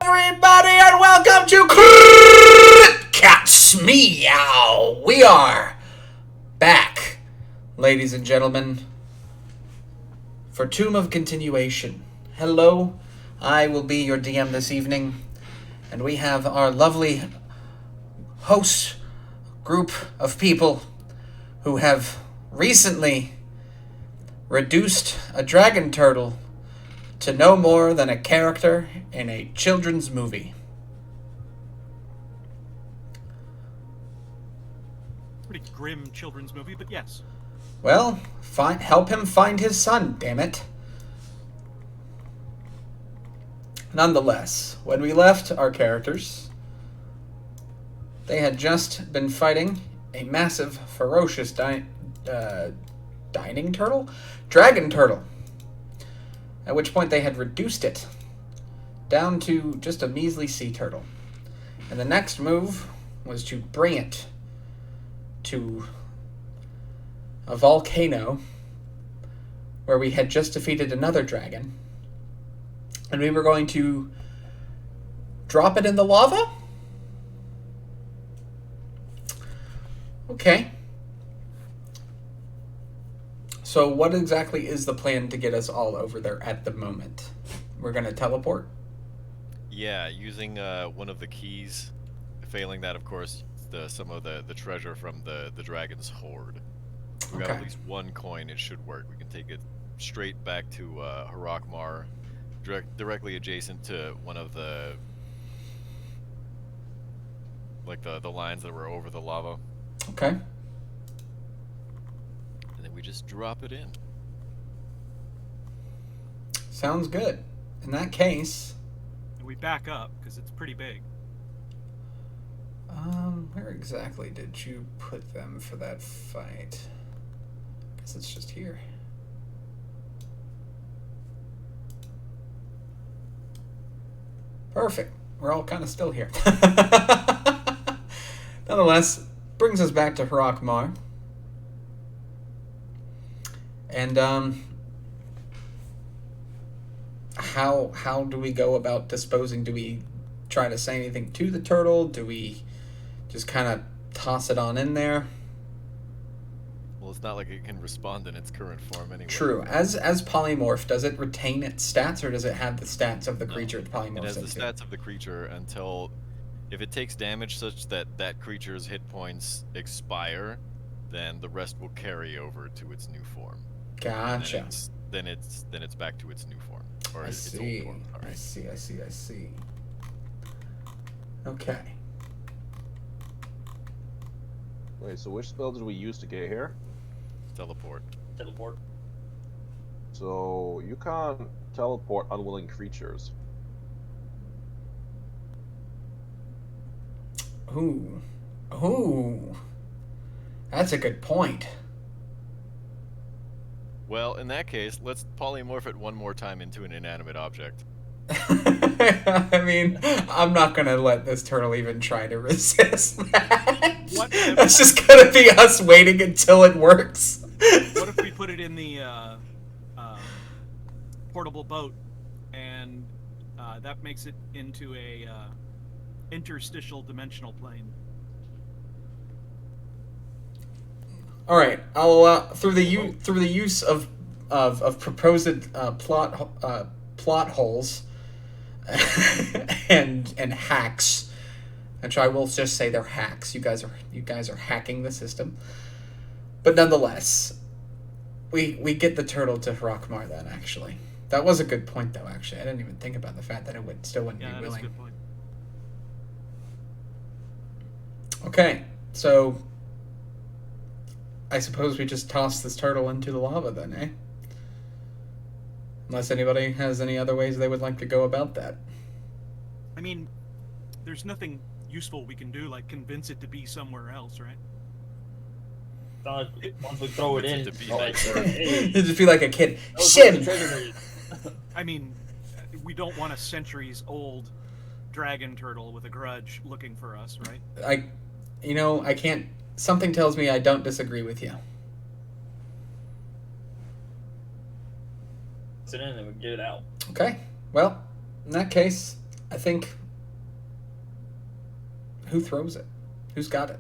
Everybody, and welcome to Cat's Meow. We are back, ladies and gentlemen, for Tomb of Continuation. Hello, I will be your DM this evening, and we have our lovely host group of people who have recently reduced a dragon turtle to no more than a character in a children's movie. Pretty grim children's movie, but yes. Well, help him find his son, damn it. Nonetheless, when we left our characters, they had just been fighting a massive, ferocious dining turtle? Dragon turtle. At which point they had reduced it down to just a measly sea turtle. And the next move was to bring it to a volcano where we had just defeated another dragon. And we were going to drop it in the lava? Okay. So what exactly is the plan to get us all over there at the moment? We're going to teleport? Yeah, using one of the keys. Failing that, of course, some of the treasure from the dragon's hoard. We got at least one coin, it should work. We can take it straight back to Harakmar, directly adjacent to one of the the lines that were over the lava. Okay. We just drop it in. Sounds good. In that case, we back up because it's pretty big. Where exactly did you put them for that fight? I guess it's just here. Perfect. We're all kind of still here. Nonetheless, brings us back to Harakmar. And how do we go about disposing? Do we try to say anything to the turtle? Do we just kind of toss it on in there? Well, it's not like it can respond in its current form anyway. True. As polymorph, does it retain its stats, or does it have the stats of the creature it polymorphs into? It has the stats of the creature until, if it takes damage such that that creature's hit points expire, then the rest will carry over to its new form. Gotcha. Then it's back to its new form, or its old form. I see. Okay. Wait, so which spell did we use to get here? Teleport. So you can't teleport unwilling creatures. Ooh. That's a good point. Well, in that case, let's polymorph it one more time into an inanimate object. I mean, I'm not gonna let this turtle even try to resist that. That's just gonna be us waiting until it works. What if we put it in the portable boat, and that makes it into a interstitial dimensional plane? All right, I'll through the use of proposed plot holes and hacks, which I will just say they're hacks. You guys are hacking the system, but nonetheless, we get the turtle to Harakmar. Then actually, that was a good point though. Actually, I didn't even think about the fact that it wouldn't be willing. That's a good point. Okay, so I suppose we just toss this turtle into the lava then, eh? Unless anybody has any other ways they would like to go about that. I mean, there's nothing useful we can do, like convince it to be somewhere else, right? Once we throw it in, It'd just be like a kid. Shim! I mean, we don't want a centuries-old dragon turtle with a grudge looking for us, right? I can't. Something tells me I don't disagree with you. It in and we get it out. Okay. Well, in that case, I think... Who throws it? Who's got it?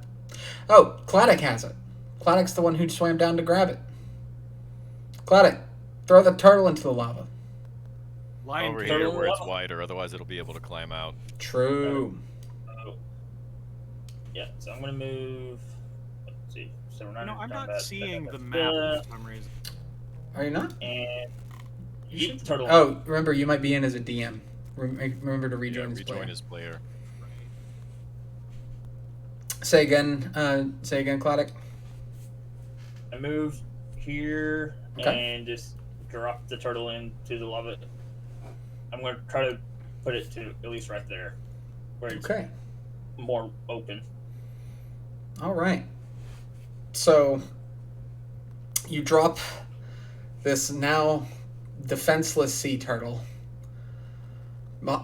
Oh, Claddock has it. Claddock's the one who swam down to grab it. Claddock, throw the turtle into the lava. Lion Over King. here where it's wider, otherwise it'll be able to climb out. True. Oh. Yeah, so I'm gonna move. Let's see. So we're not. No, I'm not combat, seeing the da, da, map da, for some reason. Are you not? And You keep should... the turtle. Oh, remember, you might be in as a DM. Remember to rejoin his player. Rejoin his player. Say again, Claddock. I move here Okay. and just drop the turtle into the lava. I'm gonna try to put it to at least right there, where it's Okay. more open. All right. So you drop this now defenseless sea turtle,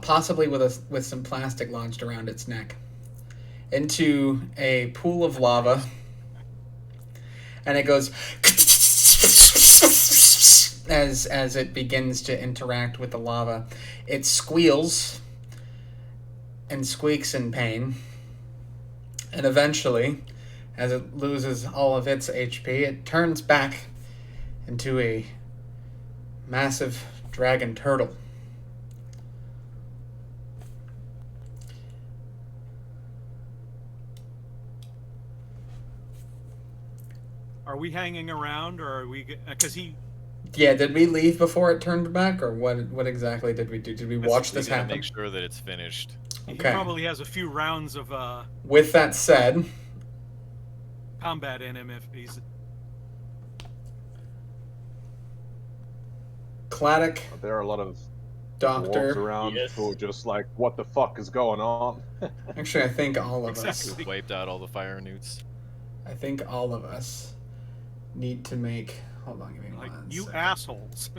possibly with some plastic lodged around its neck, into a pool of lava, and it goes as it begins to interact with the lava. It squeals and squeaks in pain, and eventually, as it loses all of its HP, it turns back into a massive dragon turtle. Are we hanging around, or are we? Because he. Yeah, did we leave before it turned back, or what exactly did we do? Did we watch this We're gonna happen? make sure that it's finished. He Okay. probably has a few rounds of With that said, combat in him if he's. Claddock, There are a lot of dwarves Doctor... around Yes. who are just like, what the fuck is going on? Actually, I think all of Exactly. us... We've wiped out all the fire newts. I think all of us need to make... Hold on, give me Like, one you second. assholes.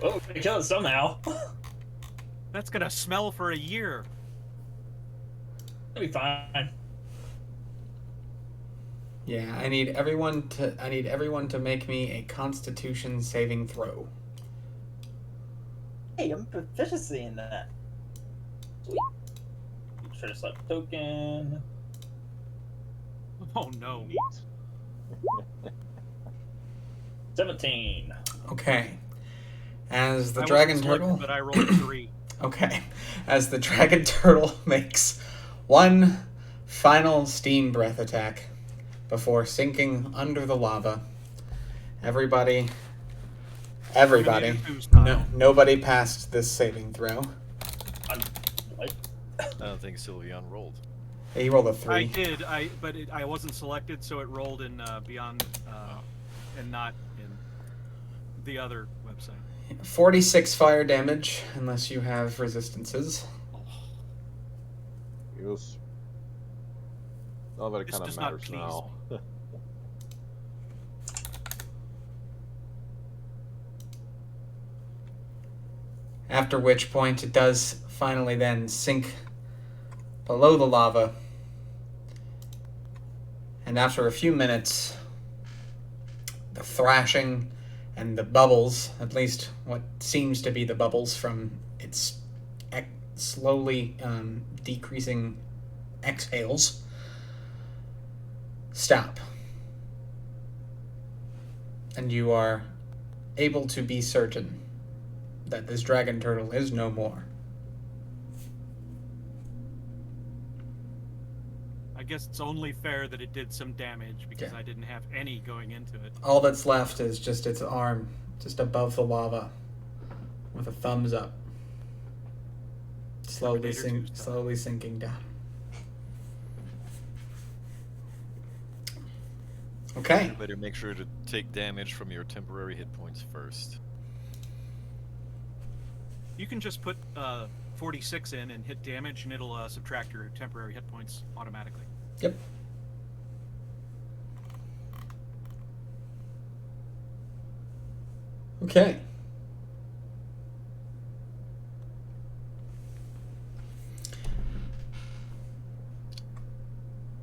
Oh, we killed it somehow. That's gonna smell for a year. It'll be fine. Yeah, I need everyone to make me a Constitution saving throw. Hey, I'm proficiency in that. Sweet. Try to select token. Oh no. 17. Okay. As the I dragon wasn't selected, turtle... but I rolled a 3. Okay. As the dragon turtle makes one final steam breath attack before sinking under the lava, everybody, Terminator 2 style. nobody passed this saving throw. What? I don't think Sylveon rolled. He rolled a I 3. did, but I wasn't selected, so it rolled in Beyond, and not in the other website. 46 fire damage, unless you have resistances. Yes. Not that it This kind of does not matters please now. After which point it does finally then sink below the lava. And after a few minutes, the thrashing and the bubbles, at least what seems to be the bubbles from its slowly decreasing exhales, stop. And you are able to be certain that this dragon turtle is no more. I guess it's only fair that it did some damage because Yeah. I didn't have any going into it. All that's left is just its arm, just above the lava, with a thumbs up, Terminator 2 style. slowly sinking down. Okay. You better make sure to take damage from your temporary hit points first. You can just put 46 in and hit damage, and it'll subtract your temporary hit points automatically. Yep. Okay.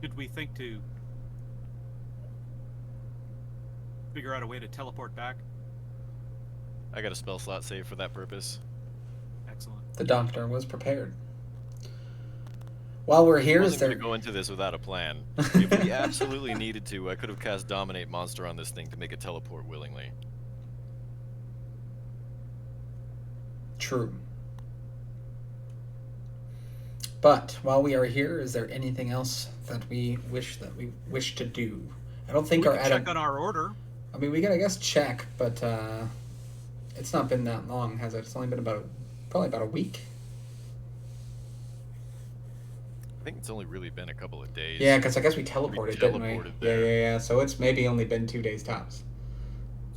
Did we think to figure out a way to teleport back? I got a spell slot saved for that purpose. Excellent. The doctor was prepared. While we're here, I is wasn't there... going to go into this without a plan. If we absolutely needed to, I could have cast Dominate Monster on this thing to make it teleport willingly. True. But while we are here, is there anything else that we wish to do? I don't think We our can check on our order. I mean, we can, I guess, check, but it's not been that long, has it? It's only been probably about a week. I think it's only really been a couple of days. Yeah, because I guess we teleported, didn't we? there. Yeah. So it's maybe only been 2 days tops.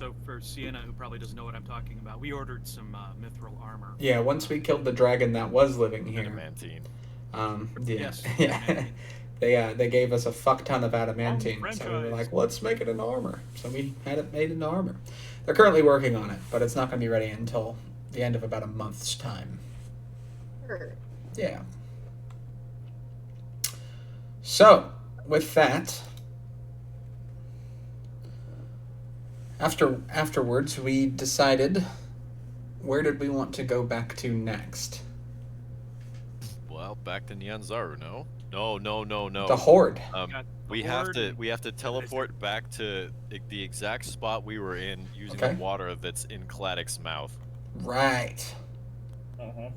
So for Sienna, who probably doesn't know what I'm talking about, we ordered some mithril armor. Yeah, once we killed the dragon that was living here. Adamantine. Yes, Yeah. They gave us a fuck ton of adamantine, Oh, so we were franchise. like, let's make it an armor. So we had it made into armor. They're currently working on it, but it's not going to be ready until the end of about a month's time. Yeah. So, with that, afterwards, we decided, where did we want to go back to next? Well, back to Nyanzaru, no? No. The Horde. Got We the have Horde to and- teleport back to the exact spot we were in using Okay. the water that's in Claddock's mouth. Right. Uh-huh.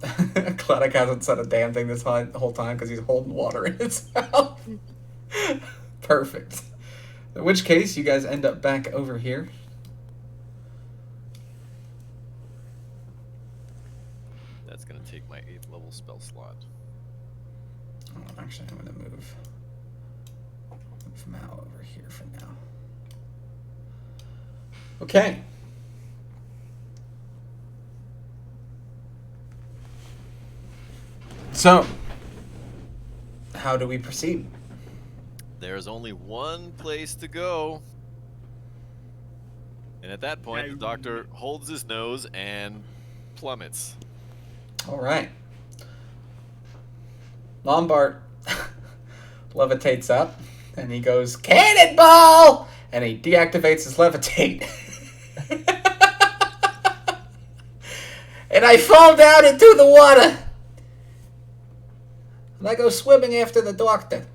Claddock hasn't said a damn thing this whole time because he's holding water in his mouth. Perfect. In which case, you guys end up back over here. That's gonna take my 8th level spell slot. Oh, actually, I'm going to move Mal over here for now. Okay. So, how do we proceed? There's only one place to go. And at that point, the doctor holds his nose and plummets. All right. Lombard levitates up, and he goes, "Cannonball!" And he deactivates his levitate. And I fall down into the water. And I go swimming after the doctor.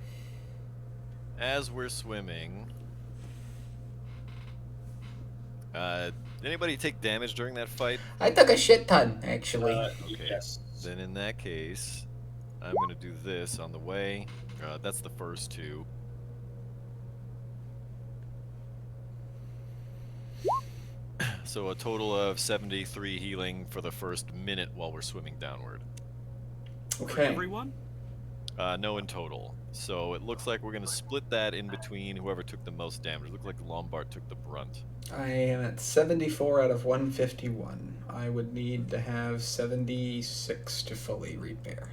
As we're swimming, anybody take damage during that fight? I took a shit ton, actually. Okay. Yes. Then in that case, I'm gonna do this on the way. That's the first 2. So a total of 73 healing for the first minute while we're swimming downward. For Okay. everyone? No, in total. So it looks like we're gonna split that in between whoever took the most damage. It looked like Lombard took the brunt. I am at 74 out of 151. I would need to have 76 to fully repair.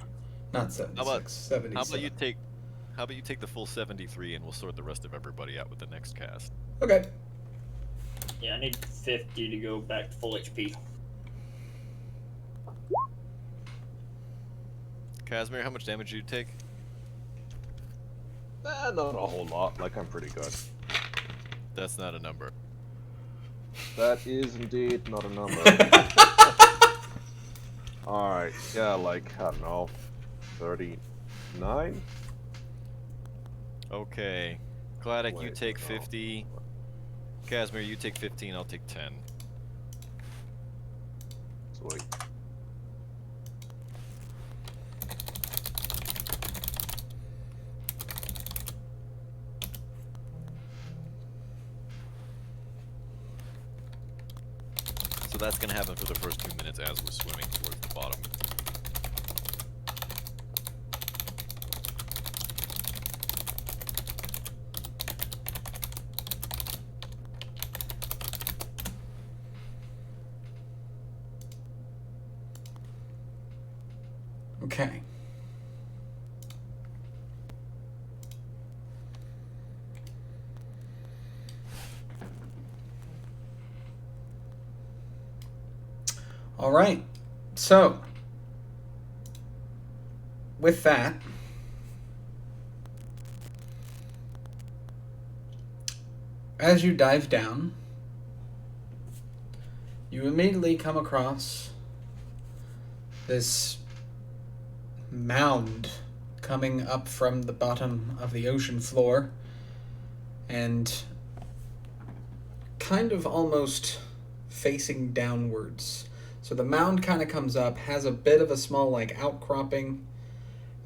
Not 76, 77. How about you take the full 73 and we'll sort the rest of everybody out with the next cast. Okay. Yeah, I need 50 to go back to full HP. Casimir, how much damage did you take? Not a whole lot. Like, I'm pretty good. That's not a number. That is indeed not a number. Alright, yeah, like, I don't know, 39? Okay. Claddock, you Wait, take no. 50. Casimir, you take 15, I'll take 10. Sweet. So that's gonna happen for the first 2 minutes as we're swimming towards the bottom. Okay. All right. So, with that, as you dive down, you immediately come across this mound coming up from the bottom of the ocean floor and kind of almost facing downwards. So the mound kind of comes up, has a bit of a small like outcropping,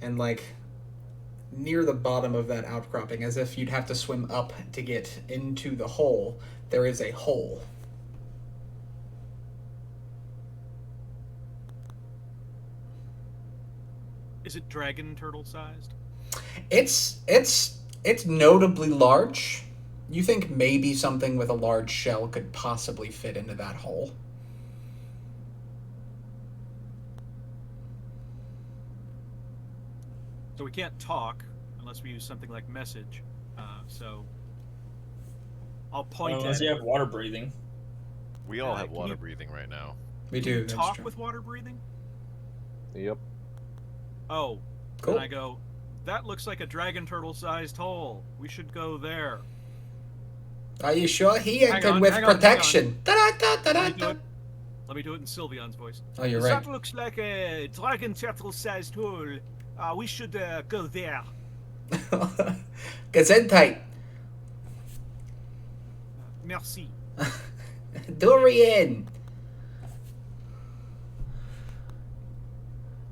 and like near the bottom of that outcropping, as if you'd have to swim up to get into the hole, there is a hole. Is it dragon turtle sized? It's notably large. You think maybe something with a large shell could possibly fit into that hole. So we can't talk unless we use something like message. So I'll point Unless at you it. have water breathing. We all have can water you- breathing right now. We Can you do. That's talk true. with water breathing? Yep. Oh, Cool. then I go, that looks like a dragon turtle sized hole. We should go there. Are you sure he Hang entered on, with hang on, hang protection? Let me do Da-da-da-da-da-da. it. Let me do it in Sylveon's voice. Oh, you're right. That looks like a dragon turtle sized hole. We should go there. Gesundheit. Merci. Dorian.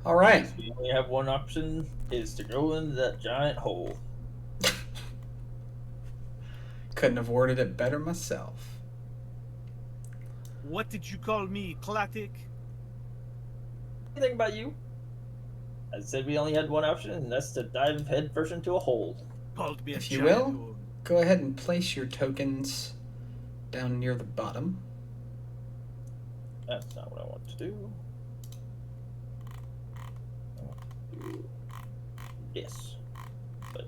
All right. We only have one option, is to go into that giant hole. Couldn't have worded it better myself. What did you call me, Clatic? Anything about you? I said we only had one option, and that's to dive headfirst into a hole. Called me a If you giant will. hole. Go ahead and place your tokens down near the bottom. That's not what I want to do. I want to do this. But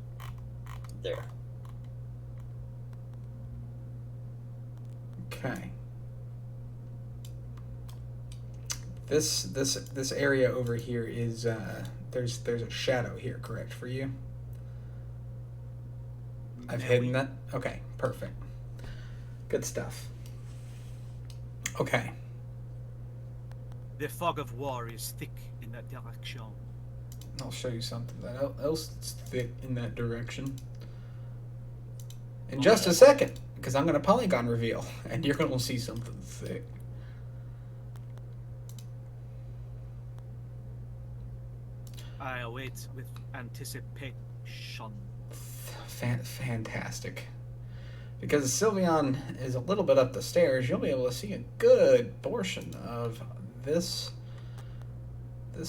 there. Okay. This area over here is there's a shadow here, correct, for you? I've hidden that? Okay, perfect. Good stuff. Okay. The fog of war is thick in that direction. I'll show you something that else that's thick in that direction. In just a second, because I'm going to polygon reveal, and you're going to see something thick. I await with anticipation. Fantastic. Because Sylveon is a little bit up the stairs, you'll be able to see a good portion of this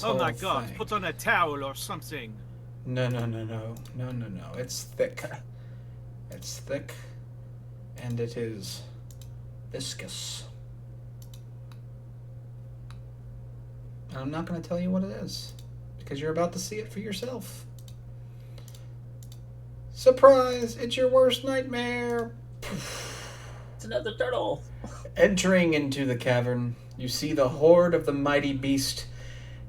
Oh whole my god, thing. put on a towel or something. No. It's thick. It's thick, and it is viscous. And I'm not going to tell you what it is, because you're about to see it for yourself. Surprise! It's your worst nightmare! It's another turtle. Entering into the cavern, you see the horde of the mighty beast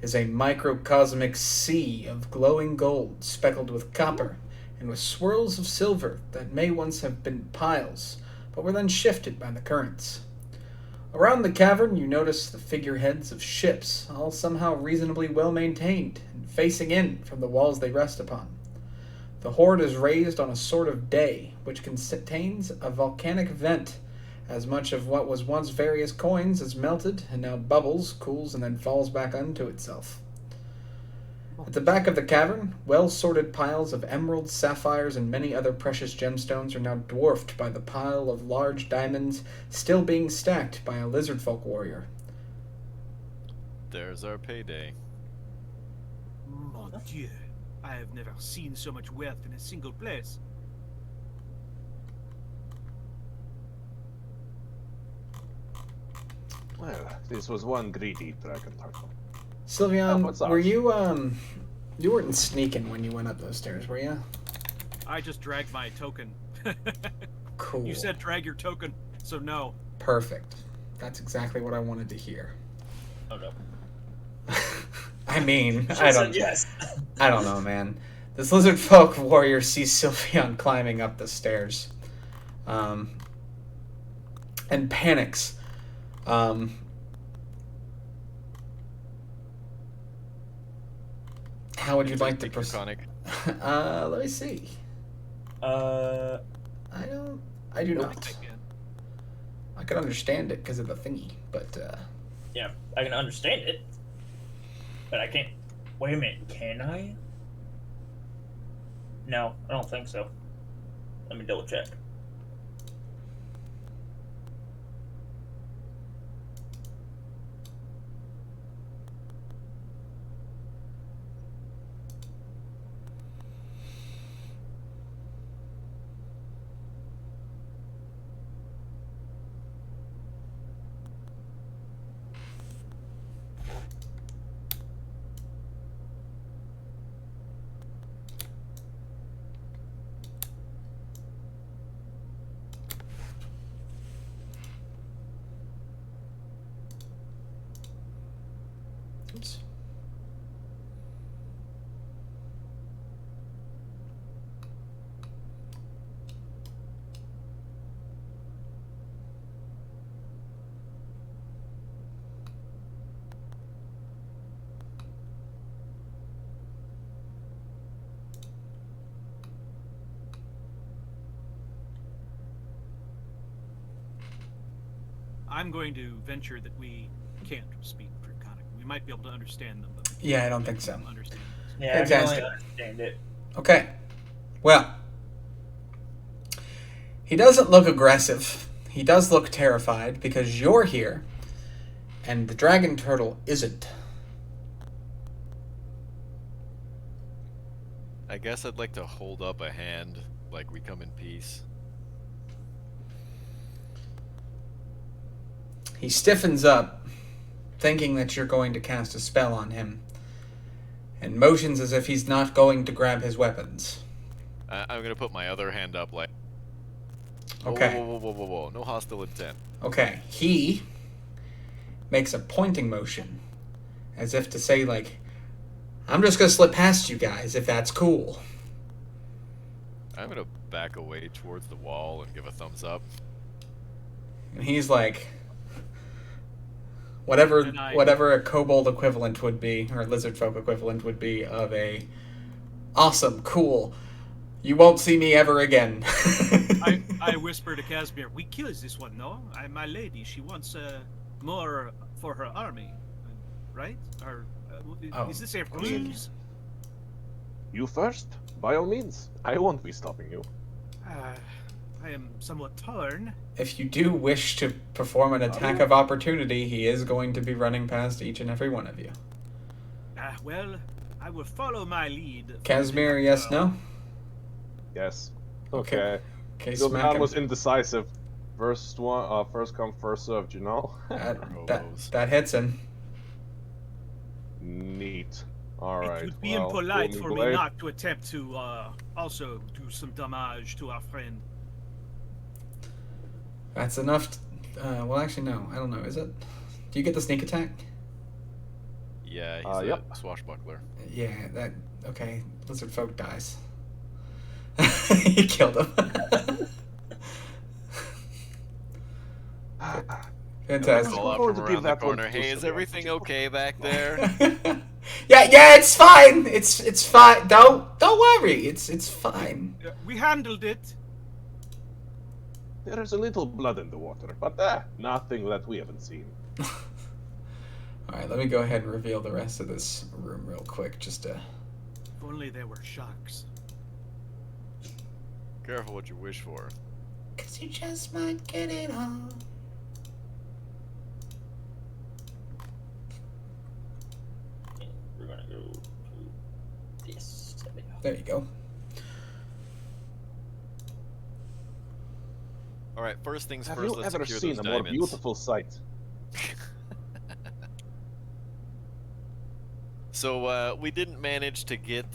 is a microcosmic sea of glowing gold speckled with copper and with swirls of silver that may once have been piles, but were then shifted by the currents. Around the cavern you notice the figureheads of ships, all somehow reasonably well maintained, and facing in from the walls they rest upon. The horde is raised on a sort of day, which contains a volcanic vent. As much of what was once various coins is melted, and now bubbles, cools, and then falls back unto itself. At the back of the cavern, well-sorted piles of emeralds, sapphires, and many other precious gemstones are now dwarfed by the pile of large diamonds still being stacked by a lizard folk warrior. There's our payday. Mon Dieu, I have never seen so much wealth in a single place. Well, this was one greedy dragon turtle. Sylveon, what's were ours? you weren't sneaking when you went up those stairs, were you? I just dragged my token. Cool. You said drag your token, so no. Perfect. That's exactly what I wanted to hear. Oh no. I mean, She I said don't yes. I don't know, man. This lizard folk warrior sees Sylveon climbing up the stairs, and panics. How would you like to Speak Draconic? Let me see. I do I not. think I can. I can understand it because of the thingy, but Yeah, I can understand it, but I can't. Wait a minute, can I? No, I don't think so. Let me double check. oops. I'm going to venture that we can't speak Draconic. We might be able to understand them, but Yeah, I don't think so. understand. Yeah, Fantastic. I can only understand it. Okay. Well, he doesn't look aggressive. He does look terrified because you're here, and the dragon turtle isn't. I guess I'd like to hold up a hand, like we come in peace. He stiffens up, thinking that you're going to cast a spell on him, and motions as if he's not going to grab his weapons. I'm gonna put my other hand up, like. Okay. Whoa. No hostile intent. Okay. He makes a pointing motion, as if to say, like, I'm just going to slip past you guys, if that's cool. I'm gonna back away towards the wall and give a thumbs up. And he's like, whatever a kobold equivalent would be, or a lizard folk equivalent would be of a awesome, cool, you won't see me ever again. I whisper to Casimir, we kill this one, no? My lady, she wants more for her army, right? Or is this a ruse? You first, by all means. I won't be stopping you. I am somewhat torn. If you do wish to perform an attack of opportunity, he is going to be running past each and every one of you. Well, I will follow my lead. Casimir, yes, no? Yes. Okay. Okay. Okay, Your smack man him. was indecisive. First come, first served, you know? That hits him. Neat. Alright. It would be impolite for me not to attempt to also do some damage to our friend. That's enough. Well, actually, no. I don't know. Is it? Do you get the sneak attack? Yeah, he's yep. a swashbuckler. Yeah, that... Okay, lizard folk dies. You killed him. Fantastic. Call out from around the corner. Hey, is everything okay back there? yeah, it's fine. It's fine. Don't worry. It's fine. We handled it. There is a little blood in the water, but nothing that we haven't seen. Alright, let me go ahead and reveal the rest of this room real quick, just to... If only there were sharks. Careful what you wish for. 'Cause you just might get it all. We're gonna go to this. There you go. Alright, first things Have first, you let's ever secure seen those a more diamonds. beautiful sight? So, we didn't manage to get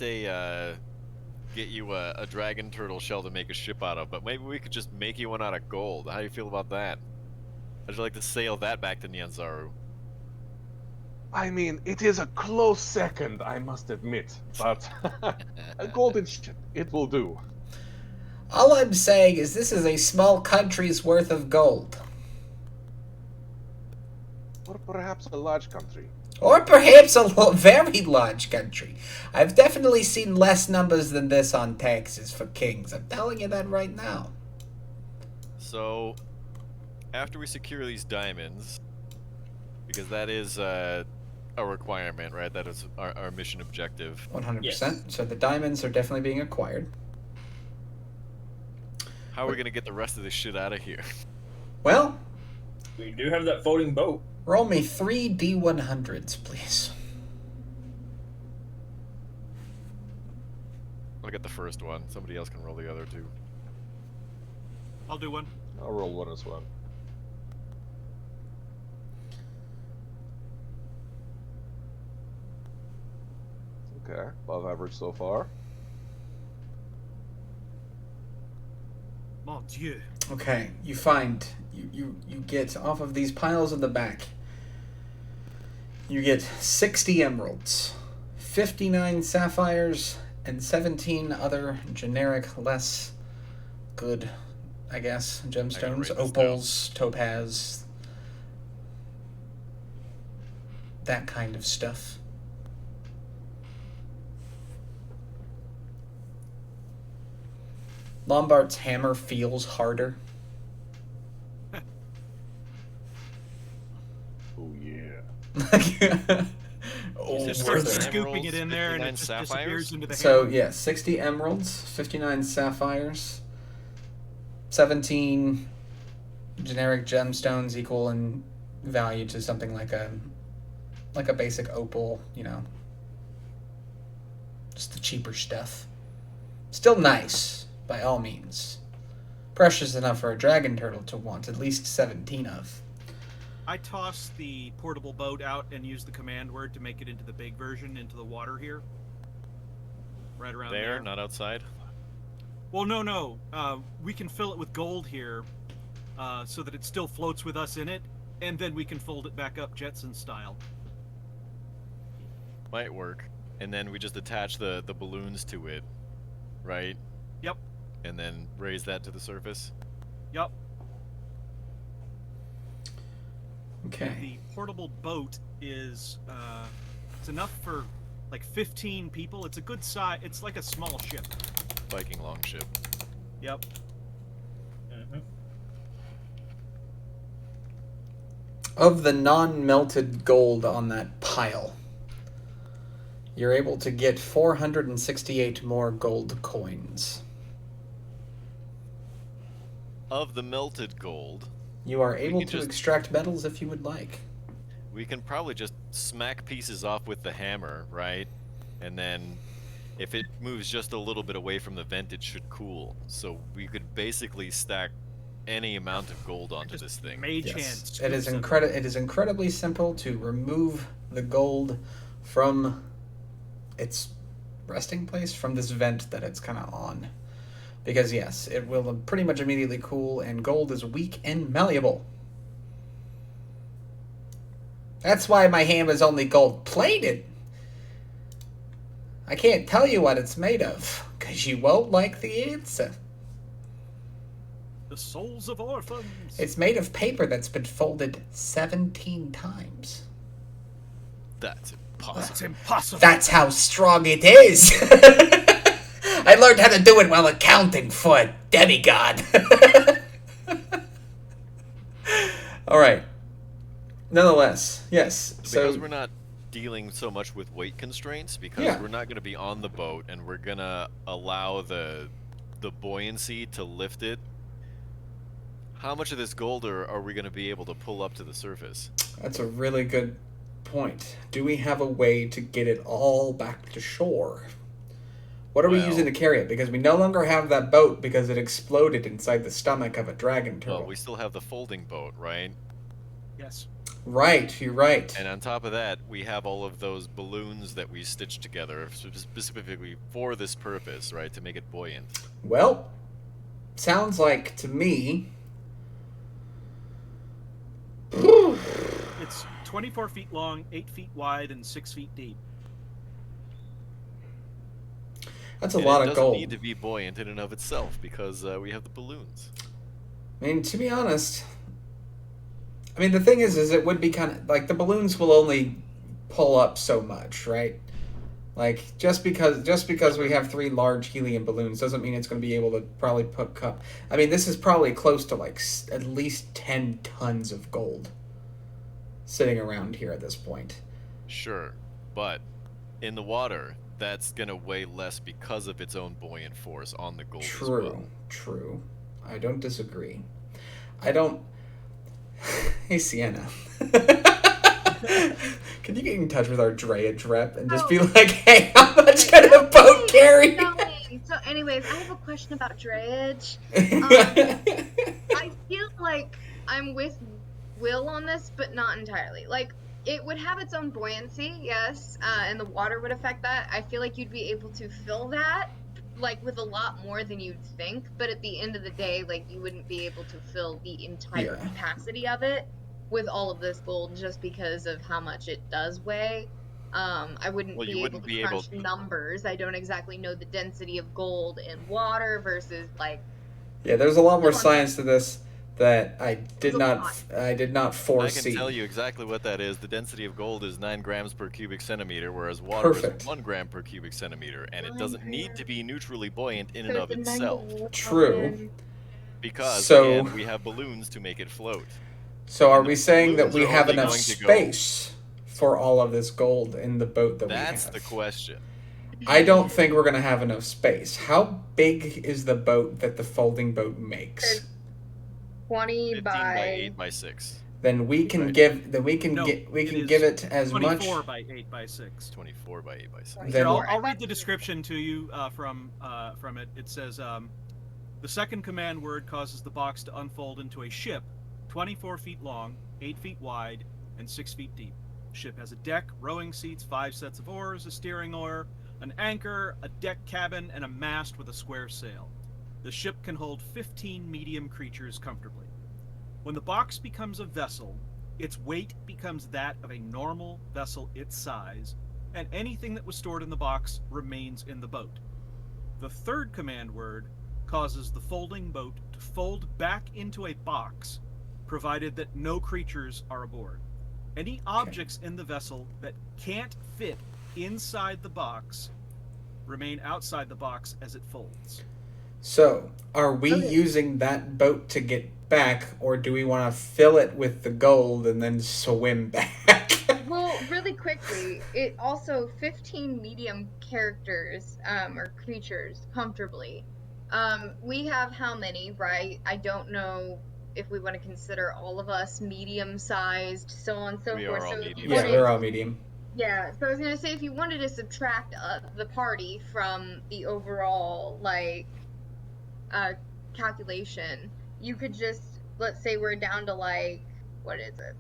you a dragon turtle shell to make a ship out of, but maybe we could just make you one out of gold. How do you feel about that? How'd you like to sail that back to Nyanzaru? I mean, it is a close second, I must admit, but a golden ship, it will do. All I'm saying is this is a small country's worth of gold. Or perhaps a large country. Or perhaps a very large country. I've definitely seen less numbers than this on taxes for kings. I'm telling you that right now. So, after we secure these diamonds, because that is a requirement, right? That is our mission objective. 100%. Yes. So the diamonds are definitely being acquired. How are we going to get the rest of this shit out of here? Well, We do have that floating boat. roll me 3 D100s, please. I'll get the first one. Somebody else can roll the other two. I'll do one. I'll roll one as well. Okay, above average so far. Mon Dieu. Okay, you find, you get off of these piles in the back, you get 60 emeralds, 59 sapphires, and 17 other generic, less good, I guess, gemstones, opals, topaz, that kind of stuff. Lombard's hammer feels harder. Oh yeah. Oh, Just worth starts it. scooping it Emeralds, in there and it 59 just sapphires? disappears into the So, hammer. yeah, 60 emeralds, 59 sapphires, 17 generic gemstones equal in value to something like a basic opal, you know. Just the cheaper stuff. Still nice, by all means. Precious enough for a dragon turtle to want at least 17 of. I toss the portable boat out and use the command word to make it into the big version, into the water here. Right around there. Not outside? Well, no. We can fill it with gold here, so that it still floats with us in it, and then we can fold it back up Jetson style. Might work. And then we just attach the balloons to it, right? Yep. And then raise that to the surface? Yep. Okay. The portable boat is it's enough for like 15 people. It's a good size. It's like a small ship. Viking longship. Yep. Mm-hmm. Of the non-melted gold on that pile, you're able to get 468 more gold coins. Of the melted gold, You are able can to just- extract metals if you would like. we can probably just smack pieces off with the hammer, right? And then if it moves just a little bit away from the vent, it should cool. So we could basically stack any amount of gold onto this thing. Mage hand. Yes. It is scoops it is incredibly simple to remove the gold from its resting place, from this vent that it's kind of on. Because yes, it will pretty much immediately cool, and gold is weak and malleable. That's why my hammer is only gold plated. I can't tell you what it's made of, because you won't like the answer. The souls of orphans. It's made of paper that's been folded 17 times. That's impossible. That's impossible. That's how strong it is. I learned how to do it while accounting for a demigod. All right. Nonetheless, yes. Because So we're not dealing so much with weight constraints, because Yeah. we're not going to be on the boat, and we're going to allow the buoyancy to lift it. How much of this gold are we going to be able to pull up to the surface? that's a really good point. Do we have a way to get it all back to shore? What are we Well- using to carry it? Because we no longer have that boat because it exploded inside the stomach of a dragon turtle. Well, we still have the folding boat, right? Yes. Right, you're right. And on top of that, we have all of those balloons that we stitched together specifically for this purpose, right? To make it buoyant. Well, sounds like to me. It's 24 feet long, 8 feet wide, and 6 feet deep. That's a And lot it of doesn't gold. need to be buoyant in and of itself because we have the balloons. I mean, to be honest, I mean, the thing is it would be kind of like the balloons will only pull up so much, right? Like just because we have 3 large helium balloons doesn't mean it's going to be able to probably put cup. I mean, this is probably close to like at least 10 tons of gold sitting around here at this point. Sure, but in the water, that's gonna weigh less because of its own buoyant force on the gold as well. True. I don't disagree. I don't. Hey, Sienna. Can you get in touch with our drayage rep and just be like, hey, how much can a boat carry? So anyways, I have a question about drayage. I feel like I'm with Will on this, but not entirely. Like, it would have its own buoyancy, yes, and the water would affect that. I feel like you'd be able to fill that, like, with a lot more than you'd think, but at the end of the day, like, you wouldn't be able to fill the entire capacity of it with all of this gold just because of how much it does weigh. I wouldn't be able to crunch numbers. I don't exactly know the density of gold in water versus, like... Yeah, there's a lot more science to this that I did not foresee. I can tell you exactly what that is. The density of gold is 9 grams per cubic centimeter, whereas water is 1 gram per cubic centimeter, and it doesn't need to be neutrally buoyant in and of itself. True. Because, again, we have balloons to make it float. So are we saying that we have enough space for all of this gold in the boat that we have? That's the question. I don't think we're going to have enough space. How big is the boat that the folding boat makes? 20 by 8 by 6. Then we can give it as 24 much. 24 by 8 by 6. 24 by 8 by 6. Then I'll read the description to you from it. It says the second command word causes the box to unfold into a ship 24 feet long, 8 feet wide, and 6 feet deep. The ship has a deck, rowing seats, 5 sets of oars, a steering oar, an anchor, a deck cabin, and a mast with a square sail. The ship can hold 15 medium creatures comfortably. When the box becomes a vessel, its weight becomes that of a normal vessel its size, and anything that was stored in the box remains in the boat. The third command word causes the folding boat to fold back into a box, provided that no creatures are aboard. Any objects in the vessel that can't fit inside the box remain outside the box as it folds. So, are we using that boat to get back, or do we want to fill it with the gold and then swim back? Well, really quickly, it also 15 medium characters or creatures comfortably. We have how many, right? I don't know if we want to consider all of us medium-sized, so on and so forth. Are all medium. Yeah, we're all medium. Yeah, so I was gonna say, if you wanted to subtract the party from the overall, like, calculation, you could just, let's say we're down to, like, what is it?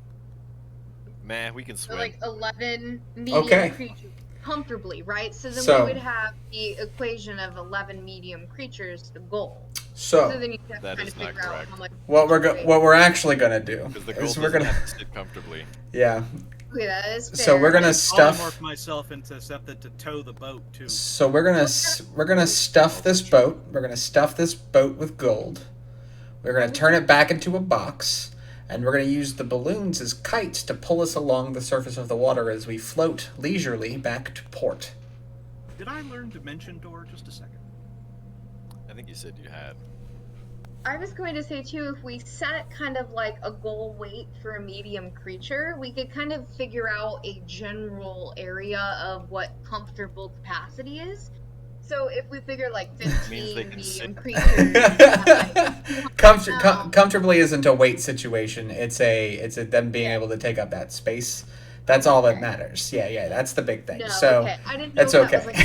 Man, we can swim. Like 11 medium creatures comfortably, right? So then we would have the equation of 11 medium creatures to gold. So then you have to that kind is of figure not out correct. how much. what we're actually gonna do Because the is gold we're gonna have to sit comfortably. yeah. Okay, that is fair. So we're gonna I'll stuff. morph myself into something to tow the boat too. So we're gonna stuff this boat. We're gonna stuff this boat with gold. We're gonna turn it back into a box, and we're gonna use the balloons as kites to pull us along the surface of the water as we float leisurely back to port. Did I learn Dimension Door? Just a second. I think you said you had. I was going to say too, if we set kind of like a goal weight for a medium creature, we could kind of figure out a general area of what comfortable capacity is. So if we figure like 15 medium creatures, comfortably isn't a weight situation. It's a them being able to take up that space. That's all that matters. Yeah, that's the big thing. No, so I didn't know that's that okay. was like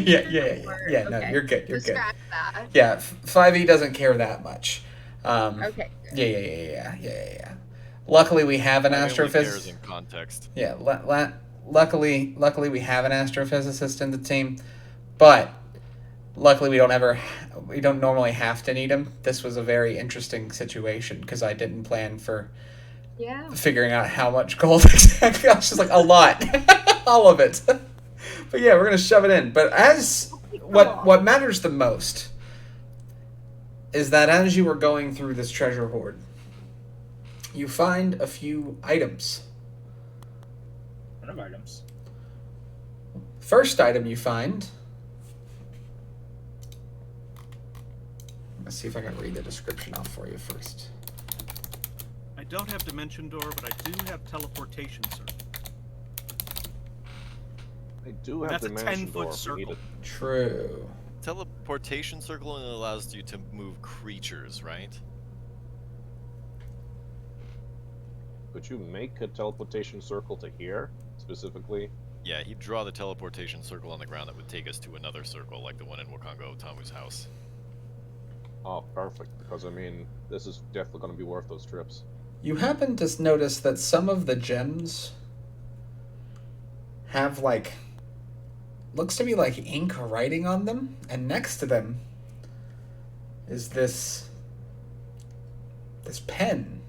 yeah. No, okay. you're good. You're good. Scratch that. Yeah, 5e doesn't care that much. Okay. Yeah. Luckily, we have an astrophysicist. In context. Yeah. Luckily, we have an astrophysicist in the team, but luckily we don't normally have to need him. This was a very interesting situation because I didn't plan for. Yeah. Figuring out how much gold exactly. I was just like, a lot. All of it. But yeah, we're going to shove it in. But what matters the most is that as you were going through this treasure hoard, you find a few items. What of items? First item you find. Let's see if I can read the description off for you first. I don't have Dimension Door, but I do have Teleportation Circle. I do have That's a Dimension 10-foot Door if we need circle. it. True. Teleportation circle only allows you to move creatures, right? Could you make a teleportation circle to here, specifically? Yeah, he'd draw the teleportation circle on the ground that would take us to another circle, like the one in Wakongo Tamu's house. Oh, perfect. Because, I mean, this is definitely going to be worth those trips. You happen to notice that some of the gems have, like, looks to be like ink writing on them, and next to them is this pen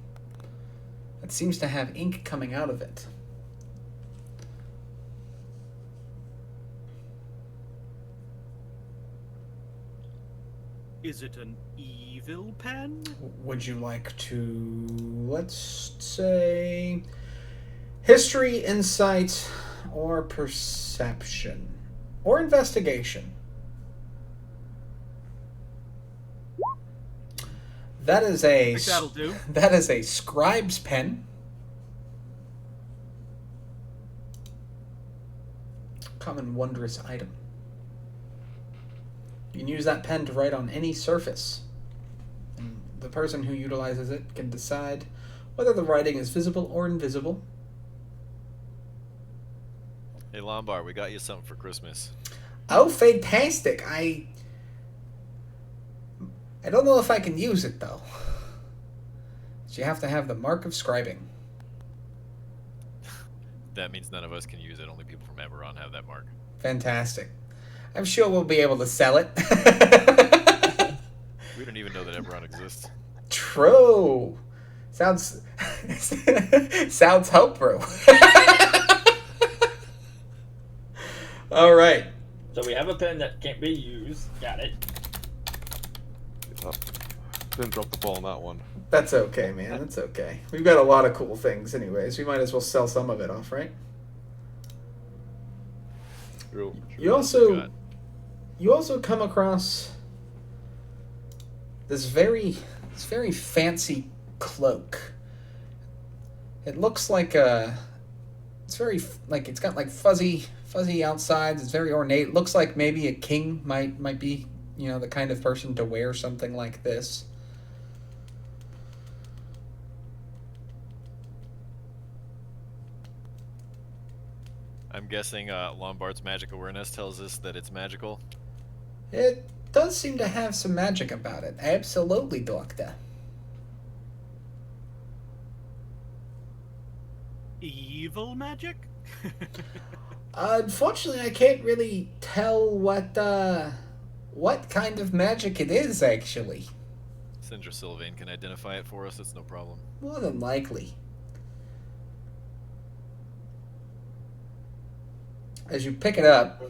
that seems to have ink coming out of it. Is it an evil pen? Would you like to, let's say, history, insight, or perception? Or investigation? That is I think that'll do. That is a scribe's pen. Common wondrous item. You can use that pen to write on any surface. And the person who utilizes it can decide whether the writing is visible or invisible. Hey Lombard, we got you something for Christmas. Oh, fantastic. I don't know if I can use it, though. So you have to have the mark of scribing. That means none of us can use it. Only people from Eberron have that mark. Fantastic. I'm sure we'll be able to sell it. We don't even know that Eberron exists. True. Sounds homebrew. All right. So we have a pen that can't be used. Got it. Oh, didn't drop the ball on that one. That's okay, man. That's okay. We've got a lot of cool things anyways. We might as well sell some of it off, right? True. You also come across this very fancy cloak. It looks like it's got like fuzzy outsides. It's very ornate. It looks like maybe a king might be, the kind of person to wear something like this. I'm guessing Lombard's magic awareness tells us that it's magical. It does seem to have some magic about it. Absolutely, Doctor. Evil magic? Unfortunately, I can't really tell what kind of magic it is, actually. Sindra Sylvain can identify it for us. It's no problem. More than likely. As you pick it up,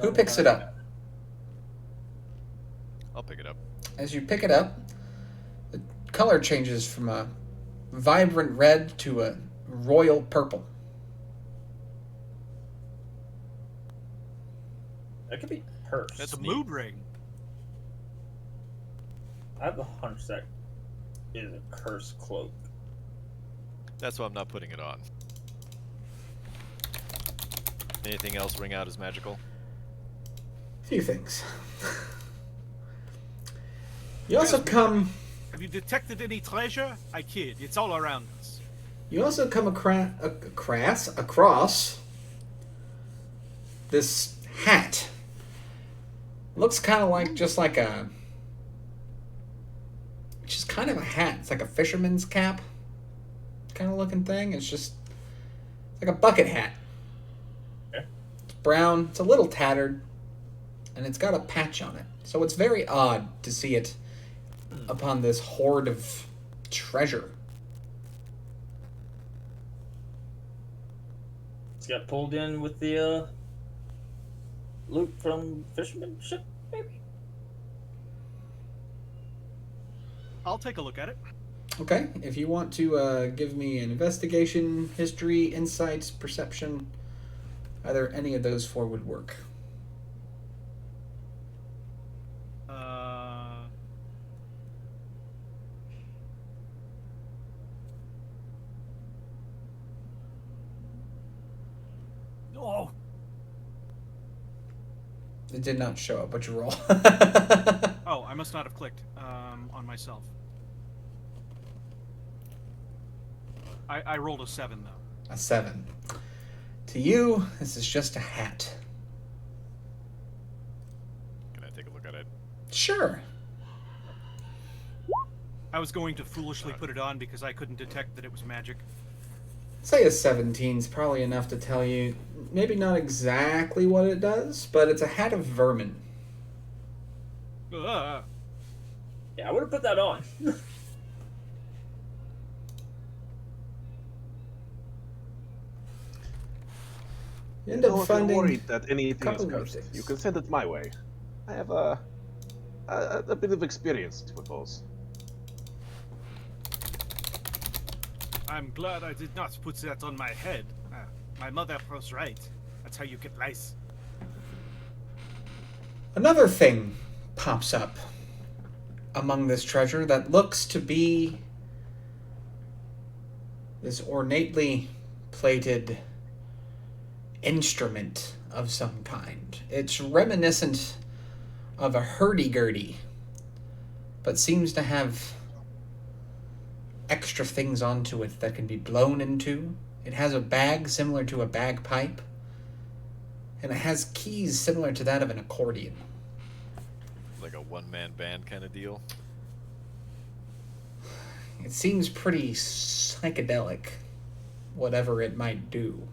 who picks it up? I'll pick it up. As you pick it up, the color changes from a vibrant red to a royal purple. That could be hers. That's a neat. mood ring. I have a hunch that is a curse cloak. That's why I'm not putting it on. Anything else ring out as magical? Few things. You also come Have you detected any treasure? I kid. It's all around us. You also come across this hat. Looks kind of like just kind of a hat. It's like a fisherman's cap kind of looking thing. It's like a bucket hat. Okay. It's brown. It's a little tattered, and it's got a patch on it. So it's very odd to see it upon this hoard of treasure. It's got pulled in with the loot from fisherman ship, maybe? I'll take a look at it. Okay, if you want to give me an investigation, history, insights, perception, either any of those four would work. Oh. It did not show up. What'd you roll? Oh, I must not have clicked on myself. I rolled a 7, though. A 7. To you, this is just a hat. Can I take a look at it? Sure. I was going to foolishly put it on because I couldn't detect that it was magic. Say a 17 is probably enough to tell you, maybe not exactly what it does, but it's a hat of vermin. Uh, Yeah, I would have put that on. You end up If you're finding worried that anything is couple more cursed, things. you can send it my way. I have a bit of experience with those. I'm glad I did not put that on my head. My mother was right. That's how you get lice. Another thing pops up among this treasure that looks to be this ornately plated instrument of some kind. It's reminiscent of a hurdy-gurdy, but seems to have extra things onto it that can be blown into. It has a bag similar to a bagpipe, and it has keys similar to that of an accordion. Like a one-man band kind of deal? It seems pretty psychedelic, whatever it might do.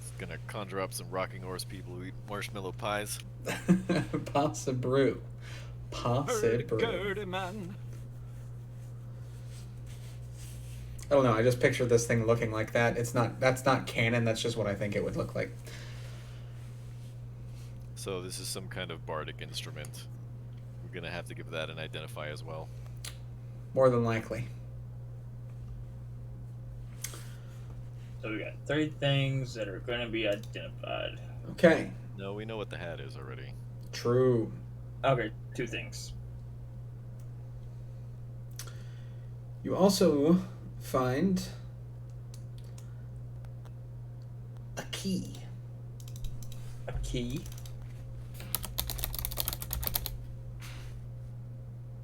It's gonna conjure up some rocking horse people who eat marshmallow pies. Possibrew. Possibrew. Hurdy-gurdy man. I don't know, I just picture this thing looking like that. That's not canon, that's just what I think it would look like. So this is some kind of bardic instrument. We're gonna have to give that an identify as well. More than likely. So we got 3 things that are going to be identified. Okay. No, we know what the hat is already. True. Okay, 2 things. You also find a key. A key.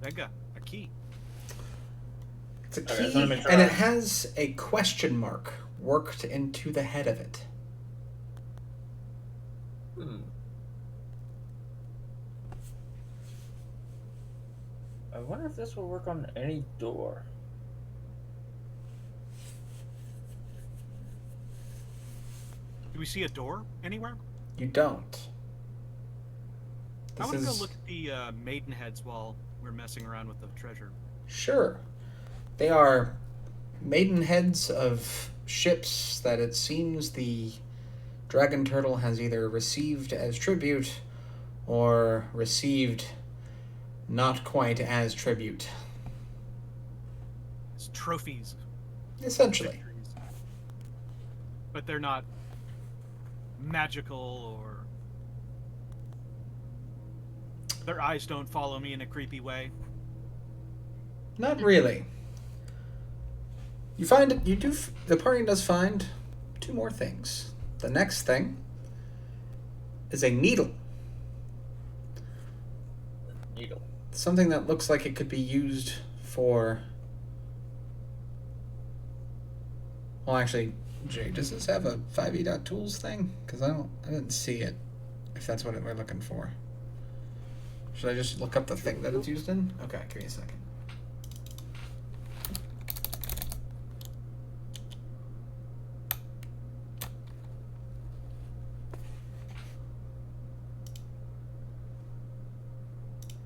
Venga, a key. It's a Okay, I key, just wanna make sure and I- it has a question mark worked into the head of it. I wonder if this will work on any door. Do we see a door anywhere? You don't. I This want to go is look at the maidenheads while we're messing around with the treasure. sure. They are maidenheads of ships that it seems the dragon turtle has either received as tribute or received not quite as tribute. It's trophies. Essentially. Victories. But they're not magical or... Their eyes don't follow me in a creepy way. Not really. You find it. The party does find 2 more things. The next thing is a needle. Needle. Something that looks like it could be used for. Well, actually, Jay, does this have a 5e.tools thing? Because I didn't see it. If that's what we're looking for. Should I just look up the thing that it's used in? Okay, give me a second.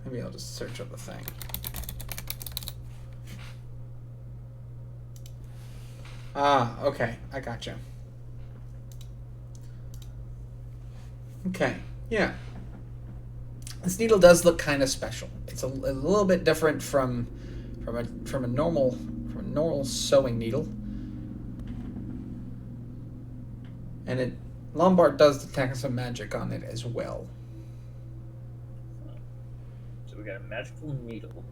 Maybe I'll just search up the thing. Ah, okay. I gotcha. Okay, yeah. This needle does look kind of special. It's a little bit different from a normal sewing needle. And Lombard does detect some magic on it as well. So we got a magical needle.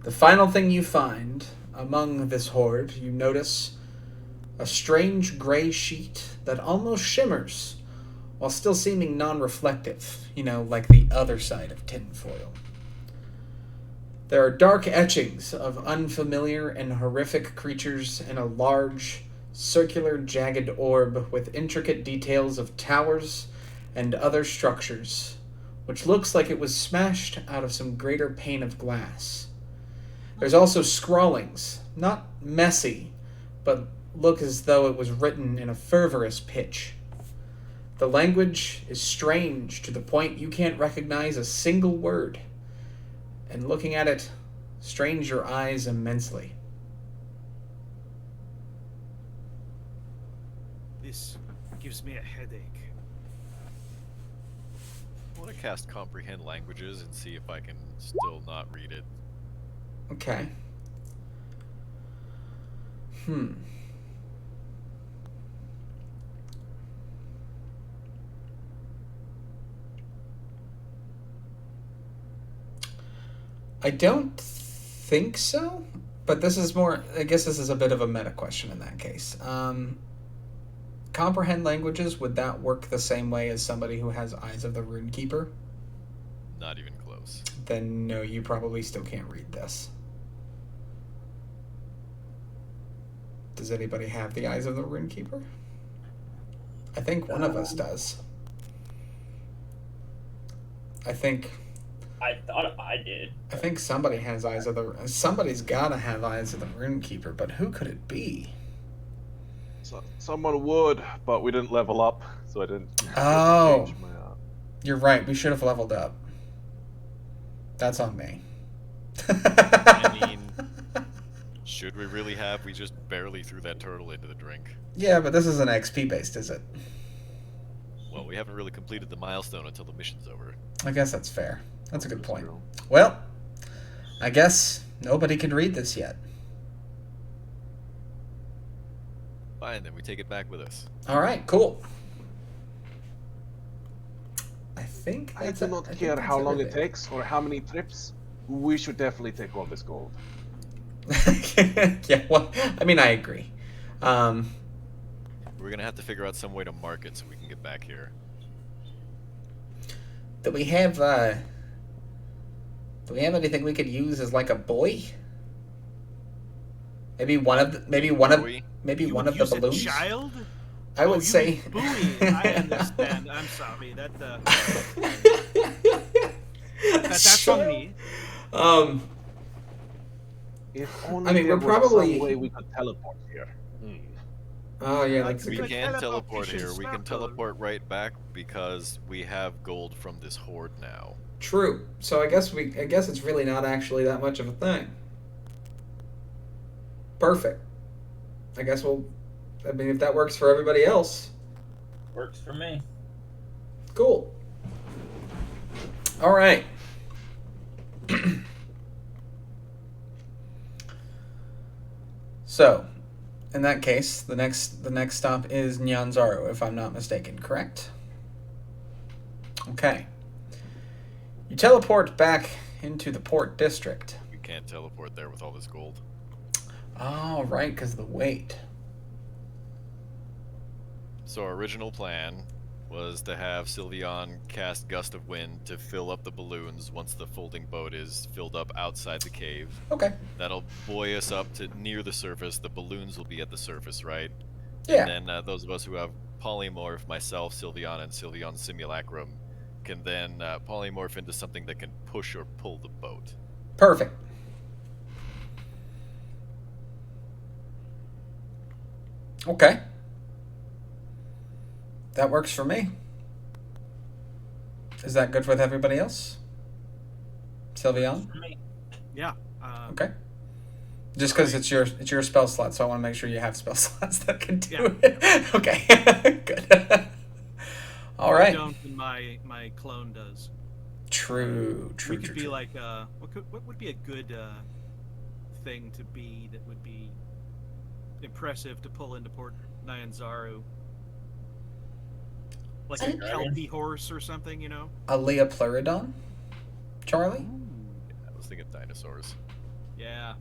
The final thing you find among this hoard, you notice a strange gray sheet that almost shimmers while still seeming non-reflective, like the other side of tinfoil. There are dark etchings of unfamiliar and horrific creatures in a large, circular, jagged orb with intricate details of towers and other structures, which looks like it was smashed out of some greater pane of glass. There's also scrawlings, not messy, but look as though it was written in a fervorous pitch. The language is strange to the point you can't recognize a single word, and looking at it strains your eyes immensely. This gives me a headache. I want to cast Comprehend Languages and see if I can still not read it. Okay. I don't think so, but this is more, I guess this is a bit of a meta question in that case. Comprehend languages, would that work the same way as somebody who has Eyes of the Runekeeper? Not even close. Then no, you probably still can't read this. Does anybody have the Eyes of the Runekeeper? I think one of us does. I think thought I did. I think somebody has Eyes of the... Somebody's gotta have Eyes of the Runekeeper, but who could it be? So, someone would, but we didn't level up, so I didn't. Oh. change my, You're right, we should have leveled up. That's on me. I mean, should we really have? We just barely threw that turtle into the drink. Yeah, but this isn't XP based, is it? Well, we haven't really completed the milestone until the mission's over. I guess that's fair. That's a good point. True. Well, I guess nobody can read this yet. Fine, then we take it back with us. All right, cool. I think I that's do it. not I think care that's how long it everything. takes or how many trips. We should definitely take all this gold. Yeah, well, I mean, I agree. We're gonna have to figure out some way to mark it so we can get back here. Do we have anything we could use as like a buoy? Maybe one of the Buoy? You would the use a balloons. child? I would you say. mean buoy. I understand. I'm sorry. That's Sure. on me. If only I mean, there we're was probably- some way we could teleport here. Oh yeah, Like that's a We good. can teleport teleportation here. We can sparkle. teleport right back because we have gold from this hoard now. True. So I guess it's really not actually that much of a thing. Perfect. I guess if that works for everybody else, Works for me. cool. All right. So, in that case, the next stop is Nyanzaru, if I'm not mistaken, correct? Okay. You teleport back into the port district. We can't teleport there with all this gold. Oh, right, because of the weight. So our original plan was to have Sylveon cast Gust of Wind to fill up the balloons once the folding boat is filled up outside the cave. Okay. That'll buoy us up to near the surface. The balloons will be at the surface, right? Yeah. And then those of us who have Polymorph, myself, Sylveon, and Sylveon Simulacrum, can then polymorph into something that can push or pull the boat. Perfect. Okay. That works for me. Is that good with everybody else? Sylveon? For me. Yeah. Okay. Just because it's your spell slot, so I want to make sure you have spell slots that can do Yeah. it. Okay. Good. All I right. don't, and my clone True. We could be like, what would be a good thing to be that would be impressive to pull into Port Nyanzaru? Like a kelpie horse or something, you know? A Leopleurodon? Charlie? I was thinking dinosaurs. Yeah.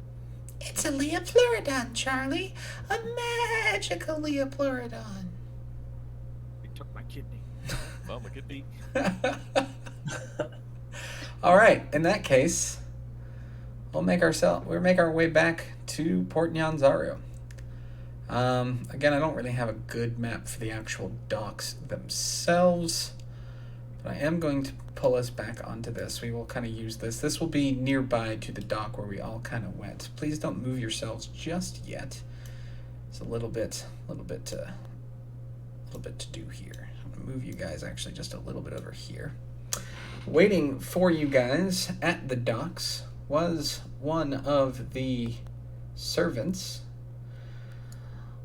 It's a Leopleurodon, Charlie. A magical Leopleurodon. They took my kidney. Well, my kidney. All right. In that case, we'll make our way back to Port Nyanzaru. Again, I don't really have a good map for the actual docks themselves, but I am going to pull us back onto this. We will kind of use this. This will be nearby to the dock where we all kind of went. Please don't move yourselves just yet. It's a little bit to do here. I'm gonna move you guys actually just a little bit over here. Waiting for you guys at the docks was one of the servants.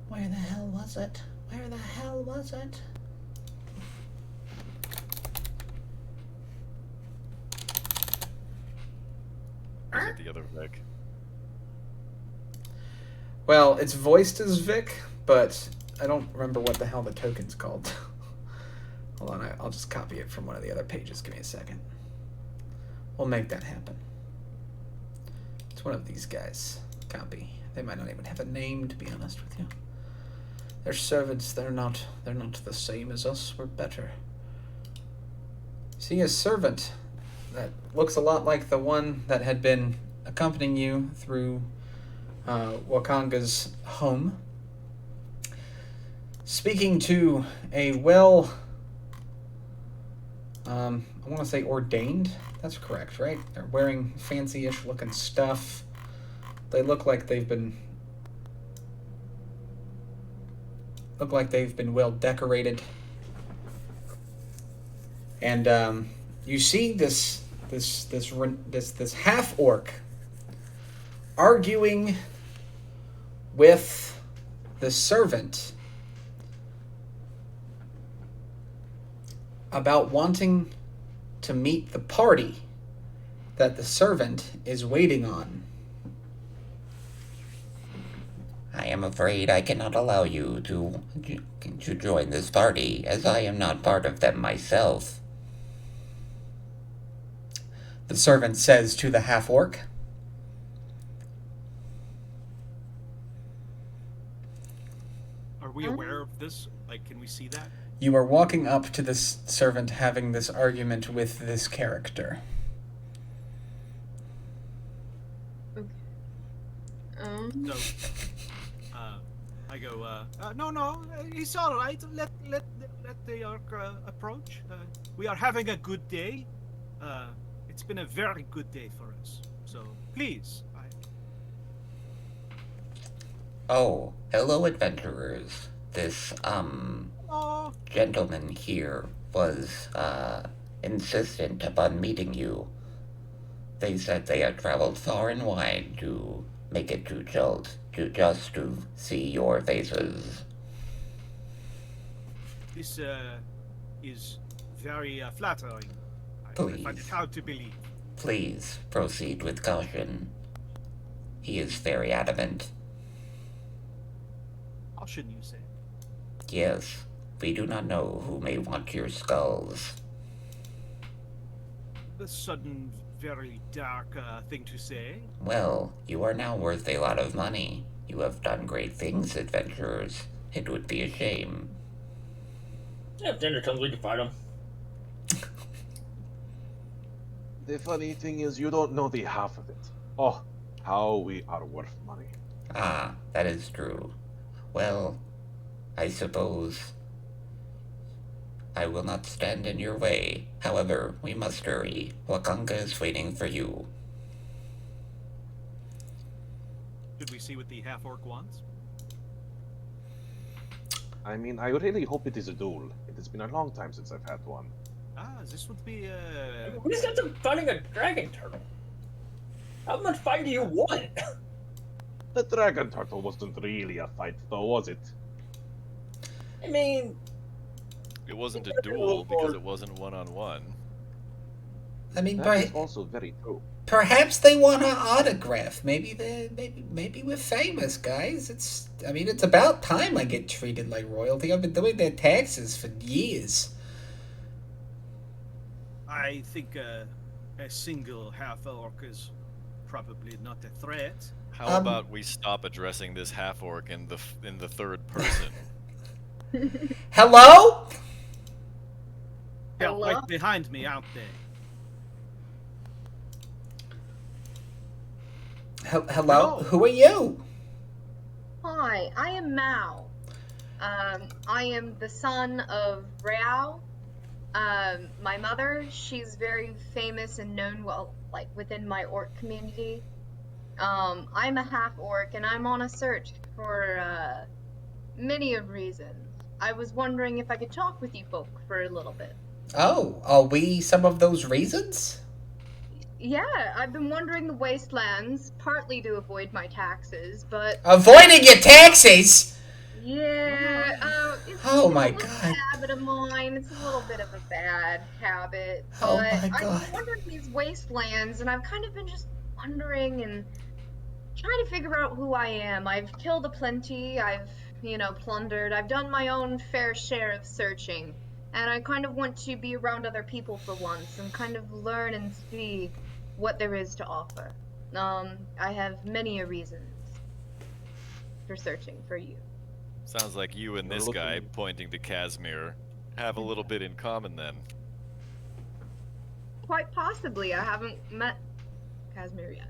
Where the hell was it? Where the hell was it? Is it the other Vic? Well, it's voiced as Vic, but I don't remember what the hell the token's called. Hold on, I'll just copy it from one of the other pages. Give me a second. We'll make that happen. It's one of these guys. Copy. They might not even have a name, to be honest with you. They're servants. They're not the same as us. We're better. See, a servant that looks a lot like the one that had been accompanying you through Wakanga's home. Speaking to a I want to say ordained. That's correct, right? They're wearing fancy-ish looking stuff. They look like they've been well decorated. And you see this half orc arguing with the servant about wanting to meet the party that the servant is waiting on. I am afraid I cannot allow you to join this party, as I am not part of them myself. The servant says to the half-orc. Are we aware of this? Like, can we see that? You are walking up to this servant having this argument with this character. Okay. So, I go, no, it's all right. Let the orc approach. We are having a good day. It's been a very good day for us. So, please. Oh, hello, adventurers. This, Oh, gentleman here was, insistent upon meeting you. They said they had traveled far and wide to make it to just to see your faces. this is very flattering. I find it Please. hard to believe. Please proceed with caution. He is very adamant. How shouldn't you say? Yes, we do not know who may want your skulls. The sudden, very dark thing to say. Well, you are now worth a lot of money. You have done great things, adventurers. It would be a shame. Yeah, if dinner comes, we can fight him. The funny thing is, you don't know the half of it. Oh, how we are worth money. Ah, that is true. Well, I suppose I will not stand in your way. However, we must hurry. Wakanga is waiting for you. Should we see what the half-orc wants? I mean, I really hope it is a duel. It has been a long time since I've had one. This would be, We just got to fighting a dragon turtle. How much fight do you want? The dragon turtle wasn't really a fight, though, was it? I mean, It wasn't a duel because it wasn't one-on-one. I mean, That is also very true. perhaps they want our autograph. Maybe we're famous, guys. It's about time I get treated like royalty. I've been doing their taxes for years. I think a single half-orc is probably not a threat. How about we stop addressing this half-orc in the third person? Hello? Yeah, Hello? right behind me, out there. Hello? Who are you? Hi, I am Mao. I am the son of Rao. My mother, she's very famous and known well, like within my orc community. I'm a half orc and I'm on a search for many of reasons. I was wondering if I could talk with you folk for a little bit. Oh, are we some of those reasons? Yeah, I've been wandering the wastelands, partly to avoid my taxes, but... Avoiding your taxes? Yeah, it's Oh my a little God. habit of mine. It's a little bit of a bad habit. Oh But my I've God. been wandering these wastelands, and I've kind of been just wondering and trying to figure out who I am. I've killed aplenty, I've, plundered, I've done my own fair share of searching, and I kind of want to be around other people for once and kind of learn and see what there is to offer. I have many reasons for searching for you. Sounds like you and this guy, pointing to Casimir, have a little bit in common then. Quite possibly. I haven't met Casimir yet.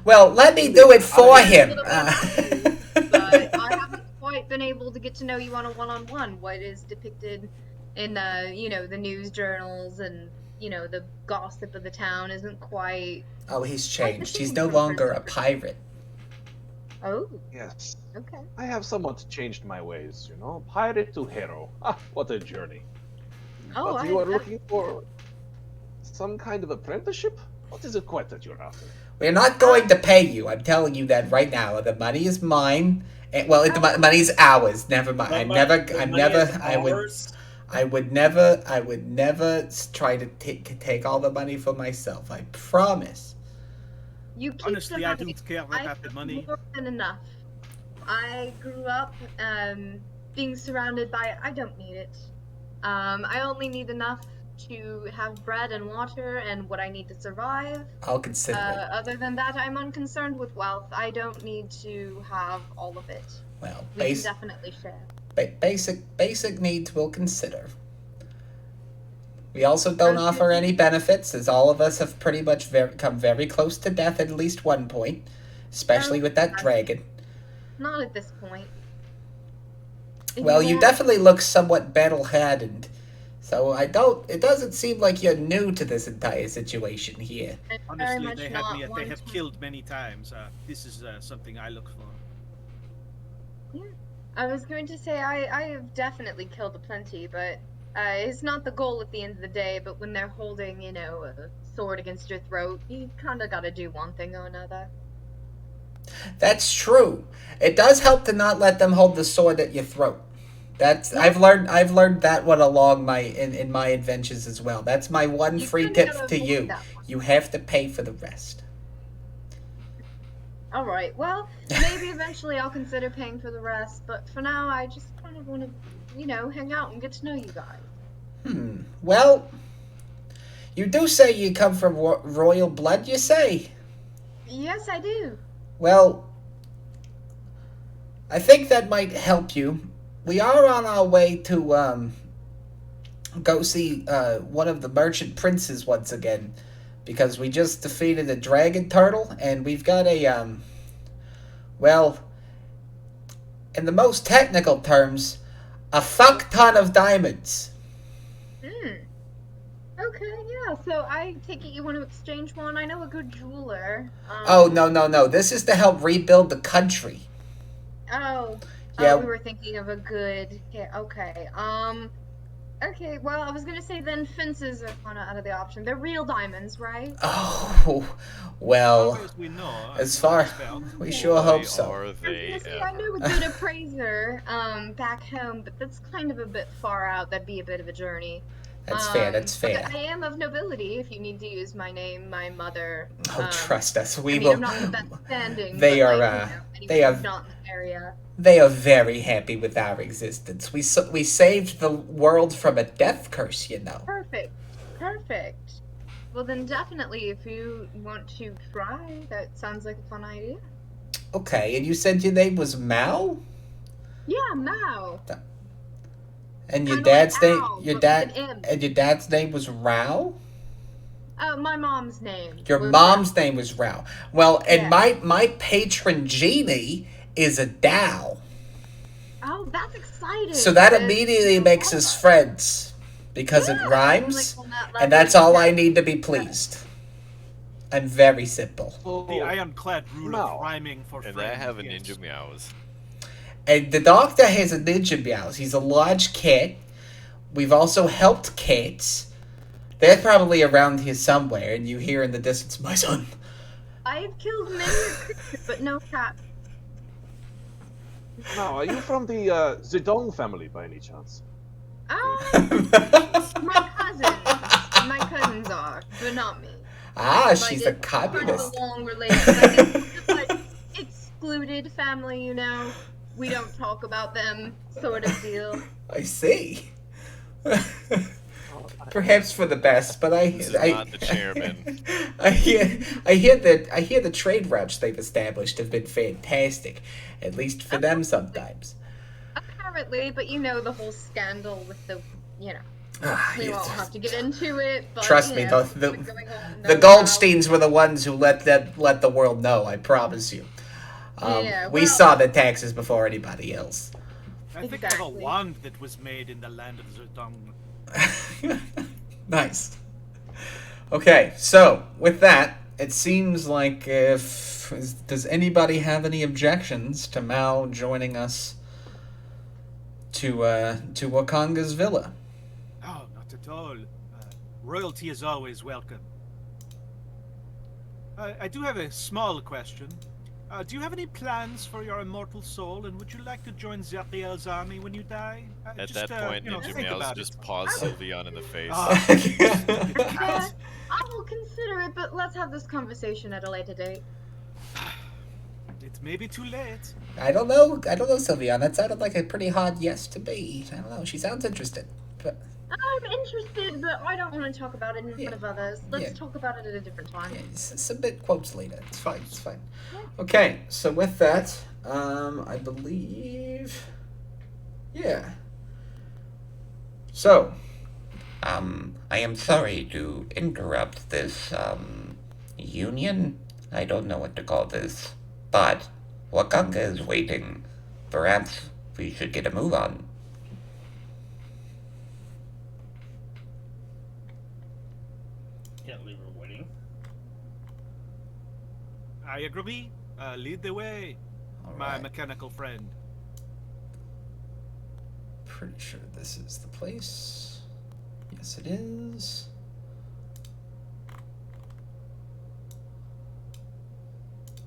Well, let me do it for him. But I haven't quite been able to get to know you on a one-on-one. What is depicted in the news journals and the gossip of the town isn't quite... Oh, he's changed. He's no longer a pirate. Oh, Yes. okay. I have somewhat changed my ways, Pirate to hero. Ah, what a journey. Oh, But you are looking for some kind of apprenticeship? What is it quite that you're after? We're not going to pay you. I'm telling you that right now. The money is mine. Well, the money is ours. Never mind. I would never try to take all the money for myself. I promise. You keep Honestly, the I money. don't care about the money. More than enough. I grew up being surrounded by it. I don't need it. I only need enough to have bread and water and what I need to survive. I'll consider it. Other than that, I'm unconcerned with wealth. I don't need to have all of it. Well, We can definitely share. basic needs we'll consider. We also don't offer any benefits, as all of us have pretty much come very close to death at least one point, especially with that dragon. Not at this point. Well, you definitely look somewhat battle-hardened, so it doesn't seem like you're new to this entire situation here. Honestly, they have killed many times. This is something I look for. Yeah. I was going to say I have definitely killed aplenty, but it's not the goal at the end of the day. But when they're holding, a sword against your throat, you kind of got to do one thing or another. That's true. It does help to not let them hold the sword at your throat. I've learned that one along in my adventures as well. That's my one free tip to you. You have to pay for the rest. All right. Well, maybe eventually I'll consider paying for the rest, but for now I just kind of want to, hang out and get to know you guys. Well, you do say you come from royal blood, you say? Yes, I do. Well, I think that might help you. We are on our way to go see one of the merchant princes once again, because we just defeated a dragon turtle, and we've got a well, in the most technical terms, a fuck ton of diamonds. Okay, yeah. So I take it you want to exchange one. I know a good jeweler. Oh no! This is to help rebuild the country. Oh. Yeah. We were thinking of a good... Yeah, okay. Okay, well, I was gonna say then fences are kind of out of the option. They're real diamonds, right? Oh, well, As we know, as far... We sure hope so. Are they I know a good appraiser back home, but that's kind of a bit far out. That'd be a bit of a journey. That's fair. That's fair. I am of nobility. If you need to use my name, my mother. Oh, trust us. We I mean, will. I'm not the best standing. They but, are. like, They are. not in the area. They are very happy with our existence. We saved the world from a death curse, you know. Perfect. Well, then definitely, if you want to try, that sounds like a fun idea. Okay, and you said your name was Mao? Yeah, Mao. And your Kinda dad's like name, Al, your but dad, with an M. and your dad's name was Rao? My mom's name. Your was mom's Rao. name was Rao. Well, and Yeah. my patron genie is a Dao. Oh, that's exciting. So that because immediately you makes know us friends. Because it Yeah, rhymes, like on that and level, that's all I yeah. need to be pleased. I'm very simple. The ironclad rule Mao. of rhyming for And friends. I have a yes. ninja meows. And the doctor has a ninja meows. He's a large cat. We've also helped cats. They're probably around here somewhere, and you hear in the distance, my son. I've killed many a creature, but no cat. Now, are you from the Zedong family by any chance? My cousins are, but not me. She's a It's communist. Kind of a long relation. Like, it's just like excluded family, you know. We don't talk about them, sort of deal. I see. Perhaps for the best, but This is not the chairman. I hear the trade routes they've established have been fantastic, at least for them sometimes. Apparently, but you know the whole scandal with the, you know. We won't have to get into it, but Trust you me, know, the what's going on the now. Goldsteins were the ones who let the world know. I promise you. Yeah, We well- saw the taxes before anybody else. I think I have a Exactly. wand that was made in the land of Zedong. Nice. Okay, so with that, it seems like does anybody have any objections to Mao joining us to Wakanga's villa? Oh, not at all. Royalty is always welcome. I do have a small question. Do you have any plans for your immortal soul, and would you like to join Zeriel's army when you die? At Just, that point, think Ninja Meows about just it. paws Sylveon in the face. Yeah, I will consider it, but let's have this conversation at a later date. It may be too late. I don't know, Sylveon. That sounded like a pretty hard yes to me. I don't know. She sounds interested, but I'm interested, but I don't want to talk about it in Yeah. front of others. Let's Yeah. talk about it at a different time. yeah, submit quotes later. It's fine. It's fine. Okay, so with that, I believe, yeah. So, I am sorry to interrupt this, union? I don't know what to call this. But Wakanga is waiting. Perhaps we should get a move on. Can't leave her waiting. I agree. Lead the way, all my right. mechanical friend. Pretty sure this is the place. Yes, it is.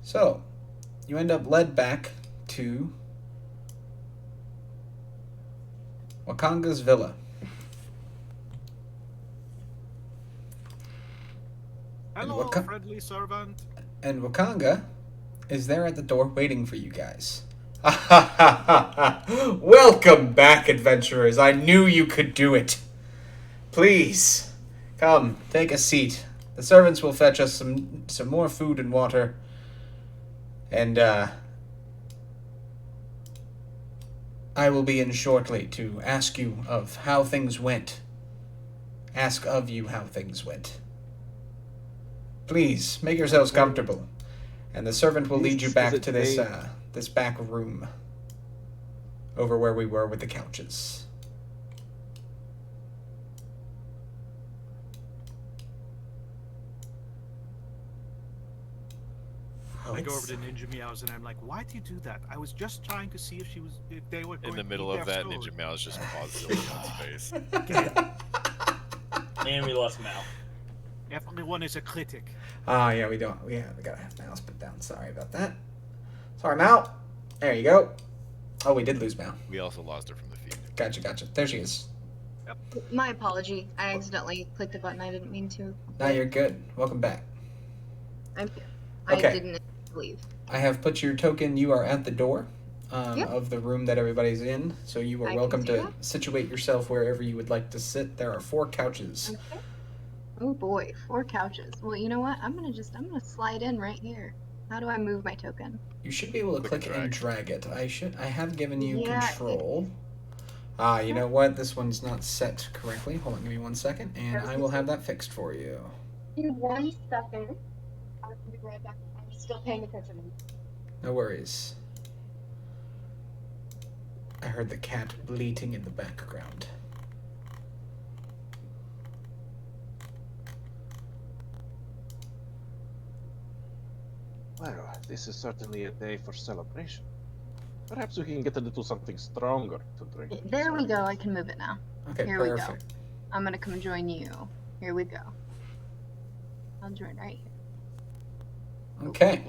So, you end up led back to Wakanga's villa. Hello, Waka- friendly servant. And Wakanga is there at the door waiting for you guys. Welcome back, adventurers. I knew you could do it. Please, come, take a seat. The servants will fetch us some more food and water. And, I will be in shortly to ask you of how things went. Ask of you how things went. Please, make yourselves comfortable. And the servant will lead you back to this, this back room. Over where we were with the couches. I go over to Ninja Meows and I'm like, "Why do you do that? I was just trying to see if they were going In the to middle eat of their that, story." Ninja Meows just paws Sylveon's face. And we lost Mal. Everyone is a critic. Oh, yeah, we gotta have Mouse put down. Sorry about that. Sorry, Mal. There you go. Oh, we did lose Mal. We also lost her from the feed. Gotcha. There she is. Yep. My apology. I accidentally clicked a button I didn't mean to. Now you're good. Welcome back. I'm here. Okay. I didn't leave. I have put your token. You are at the door Yep. of the room that everybody's in, so you are I welcome can see to that. situate yourself wherever you would like to sit. There are 4 couches. Okay. Oh boy, 4 couches. Well, you know what? I'm gonna slide in right here. How do I move my token? You should be able to Click click and and drag it. I have given you Yeah, control. You know what? This one's not set correctly. Hold on, give me 1 second, and I will have that fixed for you. Give me 1 second. I'll be right back. I'm still paying attention. No worries. I heard the cat bleating in the background. Well, this is certainly a day for celebration. Perhaps we can get a little something stronger to drink. There we go. I can move it now. Okay, Here we go. perfect. I'm gonna come join you. Here we go. I'll join right here. Okay.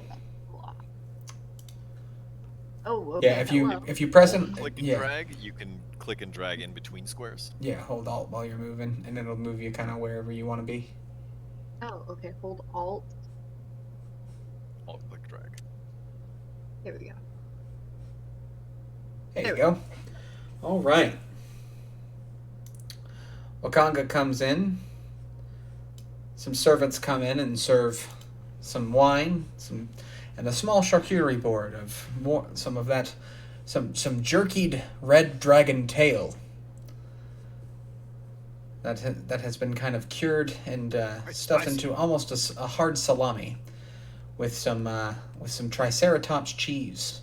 Oh, okay. Yeah, hello. if you press and Click and yeah. drag. You can click and drag in between squares. Yeah, hold Alt while you're moving, and it'll move you kind of wherever you want to be. Oh, okay. Hold Alt. Alt click drag. Here we go. There There you go. All right. Wakanga comes in. Some servants come in and serve some wine, and a small charcuterie board of some jerkied red dragon tail that has been kind of cured and stuffed into almost a hard salami with some triceratops cheese.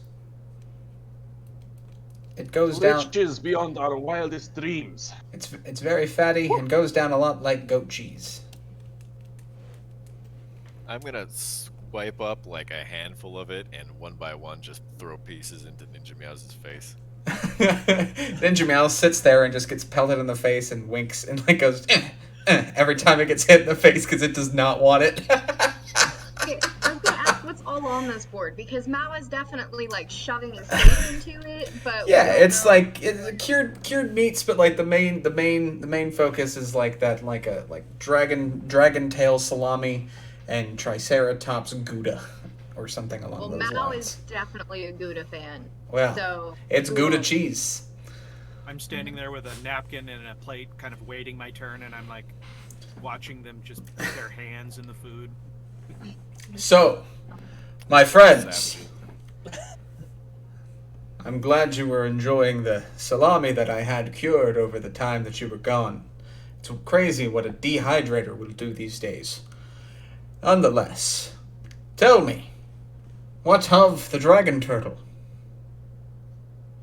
It goes down. Riches beyond our wildest dreams. It's very fatty and goes down a lot like goat cheese. I'm gonna swipe up like a handful of it and one by one just throw pieces into Ninja Meow's face. Ninja Meow sits there and just gets pelted in the face and winks and like goes every time it gets hit in the face because it does not want it. Okay, I was gonna ask what's all on this board because Mao is definitely like shoving his face into it, but yeah, it's like it's cured meats, but like the main focus is like that like dragon tail salami and triceratops Gouda or something along those Mao lines. is definitely a Gouda fan. Well, so it's Gouda cheese. I'm standing there with a napkin and a plate, kind of waiting my turn, and I'm like watching them just put their hands in the food. So, my friends, I'm glad you were enjoying the salami that I had cured over the time that you were gone. It's crazy what a dehydrator will do these days. Nonetheless, tell me, what of the dragon turtle?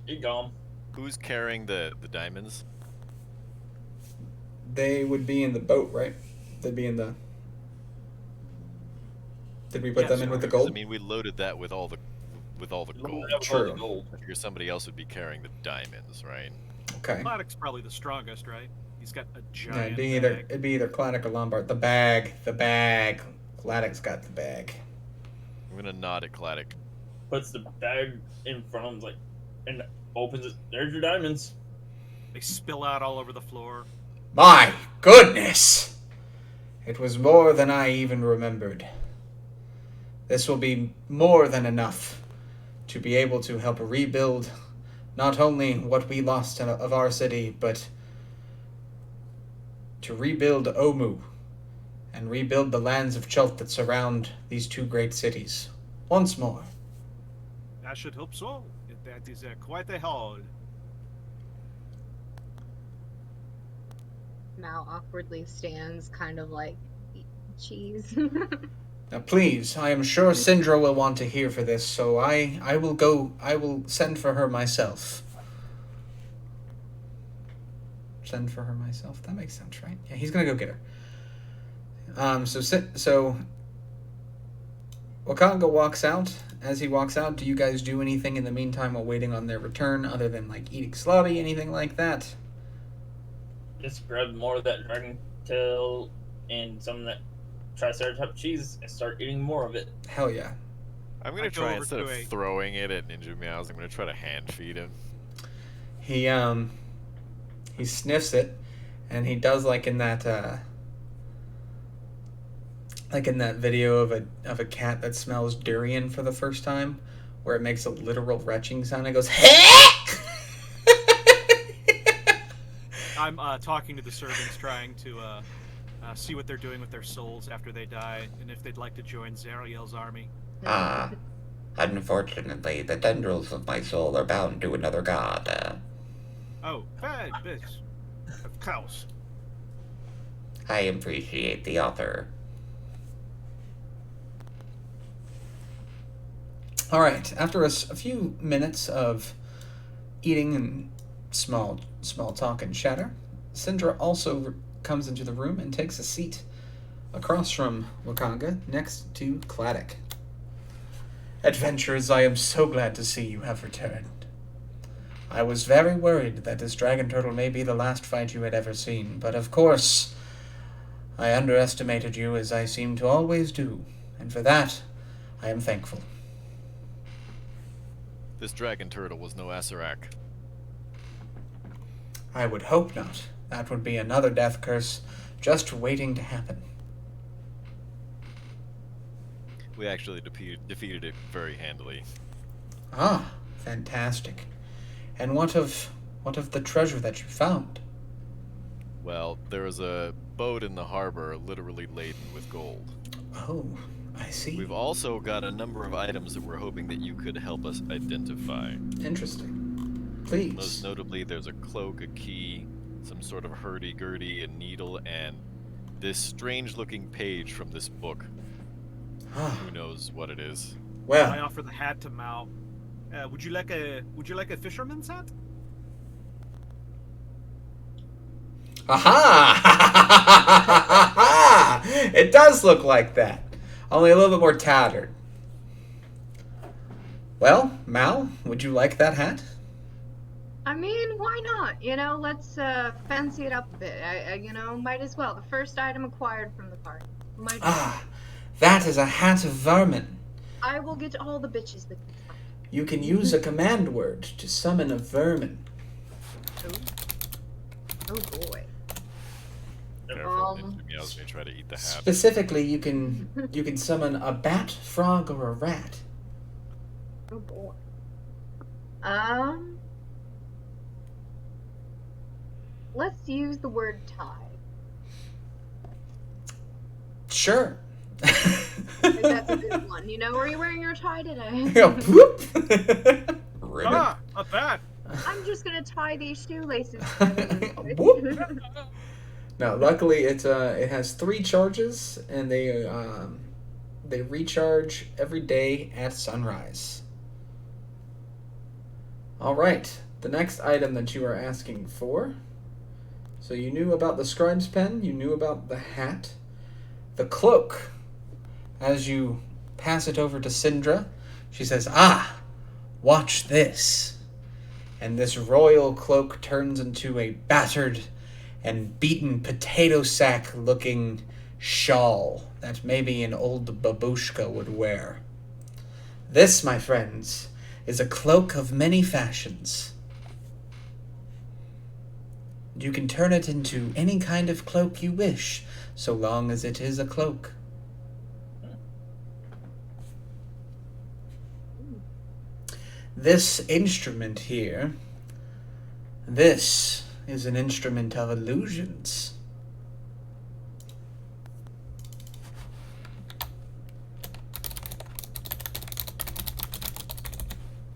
He gone. Who's carrying the diamonds? They would be in the boat, right? They'd be in the... Did we put them in with the gold? I mean, we loaded that with all the gold. True. I figure somebody else would be carrying the diamonds, right? Okay. Claddock's probably the strongest, right? He's got a Yeah, giant it'd be either Claddock or Lombard. The bag. Claddock's got the bag. I'm gonna nod at Claddock. Puts the bag in front of him, like, and opens it. There's your diamonds. They spill out all over the floor. My goodness! It was more than I even remembered. This will be more than enough to be able to help rebuild not only what we lost of our city, but to rebuild Omu and rebuild the lands of Chult that surround these 2 great cities. Once more. I should hope so. That is quite a haul. Mao awkwardly stands, kind of like cheese. Now please, I am sure Syndra will want to hear for this, so I will send for her myself. Send for her myself? That makes sense, right? Yeah, he's gonna go get her. So Wakanga walks out. As he walks out, do you guys do anything in the meantime while waiting on their return, other than like eating slobby, anything like that? Just grab more of that dragon tail and some of that triceratops cheese and start eating more of it. Hell yeah. I'm gonna try, instead of throwing it at Ninja Meows, I'm gonna try to hand feed him. He sniffs it, And he does like in that video of a cat that smells durian for the first time, where it makes a literal retching sound. It goes, I'm talking to the servants, trying to see what they're doing with their souls after they die, and if they'd like to join Zariel's army. Unfortunately, the tendrils of my soul are bound to another god. Oh, bad bitch. Of course. I appreciate the offer. All right. After a few minutes of eating and small talk and chatter, Syndra also comes into the room and takes a seat across from Wakanga, next to Claddock. Adventurers, I am so glad to see you have returned. I was very worried that this dragon turtle may be the last fight you had ever seen, but of course, I underestimated you, as I seem to always do, and for that, I am thankful. This dragon turtle was no Asarak. I would hope not. That would be another death curse just waiting to happen. We actually defeated it very handily. Ah, fantastic. And what of the treasure that you found? Well, there was a boat in the harbor literally laden with gold. Oh, I see. We've also got a number of items that we're hoping that you could help us identify. Interesting. Please. Most notably, there's a cloak, a key, some sort of hurdy-gurdy, a needle, and this strange-looking page from this book. Who knows what it is? Well, I offer the hat to Mao. Would you like a fisherman's hat? aha! It does look like that, only a little bit more tattered. Well, Mal, would you like that hat? I mean, why not? Let's fancy it up a bit. I might as well. The first item acquired from the party. Might as well. That is a hat of vermin. I will get all the bitches that can find. You can use a command word to summon a vermin. Oh boy. Careful, meows may try to eat the hat. Specifically, you can summon a bat, frog, or a rat. Oh boy. Let's use the word tie. Sure. That's a good one. Are you wearing your tie today? Ribbit. A bat. I'm just gonna tie these shoelaces. Whoop. Now, luckily, it has 3 charges, and they recharge every day at sunrise. All right, the next item that you are asking for. So you knew about the scribe's pen, you knew about the hat, the cloak. As you pass it over to Syndra, she says, watch this. And this royal cloak turns into a battered and beaten potato sack looking shawl that maybe an old babushka would wear. This, my friends, is a cloak of many fashions. You can turn it into any kind of cloak you wish, so long as it is a cloak. This instrument here, this is an instrument of illusions.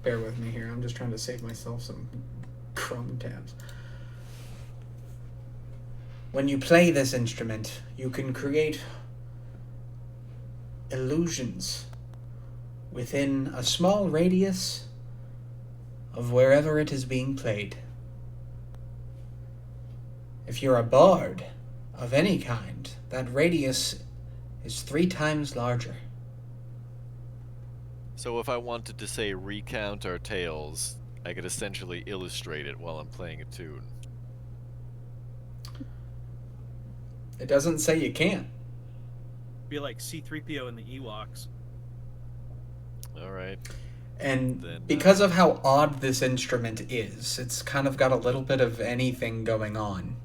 Bear with me here, I'm just trying to save myself some Chrome tabs. When you play this instrument, you can create illusions within a small radius of wherever it is being played. If you're a bard of any kind, that radius is 3 times larger. So if I wanted to say recount our tales, I could essentially illustrate it while I'm playing a tune. It doesn't say you can't. Be like C-3PO in the Ewoks. Alright. And Then, because of how odd this instrument is, it's kind of got a little bit of anything going on.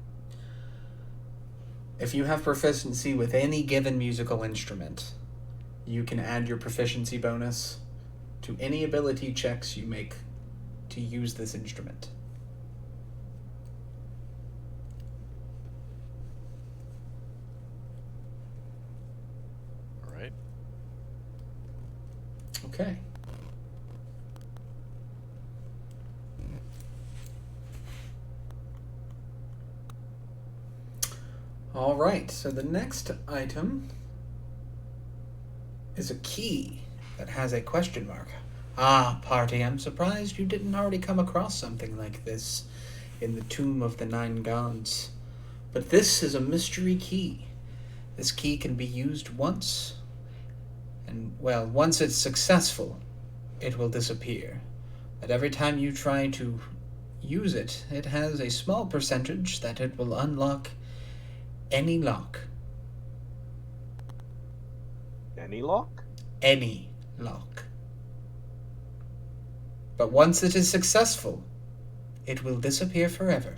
If you have proficiency with any given musical instrument, you can add your proficiency bonus to any ability checks you make to use this instrument. All right. Okay. All right, so the next item is a key that has a question mark. Ah, party, I'm surprised you didn't already come across something like this in the Tomb of the Nine Gods. But this is a mystery key. This key can be used once, and, well, once it's successful, it will disappear. But every time you try to use it, it has a small percentage that it will unlock any lock. Any lock? Any lock. But once it is successful, it will disappear forever.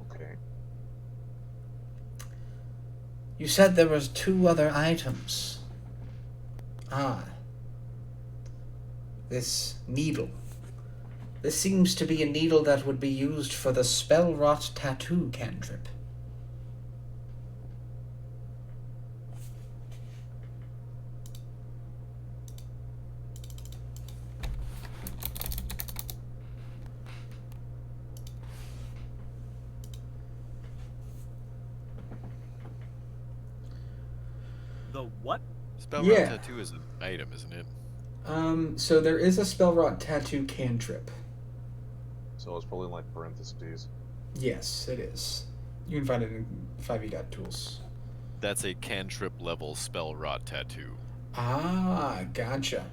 Okay. You said there was 2 other items. Ah. This needle. This seems to be a needle that would be used for the spell rot tattoo cantrip. The what? Spell Yeah. tattoo is an item, isn't it? So there is a spell rot tattoo cantrip. So it's probably like parentheses. Yes, it is. You can find it in 5e.tools. That's a cantrip level spell rot tattoo. Ah, gotcha.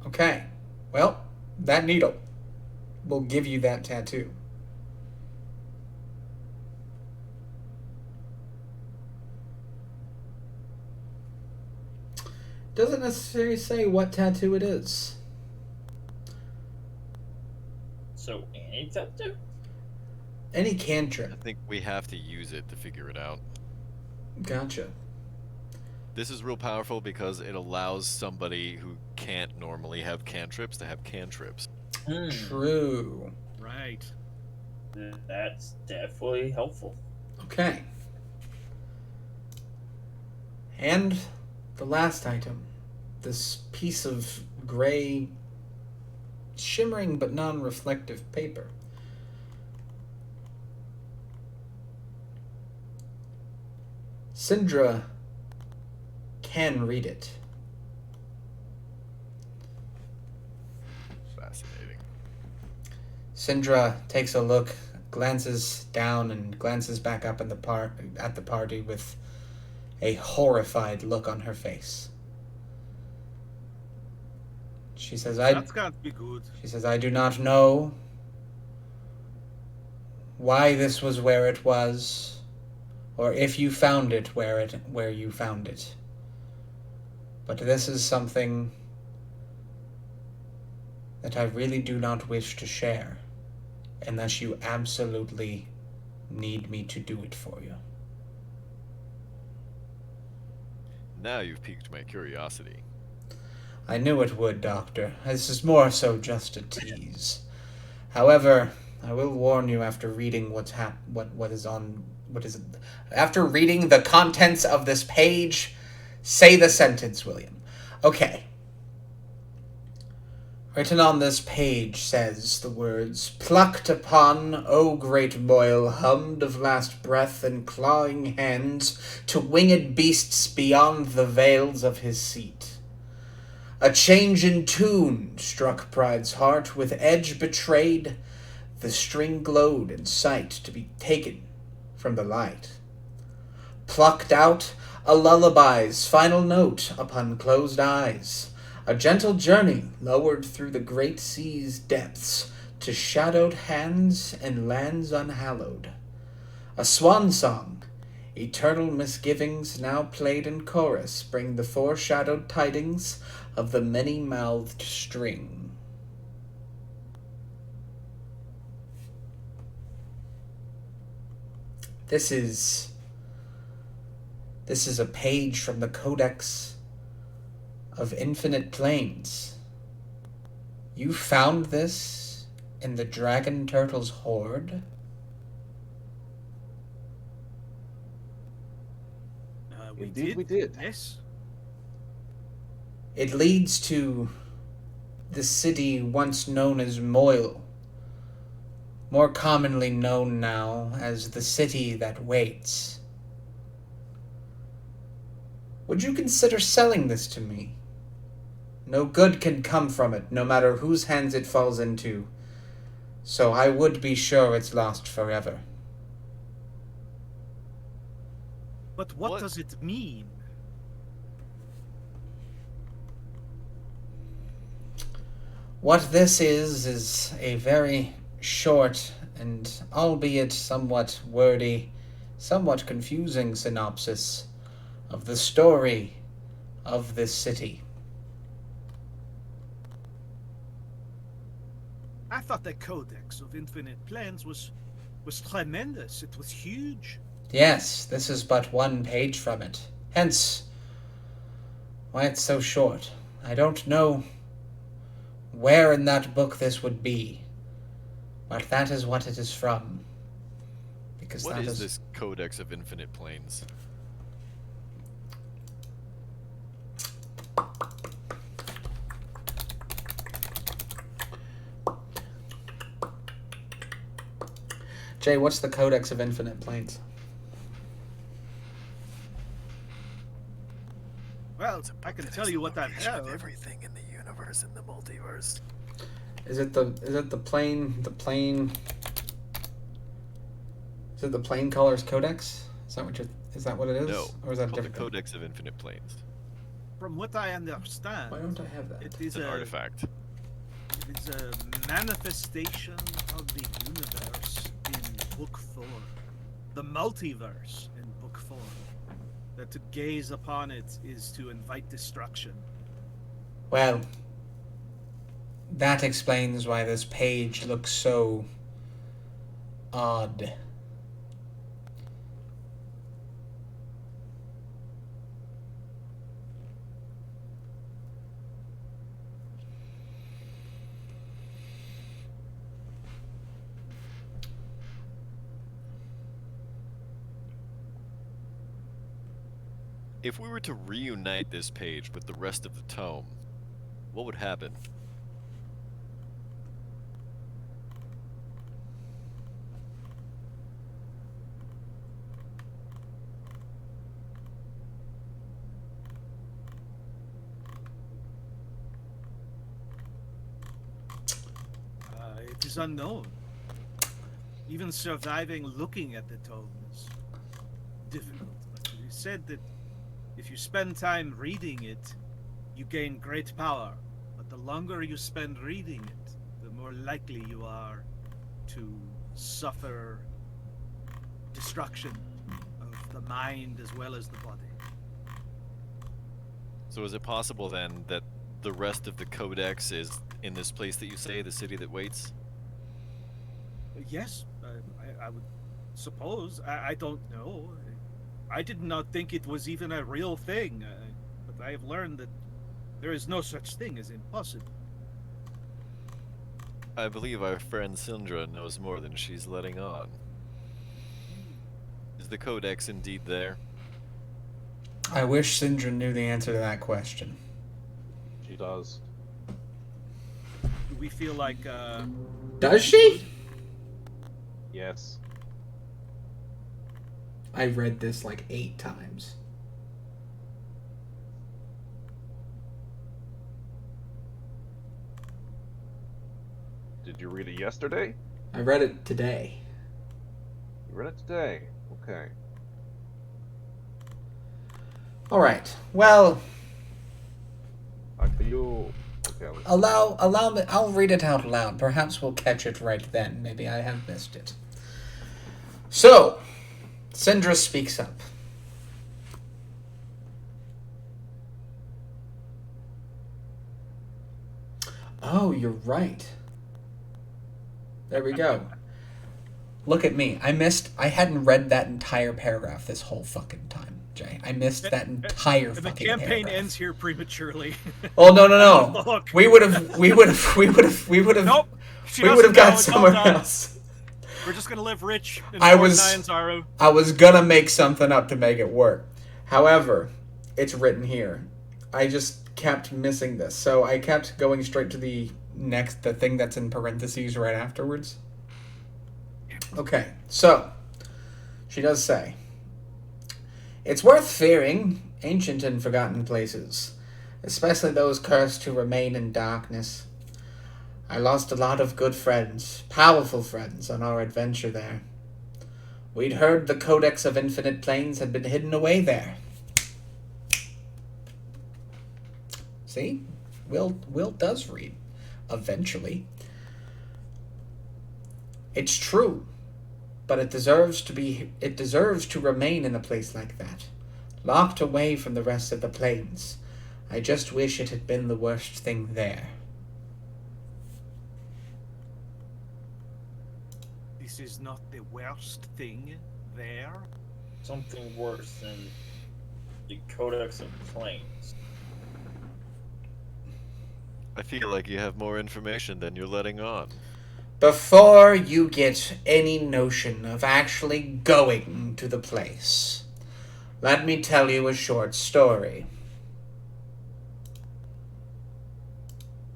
Okay. Well, that needle will give you that tattoo. Doesn't necessarily say what tattoo it is. So any tattoo? Any I cantrip. think we have to use it to figure it out. Gotcha. This is real powerful because it allows somebody who can't normally have cantrips to have cantrips. True. Right. That's definitely helpful. Okay. And the last item. This piece of gray, shimmering but non-reflective paper. Syndra can read it. Fascinating. Syndra takes a look, glances down, and glances back up at the party with a horrified look on her face. She says, That can't be good. She says, I do not know why this was where it was, or if you found it where you found it. But this is something that I really do not wish to share, unless you absolutely need me to do it for you. Now you've piqued my curiosity. I knew it would, Doctor. This is more so just a tease. However, I will warn you after reading after reading the contents of this page, say the sentence, William. Okay. Written on this page says the words, plucked upon, O great moil, hummed of last breath and clawing hands to winged beasts beyond the veils of his seat. A change in tune struck Pride's heart, with edge betrayed, the string glowed in sight to be taken from the light. Plucked out a lullaby's final note upon closed eyes, a gentle journey lowered through the great sea's depths to shadowed hands and lands unhallowed. A swan song, eternal misgivings now played in chorus bring the foreshadowed tidings of the many-mouthed string. This is a page from the Codex of Infinite Planes. You found this in the Dragon Turtle's hoard? Indeed, we did. Yes. It leads to the city once known as Moyle, more commonly known now as the city that waits. Would you consider selling this to me? No good can come from it, no matter whose hands it falls into, so I would be sure it's lost forever. But what does it mean? What this is a very short and albeit somewhat wordy, somewhat confusing synopsis of the story of this city. I thought the Codex of Infinite Planes was tremendous. It was huge. Yes, this is but one page from it. Hence, why it's so short. I don't know where in that book this would be, but that is what it is from. Because what is this Codex of Infinite Planes? Jay, what's the Codex of Infinite Planes? Well, I can tell you what I've heard. Everything in the universe and the multiverse. Is it the plane Colors Codex? Is that what it is? No. Or is that It's called different? the Codex of Infinite Planes. From what I understand, Why don't I have that? it It's is an artifact. It is a manifestation of the universe in book form. The multiverse in book form. That to gaze upon it is to invite destruction. Well, that explains why this page looks so odd. If we were to reunite this page with the rest of the tome, what would happen? It is unknown. Even surviving looking at the tome is difficult. But you said that if you spend time reading it, you gain great power. But the longer you spend reading it, the more likely you are to suffer destruction of the mind as well as the body. So is it possible then that the rest of the Codex is in this place that you say, the city that waits? Yes, I would suppose. I don't know. I did not think it was even a real thing, but I have learned that there is no such thing as impossible. I believe our friend Sindra knows more than she's letting on. Is the Codex indeed there? I wish Sindra knew the answer to that question. She does. Do we feel like, Does she? Yes. I've read this like 8 times. Did you read it yesterday? I read it today. You read it today. Okay. All right. Well, Are you? Okay. allow me. I'll read it out loud. Perhaps we'll catch it right then. Maybe I have missed it. So, Sindra speaks up. Oh, you're right. There we go. Look at me. I hadn't read that entire paragraph this whole fucking time, Jay. I missed that entire And fucking the campaign paragraph. ends here prematurely. Oh no. Look. We would have Nope. we would have got somewhere else. We're just gonna live rich in I was gonna make something up to make it work. However, it's written here. I just kept missing this, so I kept going straight to the thing that's in parentheses right afterwards. Okay, so she does say, "It's worth fearing ancient and forgotten places, especially those cursed to remain in darkness. I lost a lot of good friends, powerful friends, on our adventure there. We'd heard the Codex of Infinite Planes had been hidden away there." See? Will does read. Eventually. "It's true, but it deserves to remain in a place like that, locked away from the rest of the planes. I just wish it had been the worst thing there." This is not the worst thing there. Something worse than the Codex of Planes. I feel like you have more information than you're letting on. Before you get any notion of actually going to the place, let me tell you a short story.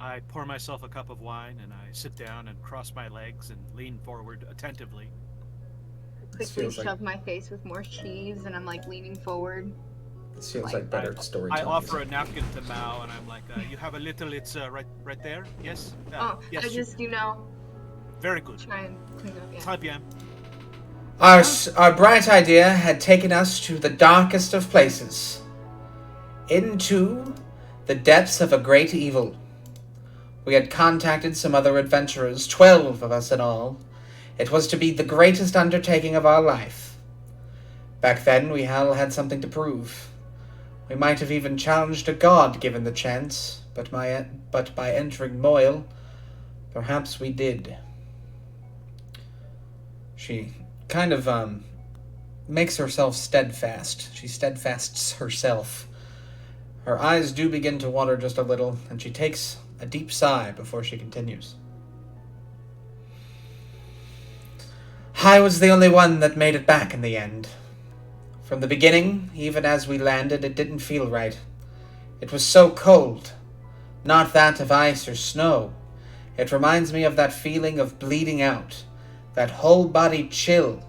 I pour myself a cup of wine and I sit down and cross my legs and lean forward attentively. Quickly shove my face with more cheese, and I'm like leaning forward. This feels like better storytelling. I offer a napkin to Mao, and I'm like, "You have a little. It's right there. Yes. Yes. I just Very good. try and clean up. Yeah. Très bien. Our bright idea had taken us to the darkest of places, into the depths of a great evil. We had contacted some other adventurers, 12 of us in all. It was to be the greatest undertaking of our life. Back then, we all had something to prove. We might have even challenged a god given the chance, but by entering Moyle, perhaps we did." She kind of makes herself steadfast. She steadfasts herself. Her eyes do begin to water just a little, and she takes a deep sigh before she continues. "I was the only one that made it back in the end. From the beginning, even as we landed, it didn't feel right. It was so cold. Not that of ice or snow. It reminds me of that feeling of bleeding out, that whole body chill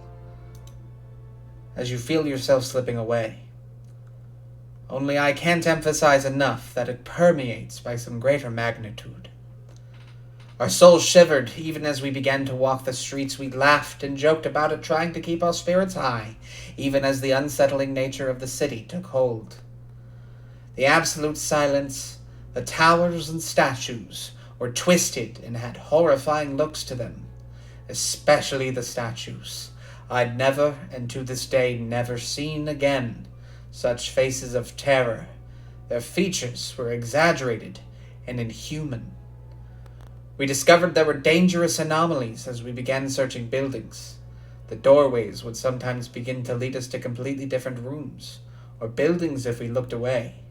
as you feel yourself slipping away. Only I can't emphasize enough that it permeates by some greater magnitude. Our souls shivered even as we began to walk the streets. We laughed and joked about it, trying to keep our spirits high, even as the unsettling nature of the city took hold. The absolute silence, the towers and statues, were twisted and had horrifying looks to them, especially the statues. I'd never, and to this day never seen again, such faces of terror. Their features were exaggerated and inhuman. We discovered there were dangerous anomalies as we began searching buildings. The doorways would sometimes begin to lead us to completely different rooms, or buildings if we looked away.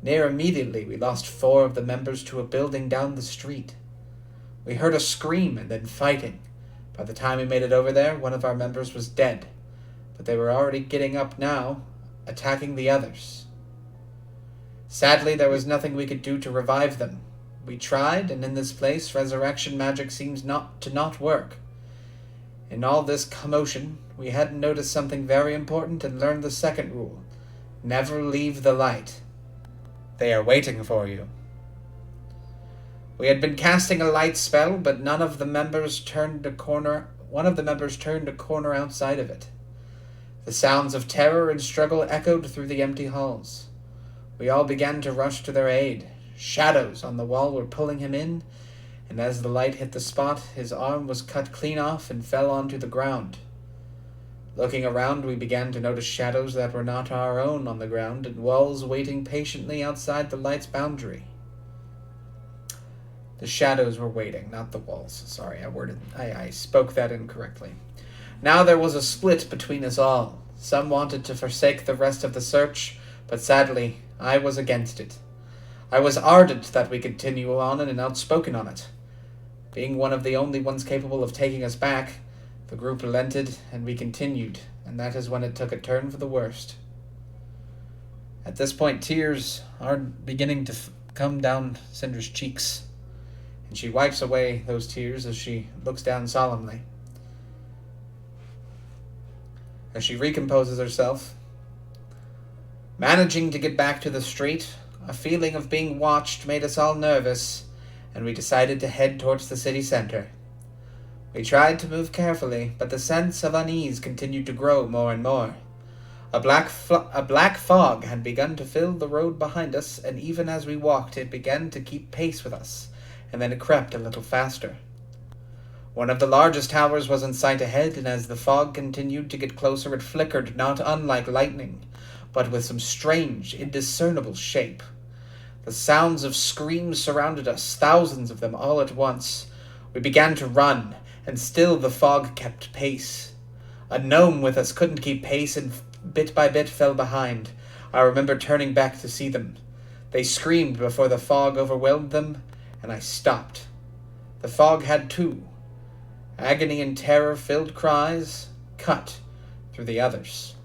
Near immediately, we lost 4 of the members to a building down the street. We heard a scream and then fighting. By the time we made it over there, one of our members was dead, but they were already getting up now, attacking the others. Sadly, there was nothing we could do to revive them. We tried, and in this place, resurrection magic seems not to work. In all this commotion, we hadn't noticed something very important and learned the second rule. Never leave the light. They are waiting for you. We had been casting a light spell, but one of the members turned a corner outside of it. The sounds of terror and struggle echoed through the empty halls. We all began to rush to their aid. Shadows on the wall were pulling him in, and as the light hit the spot, his arm was cut clean off and fell onto the ground. Looking around, we began to notice shadows that were not our own on the ground, and walls waiting patiently outside the light's boundary. The shadows were waiting, not the walls. Sorry, I spoke that incorrectly. Now there was a split between us all. Some wanted to forsake the rest of the search, but sadly, I was against it. I was ardent that we continue on and outspoken on it. Being one of the only ones capable of taking us back, the group relented and we continued, and that is when it took a turn for the worst. At this point, tears are beginning to come down Cinder's cheeks, and she wipes away those tears as she looks down solemnly. As she recomposes herself, managing to get back to the street, a feeling of being watched made us all nervous, and we decided to head towards the city center. We tried to move carefully, but the sense of unease continued to grow more and more. A black fog had begun to fill the road behind us, and even as we walked, it began to keep pace with us, and then it crept a little faster. One of the largest towers was in sight ahead, and as the fog continued to get closer, it flickered not unlike lightning, but with some strange, indiscernible shape. The sounds of screams surrounded us, thousands of them all at once. We began to run, and still the fog kept pace. A gnome with us couldn't keep pace and bit by bit fell behind. I remember turning back to see them. They screamed before the fog overwhelmed them, and I stopped. The fog had too. Agony and terror-filled cries cut through the others.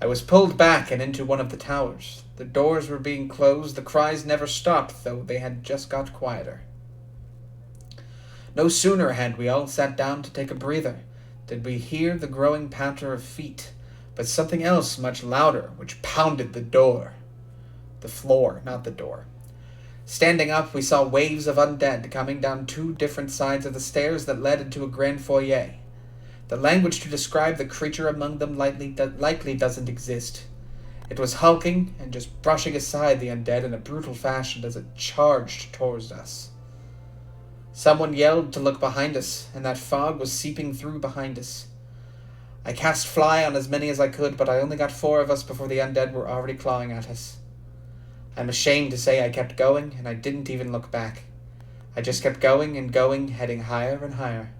I was pulled back and into one of the towers. The doors were being closed. The cries never stopped, though they had just got quieter. No sooner had we all sat down to take a breather did we hear the growing patter of feet, but something else much louder, which pounded the door. The floor, not the door. Standing up, we saw waves of undead coming down two different sides of the stairs that led into a grand foyer. The language to describe the creature among them likely doesn't exist. It was hulking and just brushing aside the undead in a brutal fashion as it charged towards us. Someone yelled to look behind us, and that fog was seeping through behind us. I cast fly on as many as I could, but I only got 4 of us before the undead were already clawing at us. I'm ashamed to say I kept going, and I didn't even look back. I just kept going and going, heading higher and higher.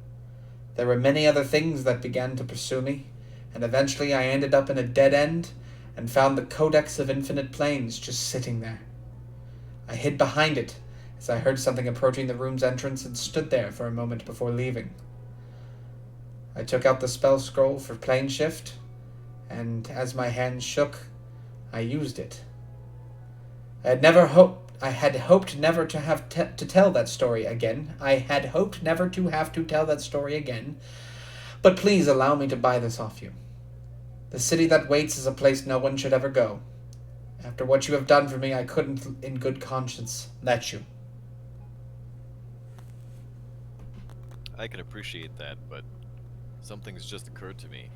There were many other things that began to pursue me, and eventually I ended up in a dead end and found the Codex of Infinite Planes just sitting there. I hid behind it as I heard something approaching the room's entrance and stood there for a moment before leaving. I took out the spell scroll for plane shift, and as my hands shook, I used it. I had hoped never to have to tell that story again. But please allow me to buy this off you. The city that waits is a place no one should ever go. After what you have done for me, I couldn't, in good conscience, let you. I can appreciate that, but something's just occurred to me.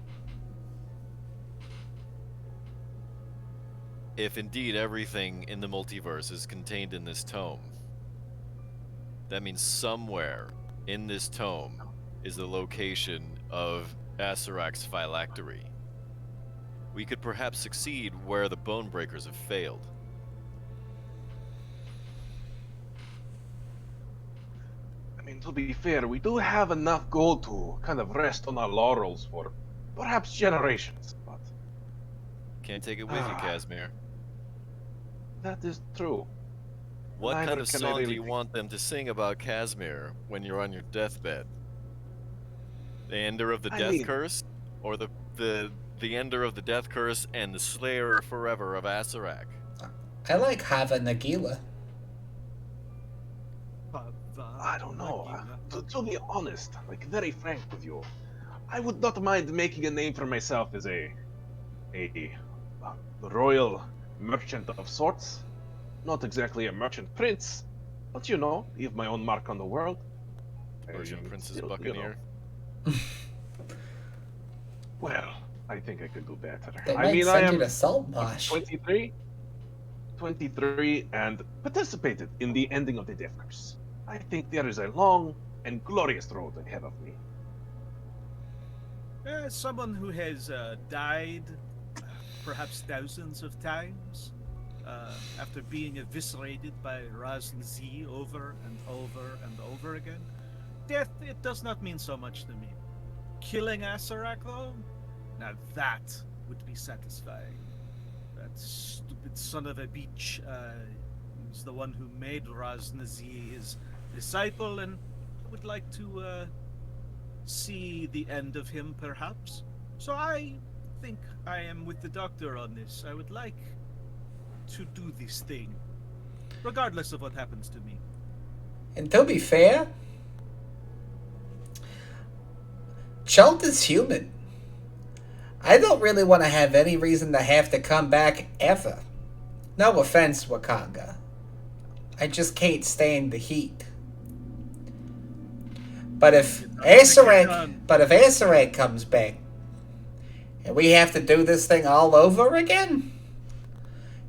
If indeed everything in the multiverse is contained in this tome, that means somewhere in this tome is the location of Asarak's phylactery. We could perhaps succeed where the Bonebreakers have failed. I mean, to be fair, we do have enough gold to kind of rest on our laurels for perhaps generations, but... Can't take it with you, Casimir. That is true. What Neither kind of can I song do really you think. want them to sing about Casimir when you're on your deathbed? The Ender of the I Death mean- Curse? Or the Ender of the Death Curse and the Slayer Forever of Asarak? I like Hava Nagila. I don't know. To be honest, like very frank with you, I would not mind making a name for myself as a royal merchant of sorts. Not exactly a merchant prince, but you know, leave my own mark on the world. Merchant Princess still, Buccaneer? Well, I think I could do better. They I might mean, I send am you to Salt Marsh. 23, and participated in the ending of the Death Curse. I think there is a long and glorious road ahead of me. Someone who has died perhaps thousands of times after being eviscerated by Razn Z over and over and over again. Death, it does not mean so much to me. killing Asarak, though? Now that would be satisfying. That stupid son of a bitch, who's the one who made Raznazi his disciple, and I would like to, see the end of him, perhaps. So I think I am with the doctor on this. I would like to do this thing, regardless of what happens to me. And to be fair, Chult is human. I don't really want to have any reason to have to come back ever. No offense, Wakanga. I just can't stand the heat. But if Asarak comes back and we have to do this thing all over again,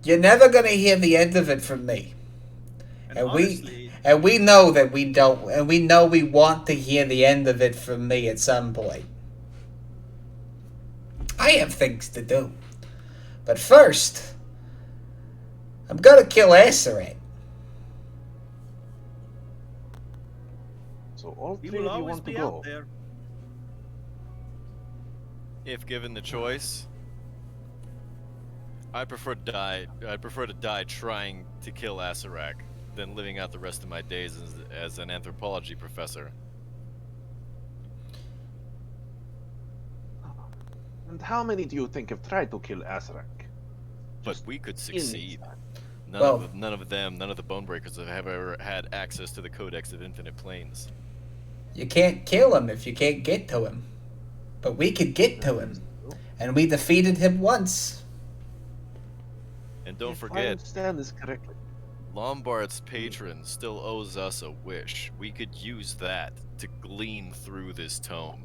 you're never gonna hear the end of it from me. And honestly, we know that we don't, and we know we want to hear the end of it from me at some point. I have things to do. But first, I'm gonna kill Asarak. So all He three will of you always want to be go? out there. If given the choice, I'd prefer to die trying to kill Asarak than living out the rest of my days as an anthropology professor. And how many do you think have tried to kill Asarak? But we could succeed. None of the Bonebreakers have ever had access to the Codex of Infinite Planes. You can't kill him if you can't get to him. But we could get to him. And we defeated him once. And don't If I forget, understand this correctly, Lombard's patron still owes us a wish. We could use that to glean through this tome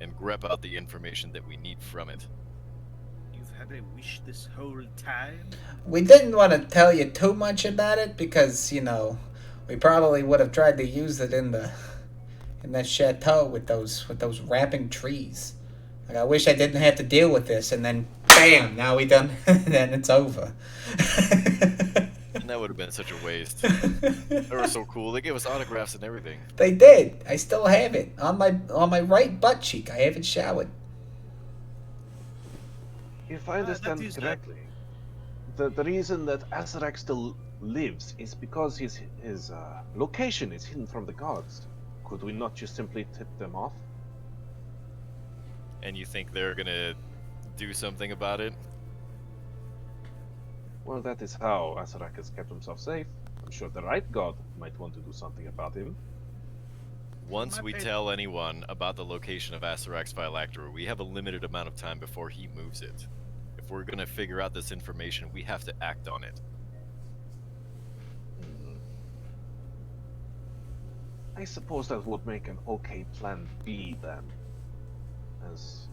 and grab out the information that we need from it. You've had a wish this whole time? We didn't want to tell you too much about it because, we probably would have tried to use it in that chateau with those wrapping trees. Like, I wish I didn't have to deal with this, and then bam, now we done, then it's over. And that would have been such a waste. They were so cool. They gave us autographs and everything. They did. I still have it on my right butt cheek. I haven't showered. if I understand is correctly, the reason that Asarak still lives is because his location is hidden from the gods. Could we not just simply tip them off? And you think they're gonna do something about it? Well, that is how Asarak has kept himself safe. I'm sure the right god might want to do something about him. Once we tell anyone about the location of Asarak's phylactery, we have a limited amount of time before he moves it. If we're gonna figure out this information, we have to act on it. I suppose that would make an okay plan B then. As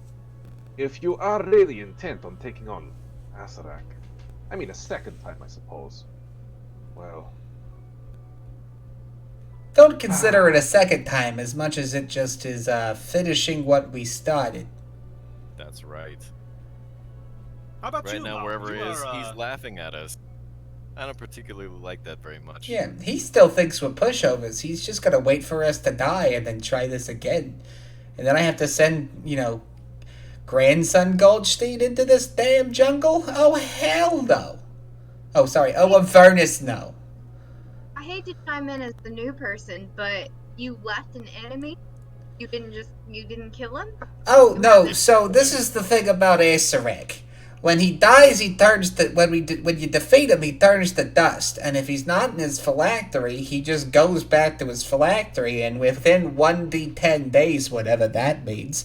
if you are really intent on taking on Asarak, I mean a second time I suppose, well... Don't consider it a second time as much as it just is finishing what we started. That's right. How about Right you, now, Mom? wherever he You is, are, he's laughing at us. I don't particularly like that very much. Yeah, he still thinks we're pushovers. He's just gonna wait for us to die and then try this again. And then I have to send, grandson Goldstein into this damn jungle? Oh, hell no. Oh, sorry. Oh, Avernus, no. I hate to chime in as the new person, but you left an enemy? You didn't kill him? Oh, no, so this is the thing about Asarak. When he dies, he turns to, when you defeat him, he turns to dust. And if he's not in his phylactery, he just goes back to his phylactery, and within 1d10 days, whatever that means,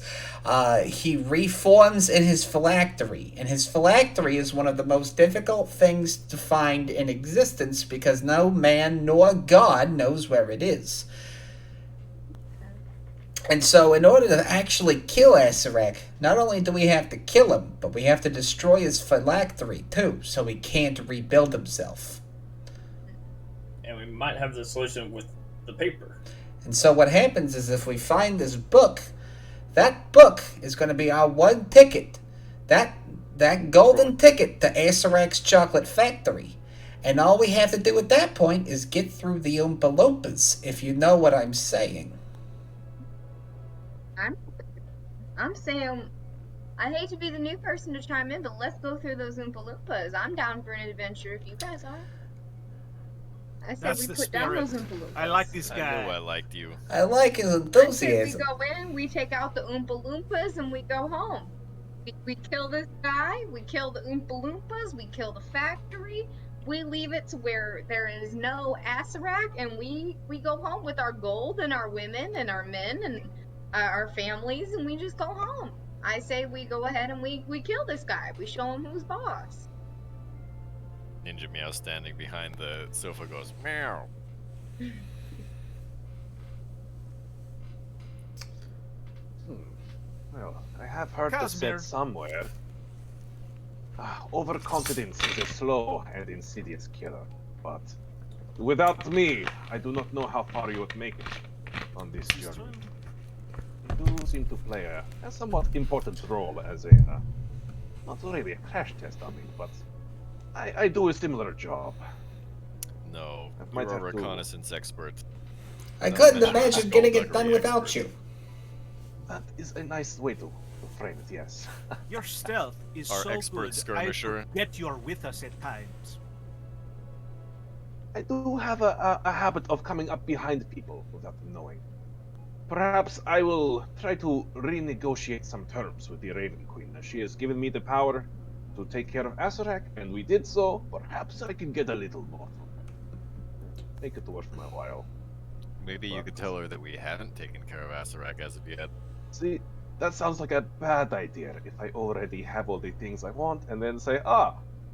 he reforms in his phylactery. And his phylactery is one of the most difficult things to find in existence because no man nor God knows where it is. And so, in order to actually kill Asarak, not only do we have to kill him, but we have to destroy his phylactery, too, so he can't rebuild himself. And we might have the solution with the paper. And so what happens is if we find this book, that book is going to be our one ticket. That golden ticket to Asarak's chocolate factory. And all we have to do at that point is get through the Oompa Loompas, if you know what I'm saying. I'm saying, I hate to be the new person to chime in, but let's go through those Oompa Loompas. I'm down for an adventure if you guys are. I said That's we the put down spirit. those Oompa Loompas. I like this I guy. knew I liked you. I like his I say we enthusiasm. go in, we take out the Oompa Loompas, and we go home. We kill this guy, we kill the Oompa Loompas, we kill the factory, we leave it to where there is no Asarak, and we go home with our gold and our women and our men and our families, and we just go home. I say we go ahead and we kill this guy. We show him who's boss. Ninja Meow standing behind the sofa goes, meow. Well, I have heard this Casimir. said somewhere. Overconfidence is a slow and insidious killer, but without me, I do not know how far you would make it on this journey. You do seem to play a somewhat important role as a, not really a crash test dummy, but I do a similar job. No, That you're might a have to- reconnaissance expert. I Not couldn't mention imagine getting it done skullduggery without expert. you. That is a nice way to frame it, yes. Your stealth is Our so expert good. skirmisher. I forget you're with us at times. I do have a habit of coming up behind people without them knowing. Perhaps I will try to renegotiate some terms with the Raven Queen. She has given me the power to take care of Asarak, and we did so. Perhaps I can get a little more from her. Make it worth my while. Maybe you could tell her that we haven't taken care of Asarak as of yet. See, that sounds like a bad idea if I already have all the things I want, and then say,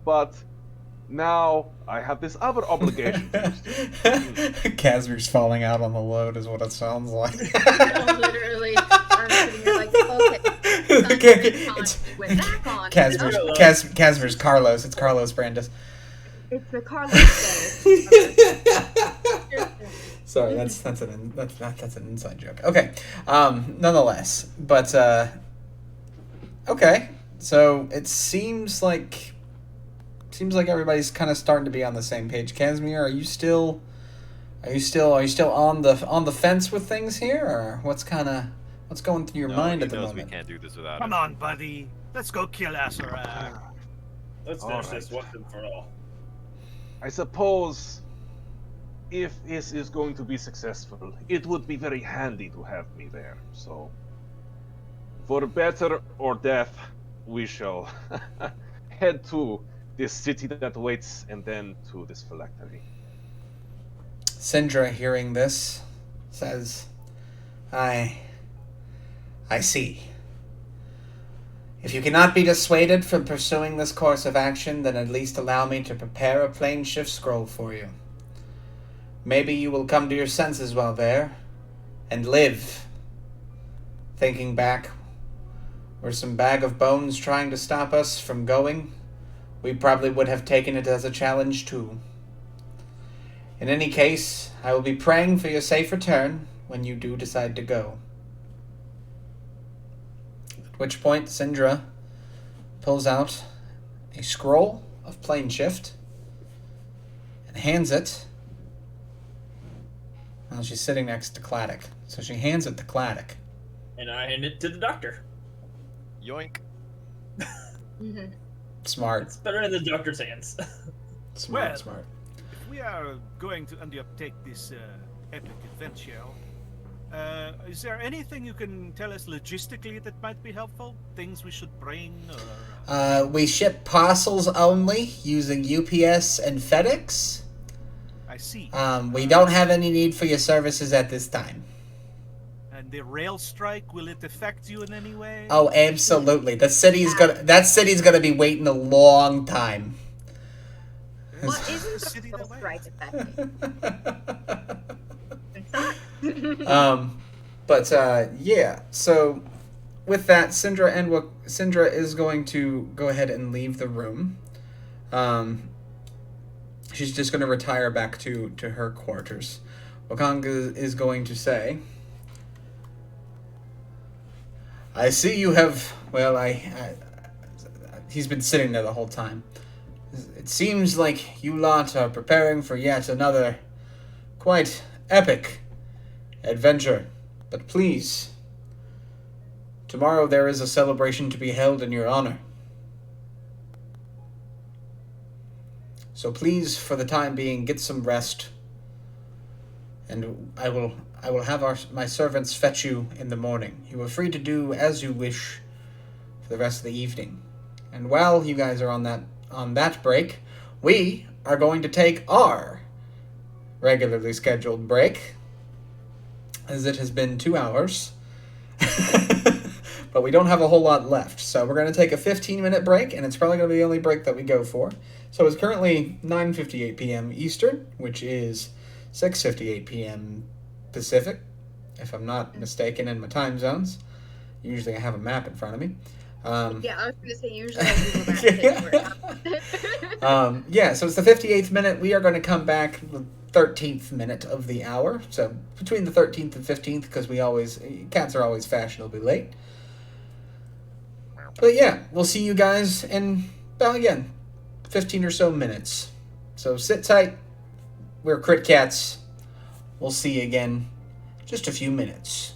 but now I have this other obligation to do. Casimir's falling out on the load is what it sounds like. Literally, I'm sitting here like, okay. Went back on. Casimir's Carlos. It's Carlos Brandis. It's the Carlos day. Sorry, that's an inside joke. Okay, nonetheless, but okay. So it seems like everybody's kind of starting to be on the same page. Casimir, are you still on the fence with things here, or what's going through your mind he at the knows moment? we can't do this without Come him. on, buddy. Let's go kill Asarak. Let's finish this once and for all. I suppose if this is going to be successful, it would be very handy to have me there. So, for better or death, we shall head to this city that waits and then to this phylactery. Sindra, hearing this, says, I see. If you cannot be dissuaded from pursuing this course of action, then at least allow me to prepare a plane shift scroll for you. Maybe you will come to your senses while there, and live. Thinking back, were some bag of bones trying to stop us from going, we probably would have taken it as a challenge too. In any case, I will be praying for your safe return when you do decide to go. At which point, Sindra pulls out a scroll of plane shift and hands it. Well, she's sitting next to Claddock, so she hands it to Claddock. And I hand it to the doctor. Yoink. Smart. It's better in the doctor's hands. Smart, Well. smart. If we are going to undertake this epic adventure, is there anything you can tell us logistically that might be helpful? Things we should bring, or... We ship parcels only using UPS and FedEx. I see. We don't have any need for your services at this time. And the rail strike, will it affect you in any way? Oh, absolutely. That city's gonna be waiting a long time. What isn't The the city rail that strike effective? It's not. Yeah. So, with that, Sindra is going to go ahead and leave the room. She's just going to retire back to her quarters. Wakanga is going to say, I see you have... Well, he's been sitting there the whole time. It seems like you lot are preparing for yet another quite epic adventure. But please, Tomorrow there is a celebration to be held in your honor. So please, for the time being, get some rest, and I will have my servants fetch you in the morning. You are free to do as you wish for the rest of the evening. And while you guys are on that break, we are going to take our regularly scheduled break, as it has been 2 hours. But we don't have a whole lot left, so we're going to take a 15-minute break, and it's probably going to be the only break that we go for. So it's currently 9:58 p.m. Eastern, which is 6:58 p.m. Pacific, if I'm not mistaken in my time zones. Usually I have a map in front of me. Yeah, I was going to say, usually I Google that. Yeah, so it's the 58th minute. We are going to come back the 13th minute of the hour. So between the 13th and 15th, because cats are always fashionably late. But yeah, we'll see you guys in, about, again, 15 or so minutes. So sit tight. We're Crit Cats. We'll see you again in just a few minutes.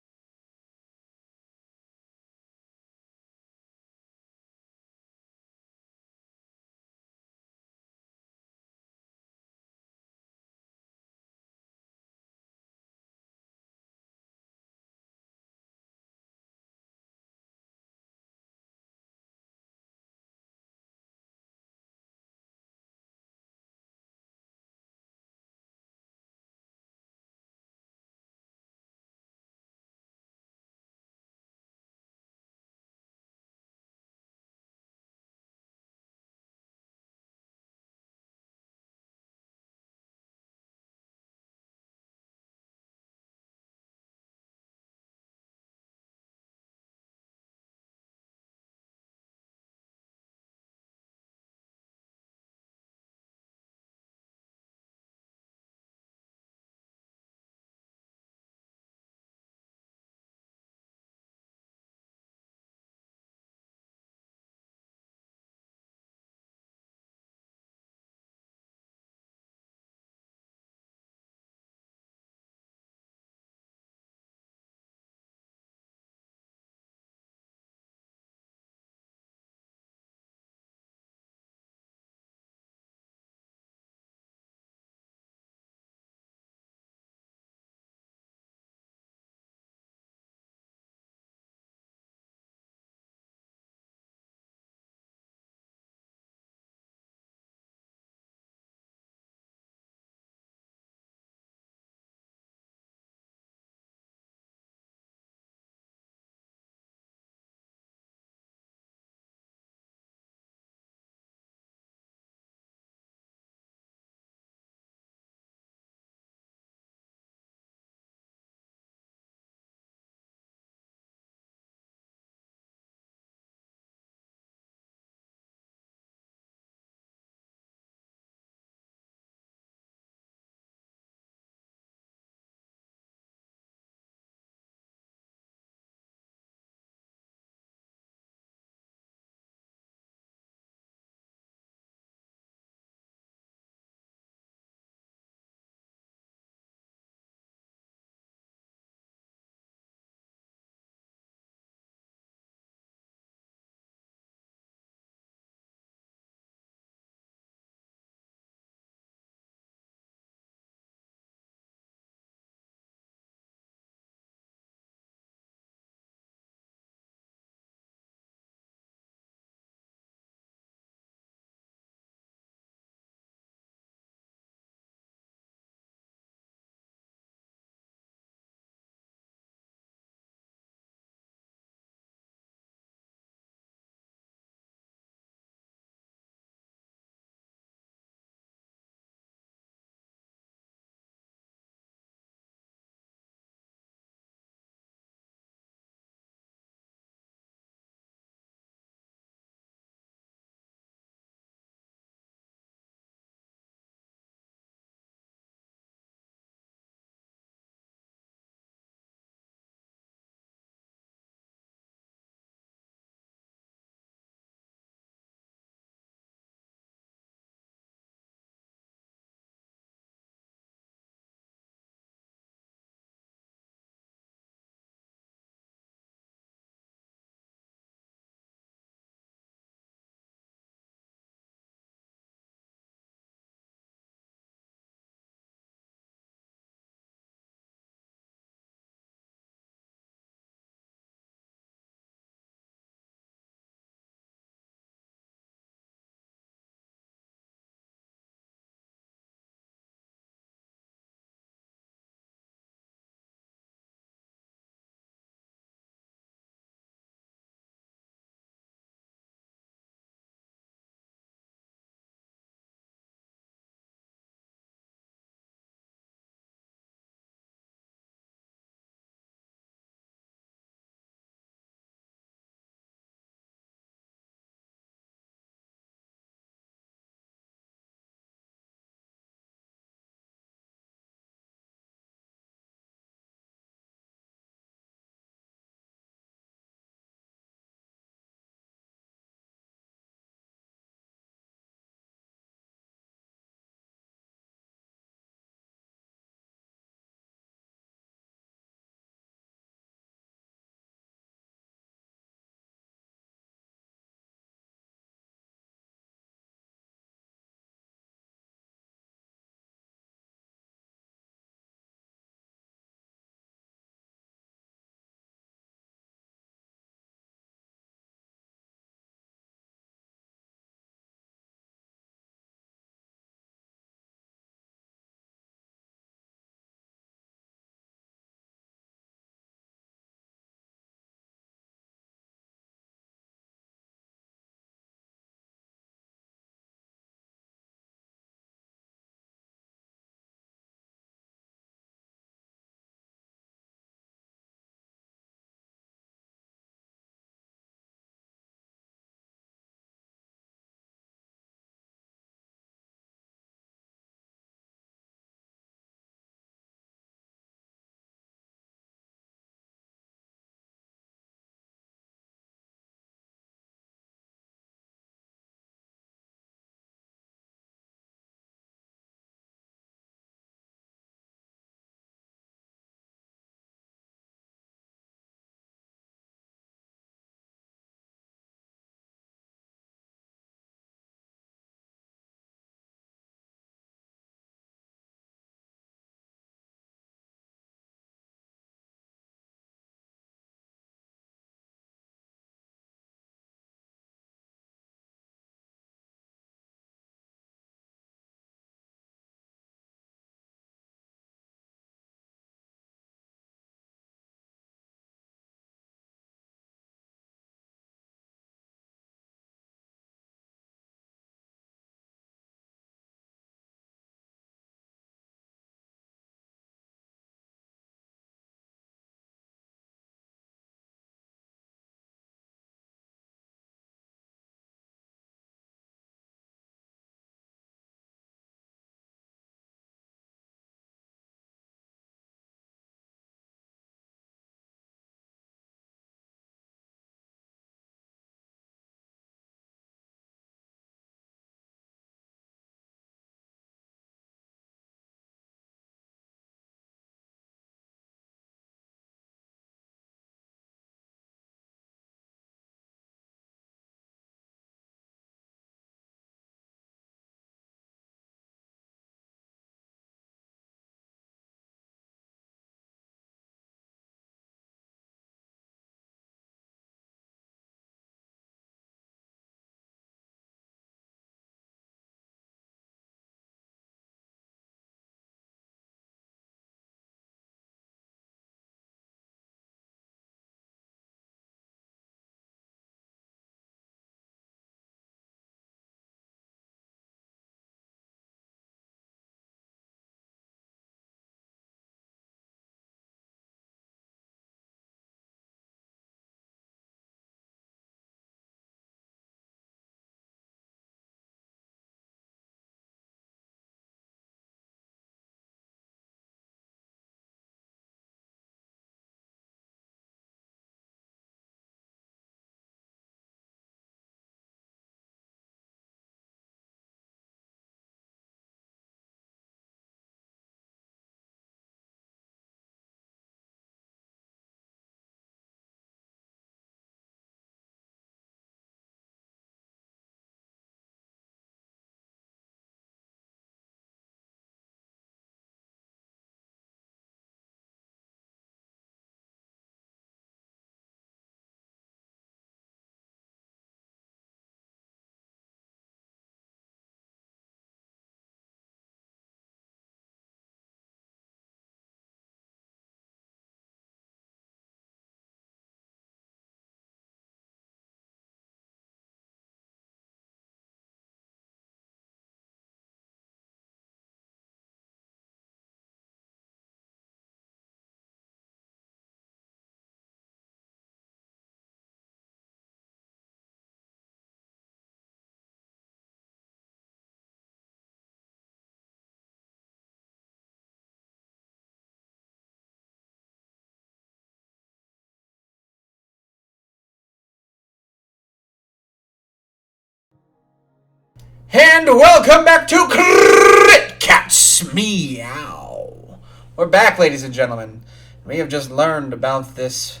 And welcome back to Crit Cats Meow. We're back, ladies and gentlemen. We have just learned about this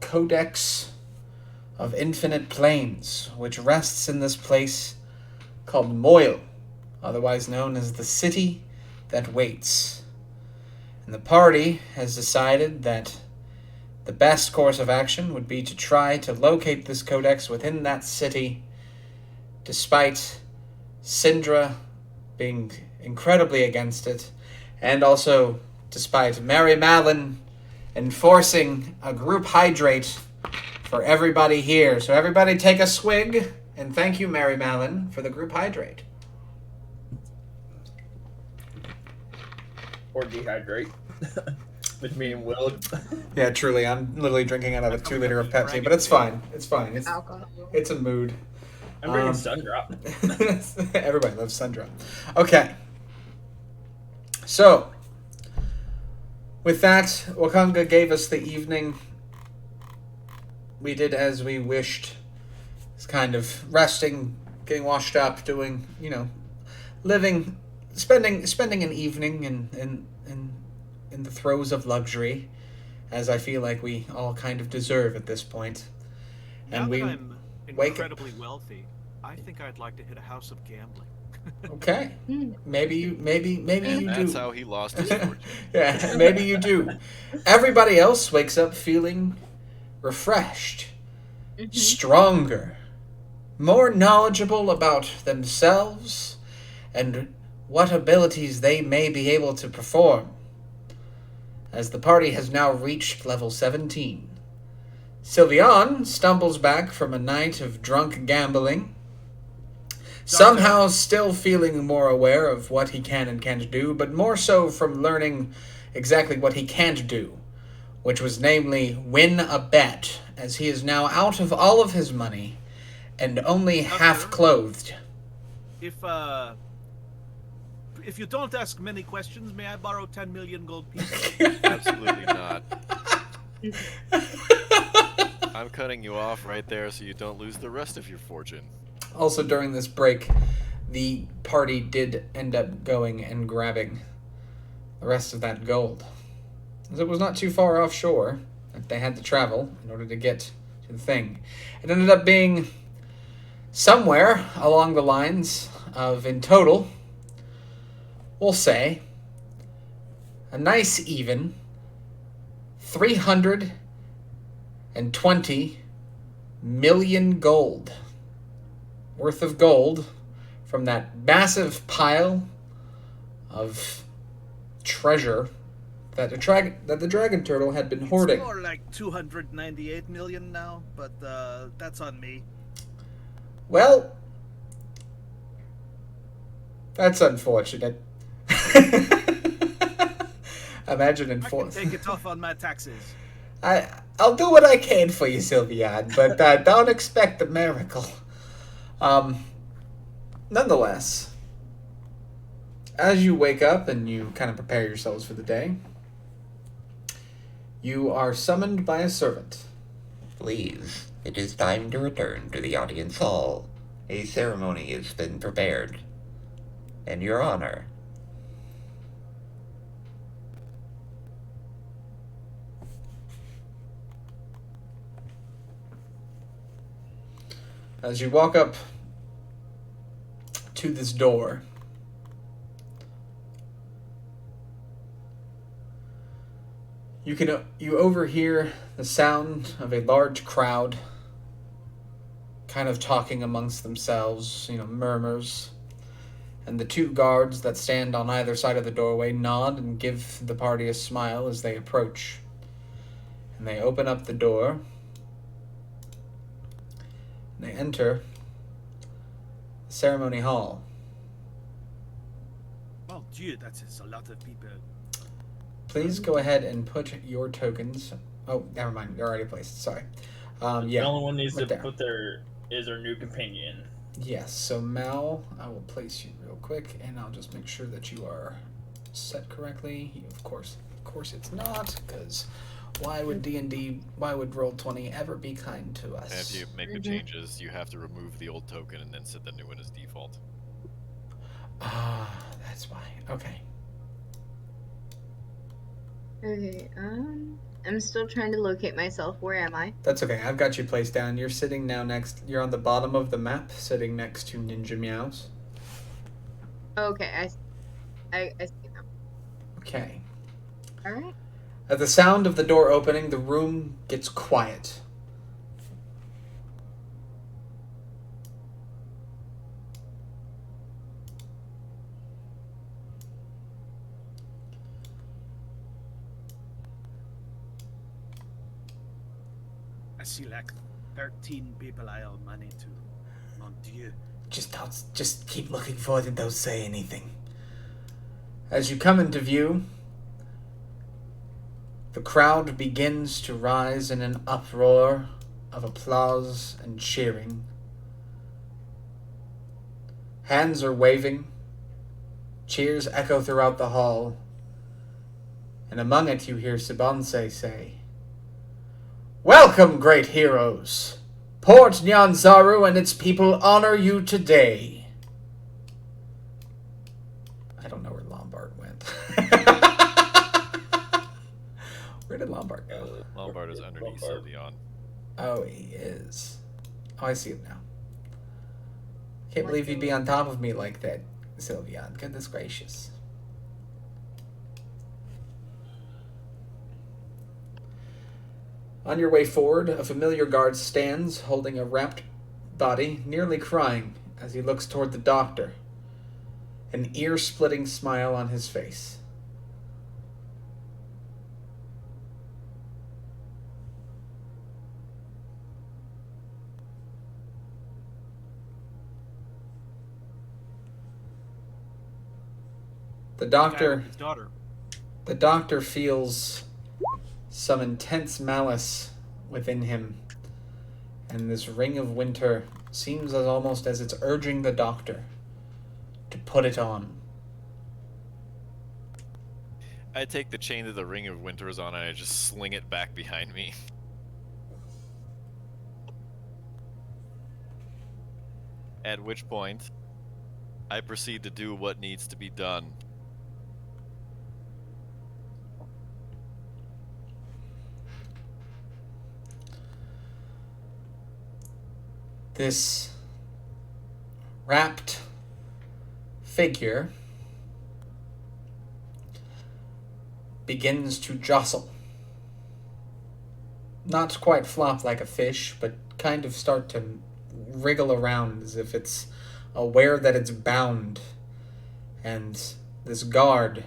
Codex of Infinite Planes, which rests in this place called Moyle, otherwise known as the City That Waits. And the party has decided that the best course of action would be to try to locate this codex within that city, despite Syndra being incredibly against it, and also despite Mary Mallon enforcing a group hydrate for everybody here. So everybody take a swig, and thank you, Mary Mallon, for the group hydrate. Or dehydrate. With me and Will. Yeah, truly, I'm literally drinking out of a 2 liter of Pepsi, but it's fine. It's fine. It's a mood. I'm drinking Sundrop. Everybody loves Sundrop. Okay. So, with that, Wakanga gave us the evening. We did as we wished. It's kind of resting, getting washed up, doing, living, spending an evening in the throes of luxury, as I feel like we all kind of deserve at this point. Now And that we I'm incredibly wealthy, I think I'd like to hit a house of gambling. Okay. Maybe you do. That's how he lost his fortune. Yeah, maybe you do. Everybody else wakes up feeling refreshed, stronger, more knowledgeable about themselves and what abilities they may be able to perform. As the party has now reached level 17. Sylvian stumbles back from a night of drunk gambling, somehow still feeling more aware of what he can and can't do, but more so from learning exactly what he can't do, which was namely win a bet, as he is now out of all of his money and only half-clothed. If you don't ask many questions, may I borrow 10 million gold pieces? Absolutely not. I'm cutting you off right there so you don't lose the rest of your fortune. Also, during this break, the party did end up going and grabbing the rest of that gold, as it was not too far offshore that they had to travel in order to get to the thing. It ended up being somewhere along the lines of, in total, we'll say, a nice even 320 million gold worth of gold from that massive pile of treasure that the dragon turtle had been hoarding. It's more like 298 million now, but that's on me. Well, that's unfortunate. Imagine I can take it off on my taxes. I'll do what I can for you, Sylvian, but don't expect a miracle. Nonetheless, as you wake up and you kind of prepare yourselves for the day, you are summoned by a servant. Please, it is time to return to the audience hall. A ceremony has been prepared. In your honor. As you walk up to this door, you overhear the sound of a large crowd kind of talking amongst themselves, murmurs. And the 2 guards that stand on either side of the doorway nod and give the party a smile as they approach. And they open up the door. And they enter the ceremony hall. Oh, gee, that's a lot of people. Please go ahead and put your tokens. Oh, never mind. You're already placed. Sorry. Yeah. The only one needs right to there. put is our new companion. Yes. So Mal, I will place you real quick, and I'll just make sure that you are set correctly. Of course, it's not, because Why would D&D, why would Roll20 ever be kind to us? And if you make the changes, you have to remove the old token and then set the new one as default. Ah, that's why. Okay. Okay, I'm still trying to locate myself. Where am I? That's okay. I've got you placed down. You're sitting now next. You're on the bottom of the map, sitting next to Ninja Meows. Okay, I see now. Okay. All right. At the sound of the door opening, the room gets quiet. I see like 13 people I owe money to. Mon Dieu. Just keep looking for it and don't say anything. As you come into view, the crowd begins to rise in an uproar of applause and cheering. Hands are waving, cheers echo throughout the hall, and among it you hear Sibanse say, "Welcome, great heroes! Port Nyanzaru and its people honor you today." I don't know where Lombard went. Where did Lombard go? Lombard is underneath Sylveon. Oh, he is. Oh, I see him now. Can't believe you'd be on top of me like that, Sylveon. Goodness gracious. On your way forward, a familiar guard stands, holding a wrapped body, nearly crying, as he looks toward the doctor, an ear-splitting smile on his face. The His daughter. The doctor feels some intense malice within him, and this ring of winter seems as almost as it's urging the doctor to put it on. I take the chain that the ring of winter is on and I just sling it back behind me. At which point, I proceed to do what needs to be done. This wrapped figure begins to jostle. Not quite flop like a fish, but kind of start to wriggle around as if it's aware that it's bound. And this guard,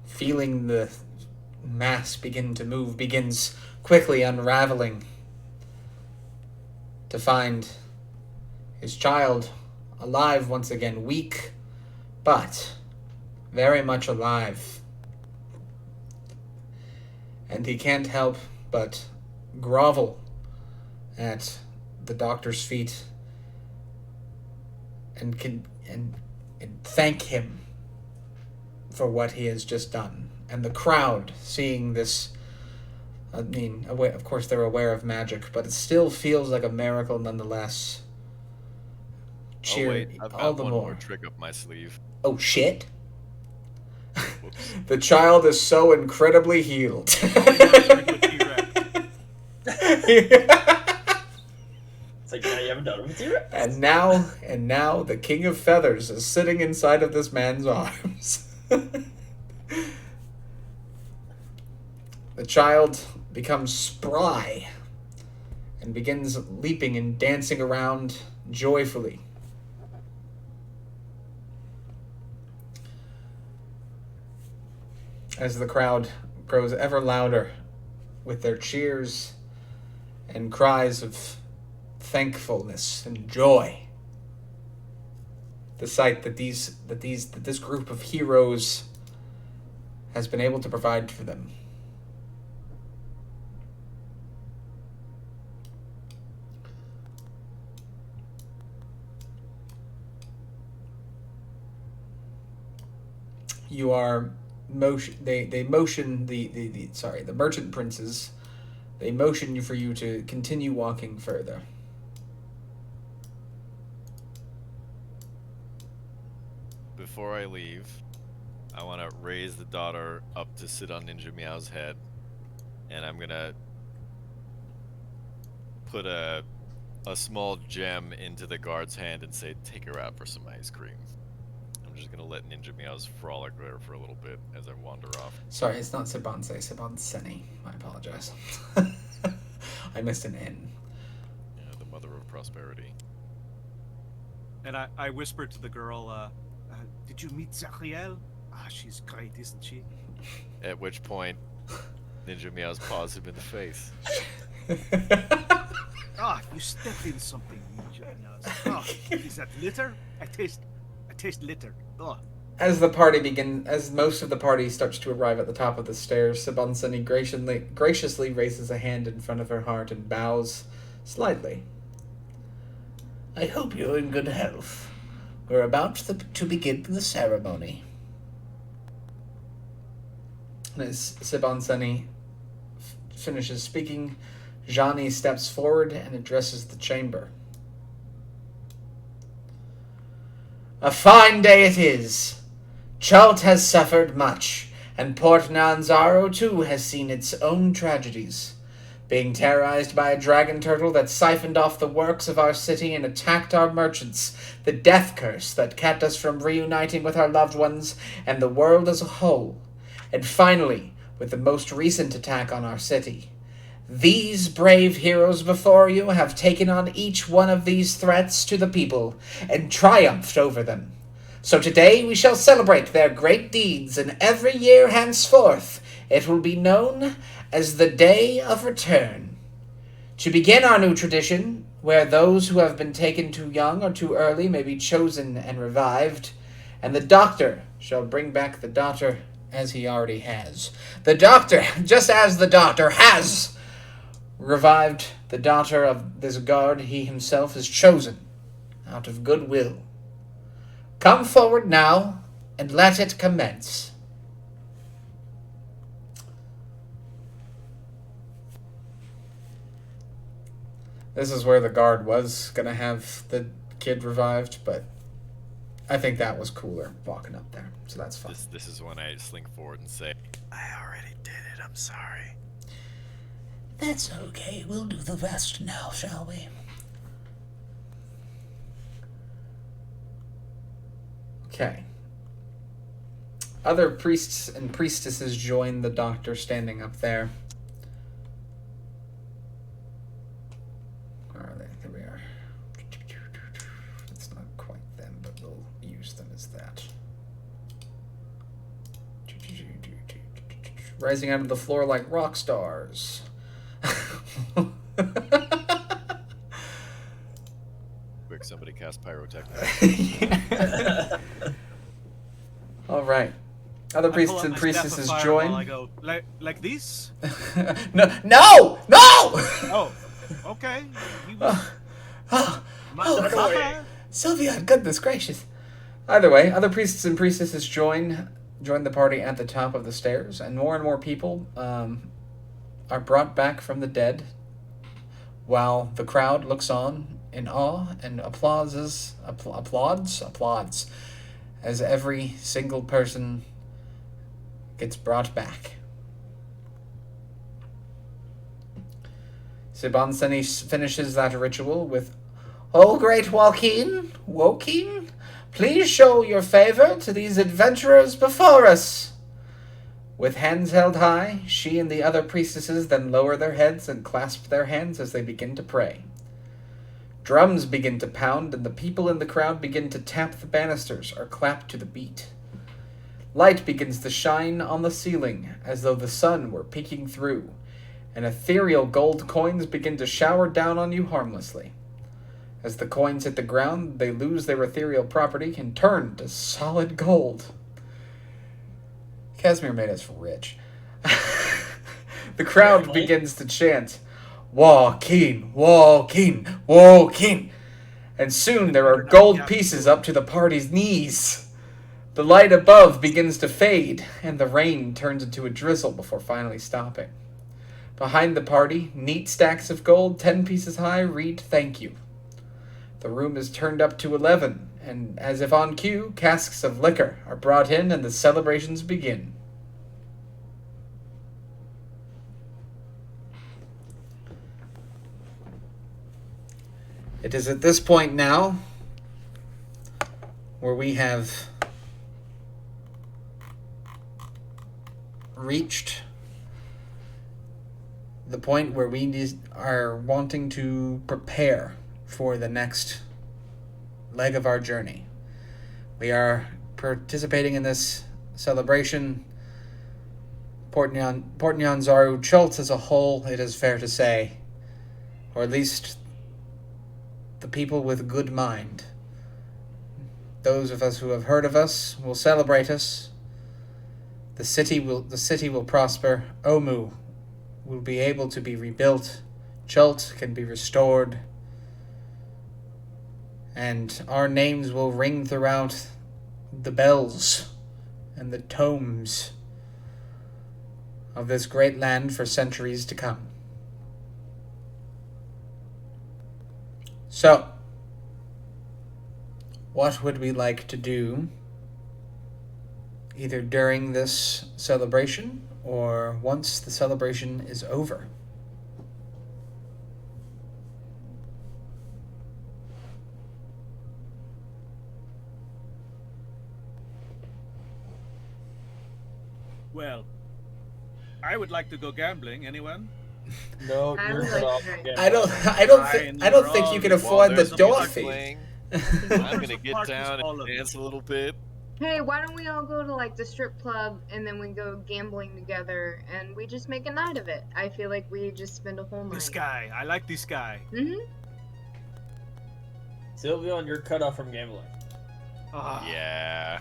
feeling the mass begin to move, begins quickly unraveling to find his child alive once again, weak, but very much alive. And he can't help but grovel at the doctor's feet and thank him for what he has just done. And the crowd, seeing this, I mean, of course they're aware of magic, but it still feels like a miracle nonetheless. Cheer oh wait, I've all got the one more. more trick up my sleeve. Oh shit! Whoops. The child is so incredibly healed. It's like, now you haven't done it with T-Rex. And now the King of Feathers is sitting inside of this man's arms. The child becomes spry and begins leaping and dancing around joyfully. As the crowd grows ever louder with their cheers and cries of thankfulness and joy, the sight that this group of heroes has been able to provide for them. You are motion. They motion the merchant princes. They motion for you to continue walking further. Before I leave, I want to raise the daughter up to sit on Ninja Meow's head, and I'm gonna put a small gem into the guard's hand and say, "Take her out for some ice cream." I'm just gonna let Ninja Meows frolic there for a little bit as I wander off. Sorry, it's not Sebonse, Sebonseni. I apologize. I missed an N. Yeah, the mother of prosperity. And I whispered to the girl, "Did you meet Zachriel? Ah, she's great, isn't she?" At which point, Ninja Meows paws him in the face. Ah, you stepped in something, Ninja Meows. Ah, is that litter? I taste litter. Oh. As most of the party starts to arrive at the top of the stairs, Sebonseni graciously raises a hand in front of her heart and bows slightly. I hope you're in good health. We're about to begin the ceremony. And as Sebonseni finishes speaking, Johnny steps forward and addresses the chamber. A fine day it is. Chult has suffered much, and Port Nanzaro too has seen its own tragedies. Being terrorized by a dragon turtle that siphoned off the works of our city and attacked our merchants, the death curse that kept us from reuniting with our loved ones and the world as a whole, and finally, with the most recent attack on our city. These brave heroes before you have taken on each one of these threats to the people and triumphed over them. So today we shall celebrate their great deeds, and every year henceforth it will be known as the Day of Return. To begin our new tradition, where those who have been taken too young or too early may be chosen and revived, and the doctor shall bring back the daughter as he already has. The doctor, just as the doctor has revived the daughter of this guard he himself has chosen out of goodwill. Come forward now, and let it commence. This is where the guard was going to have the kid revived, but I think that was cooler, walking up there, so that's fine. This is when I slink forward and say, I already did it, I'm sorry. That's okay, we'll do the rest now, shall we? Okay. Other priests and priestesses join the doctor standing up there. Where are they? There we are. It's not quite them, but we'll use them as that. Rising out of the floor like rock stars. quick, somebody cast pyrotechnics. All right. Other priests and priestesses join. I go, like this? No! Oh, okay. Sylvia, goodness gracious. Either way, other priests and priestesses join the party at the top of the stairs, and more people are brought back from the dead, while the crowd looks on in awe and applauds as every single person gets brought back. Sebonseni finishes that ritual with, "Oh, great Wokin, please show your favor to these adventurers before us." With hands held high, she and the other priestesses then lower their heads and clasp their hands as they begin to pray. Drums begin to pound, and the people in the crowd begin to tap the banisters or clap to the beat. Light begins to shine on the ceiling as though the sun were peeking through, and ethereal gold coins begin to shower down on you harmlessly. As the coins hit the ground, they lose their ethereal property and turn to solid gold. Casimir made us rich. The crowd begins to chant, "Wokin, Wokin, Wokin." And soon there are gold pieces up to the party's knees. The light above begins to fade, and the rain turns into a drizzle before finally stopping. Behind the party, neat stacks of gold, 10 pieces high, read "Thank you." The room is turned up to 11, and as if on cue, casks of liquor are brought in and the celebrations begin. It is at this point now where we have reached the point where we are wanting to prepare for the next leg of our journey. We are participating in this celebration. Port Nyanzaru Chult as a whole, it is fair to say, or at least the people with good mind. Those of us who have heard of us will celebrate us. The city will prosper. Omu will be able to be rebuilt. Chult can be restored. And our names will ring throughout the bells and the tomes of this great land for centuries to come. So, what would we like to do either during this celebration or once the celebration is over? Well, I would like to go gambling. Anyone? No, I you're would cut like off to- again. I don't think you can afford the door fee. I'm gonna get Park is down all and of it. dance a little bit. Hey, why don't we all go to like the strip club and then we go gambling together and we just make a night of it? I feel like we just spend a whole night. This guy. I like this guy. Mm-hmm. Sylveon, you're cut off from gambling. Ah, Yeah.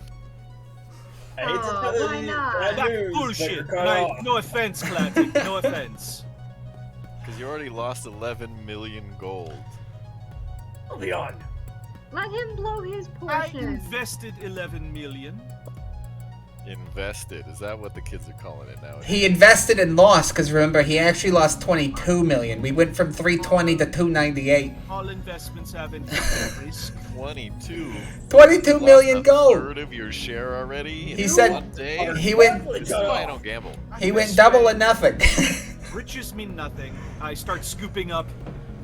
I hate to Oh, tell why you not? bad That's news, but you're bullshit. cut off. No offense, Classic. No offense. Because you already lost 11 million gold. Sylveon. Let him blow his I portion. invested 11 million. Invested. Is that what the kids are calling it now? He invested and lost, because remember, he actually lost 22 million. We went from 320 to 298. All investments have inherent risk. 22. 22 Lost million a gold. third of your share already in He said- one day? He went This is why I don't gamble. he went double or nothing. Riches mean nothing. I start scooping up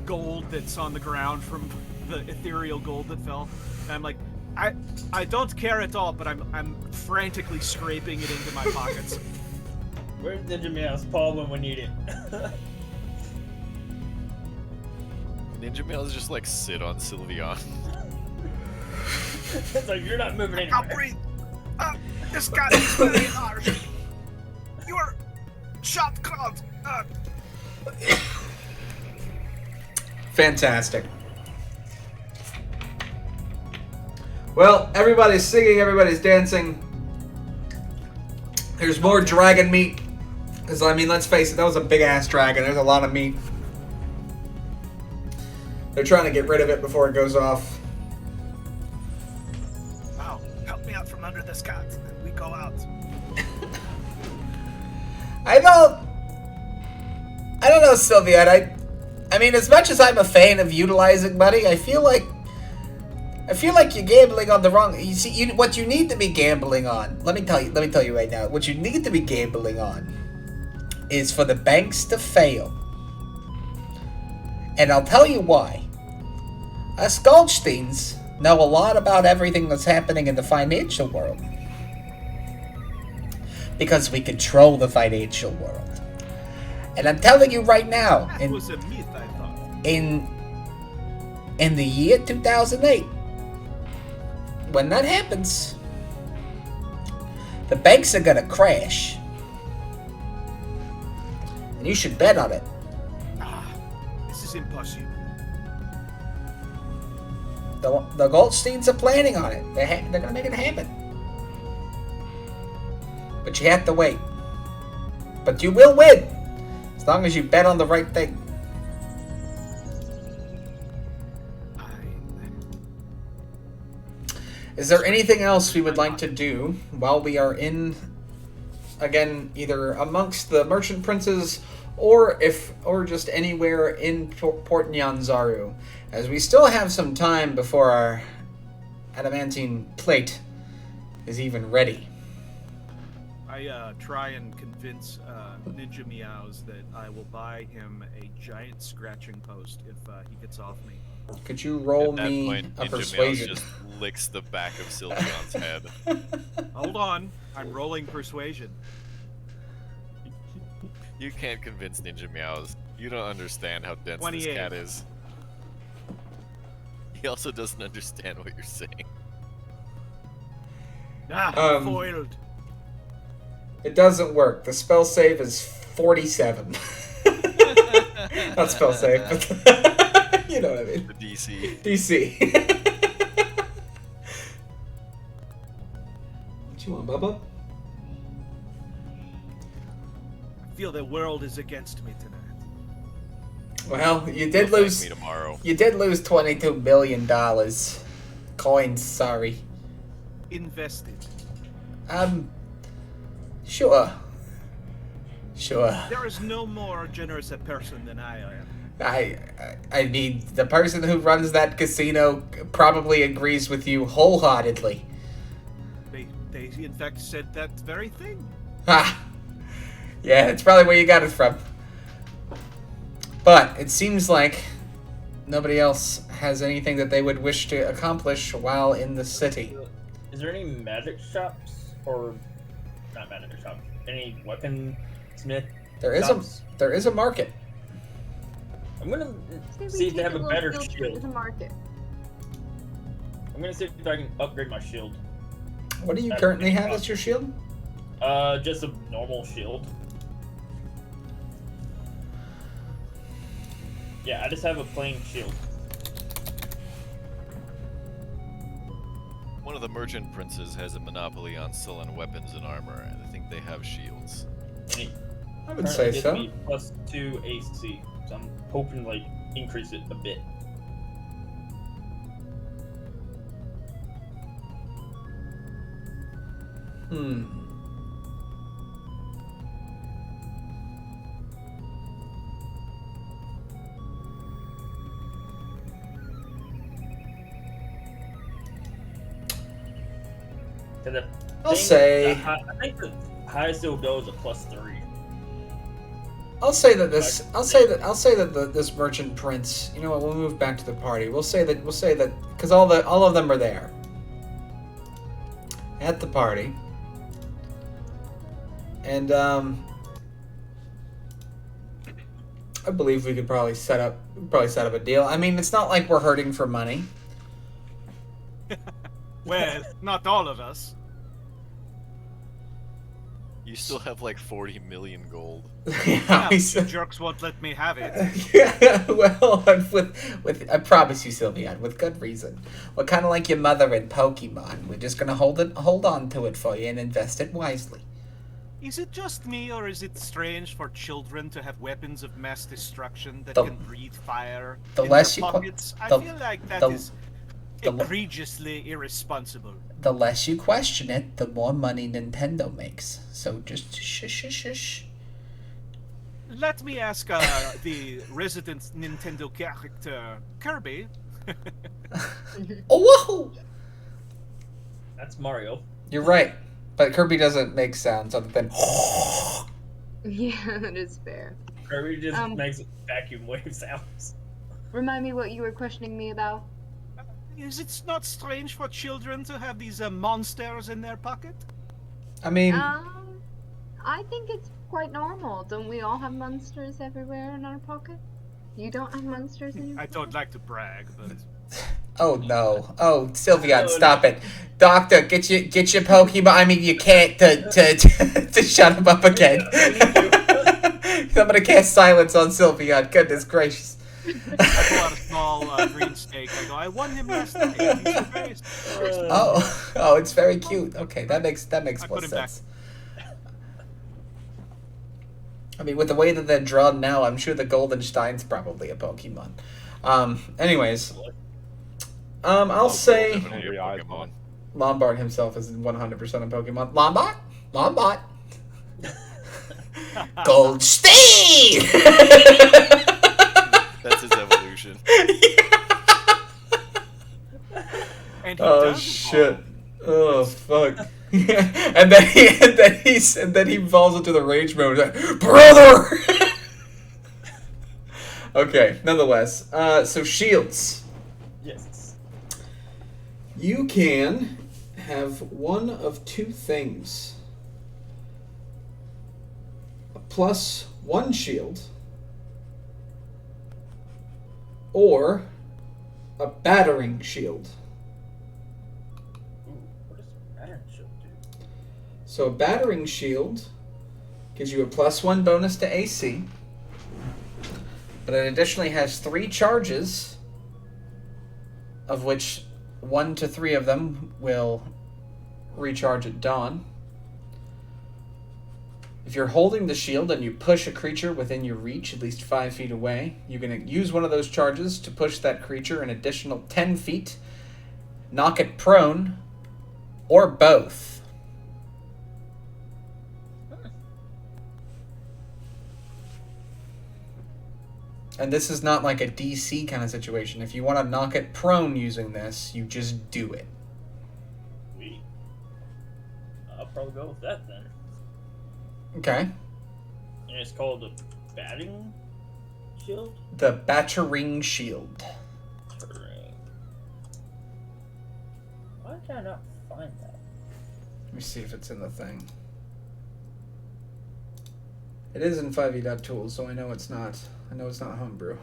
gold that's on the ground from the ethereal gold that fell. And I'm like, I don't care at all, but I'm frantically scraping it into my pockets. Where's Ninja Meow's paw when we need it? Ninja Mails just like sit on Sylveon. It's like you're not moving I'll anywhere. breathe. This guy is really harsh. Your shot called. Fantastic. Well, everybody's singing, everybody's dancing. There's more dragon meat. Because, I mean, let's face it, that was a big-ass dragon. There's a lot of meat. They're trying to get rid of it before it goes off. Wow, help me out from under this cot, and we go out. I don't know, Sylvia. I mean, as much as I'm a fan of utilizing money, I feel like you're gambling on the wrong. You see, what you need to be gambling on. Let me tell you right now. What you need to be gambling on is for the banks to fail. And I'll tell you why. Us Goldsteins know a lot about everything that's happening in the financial world. Because we control the financial world. And I'm telling you right now, That was a myth, I thought. in the year 2008, when that happens, the banks are gonna crash. And you should bet on it. This is impossible. The Goldsteins are planning on it. They're gonna make it happen. But you have to wait. But you will win, as long as you bet on the right thing. Is there anything else we would like to do while we are in, again, either amongst the merchant princes or just anywhere in Port Nyanzaru, as we still have some time before our adamantine plate is even ready? I try and convince Ninja Meows that I will buy him a giant scratching post if he gets off me. Could you roll At that me point, a Ninja persuasion? Meows just licks the back of Sylveon's head. Hold on, I'm rolling persuasion. You can't convince Ninja Meows. You don't understand how dense 28. this cat is. He also doesn't understand what you're saying. Foiled. It doesn't work. The spell save is 47. Not spell save, but you know what I mean. The DC. DC. What you want, Bubba? I feel the world is against me tonight. Well, you You'll did thank lose. me tomorrow. You did lose $22 million. Coins, sorry. Invested. Sure. There is no more generous a person than I am. I mean, the person who runs that casino probably agrees with you wholeheartedly. They in fact said that very thing. Ha! Yeah, it's probably where you got it from. But it seems like nobody else has anything that they would wish to accomplish while in the city. Is there any magic shops or not magic shops? Any weaponsmith? There is a market. I'm gonna Maybe see if they take have a little better field trip to shield. the market. I'm gonna see if I can upgrade my shield. What do you currently have as your shield? Just a normal shield. Yeah, I just have a plain shield. One of the merchant princes has a monopoly on sullen weapons and armor, and I think they have shields. And it I would currently say gives so. me +2 AC, so I'm hoping to like increase it a bit. I'll say I think the highest it'll go is a +3. I'll say that this merchant prince. You know what? We'll move back to the party. We'll say that because all of them are there at the party, and I believe we could probably set up a deal. I mean, it's not like we're hurting for money. Well, not all of us. You still have like 40 million gold. Yeah, You jerks won't let me have it. yeah, well, with I promise you, Sylveon, with good reason. We're kind of like your mother in Pokemon. We're just gonna hold on to it for you and invest it wisely. Is it just me, or is it strange for children to have weapons of mass destruction that The- can breathe fire the in less their you pockets? the- I feel like that the- is the- egregiously irresponsible. The less you question it, the more money Nintendo makes. So just shush. Let me ask the resident Nintendo character, Kirby. Oh, whoa! That's Mario. You're right, but Kirby doesn't make sounds other than. Yeah, that is fair. Kirby just makes vacuum wave sounds. Remind me what you were questioning me about. Is it not strange for children to have these monsters in their pocket? I mean, I think it's quite normal. Don't we all have monsters everywhere in our pocket? You don't have monsters in your I pocket? don't like to brag, but oh no! Oh, Sylveon, stop it! Doctor, get your Pokemon. I mean, you can't to shut him up again. I'm gonna cast silence on Sylveon. Goodness gracious! I pull out a small green snake. I go, I won him last night. He's surprised. Oh, it's very cute. Okay, that makes I more put him back. sense. I mean, with the way that they're drawn now, I'm sure the Goldenstein's probably a Pokemon. Anyways, I'll say, Definitely a Pokemon. Lombard himself is 100% a Pokemon. Lombard? Lombard? Gold Steed! That's his evolution. And he Oh does shit! evolve. Oh fuck! and then he falls into the rage mode. Like, brother. Okay. Nonetheless, so shields. Yes. You can have one of two things: a +1 shield, or a battering shield. Ooh, what does a pattern shield do? So a battering shield gives you a +1 bonus to AC, but it additionally has 3 charges, of which 1 to 3 of them will recharge at dawn. If you're holding the shield and you push a creature within your reach, at least 5 feet away, you're going to use one of those charges to push that creature an additional 10 feet, knock it prone, or both. And this is not like a DC kind of situation. If you want to knock it prone using this, you just do it. Sweet. I'll probably go with that then. Okay. And it's called a batting shield? The battering shield. Terrain. Why did I not find that? Let me see if it's in the thing. It is in 5e.tools, so I know it's not. I know it's not homebrew.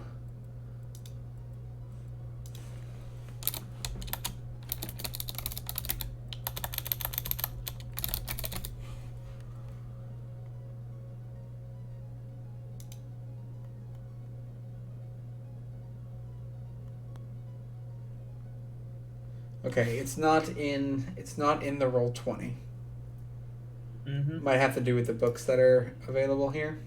Okay, it's not in the Roll20. Mm-hmm. Might have to do with the books that are available here.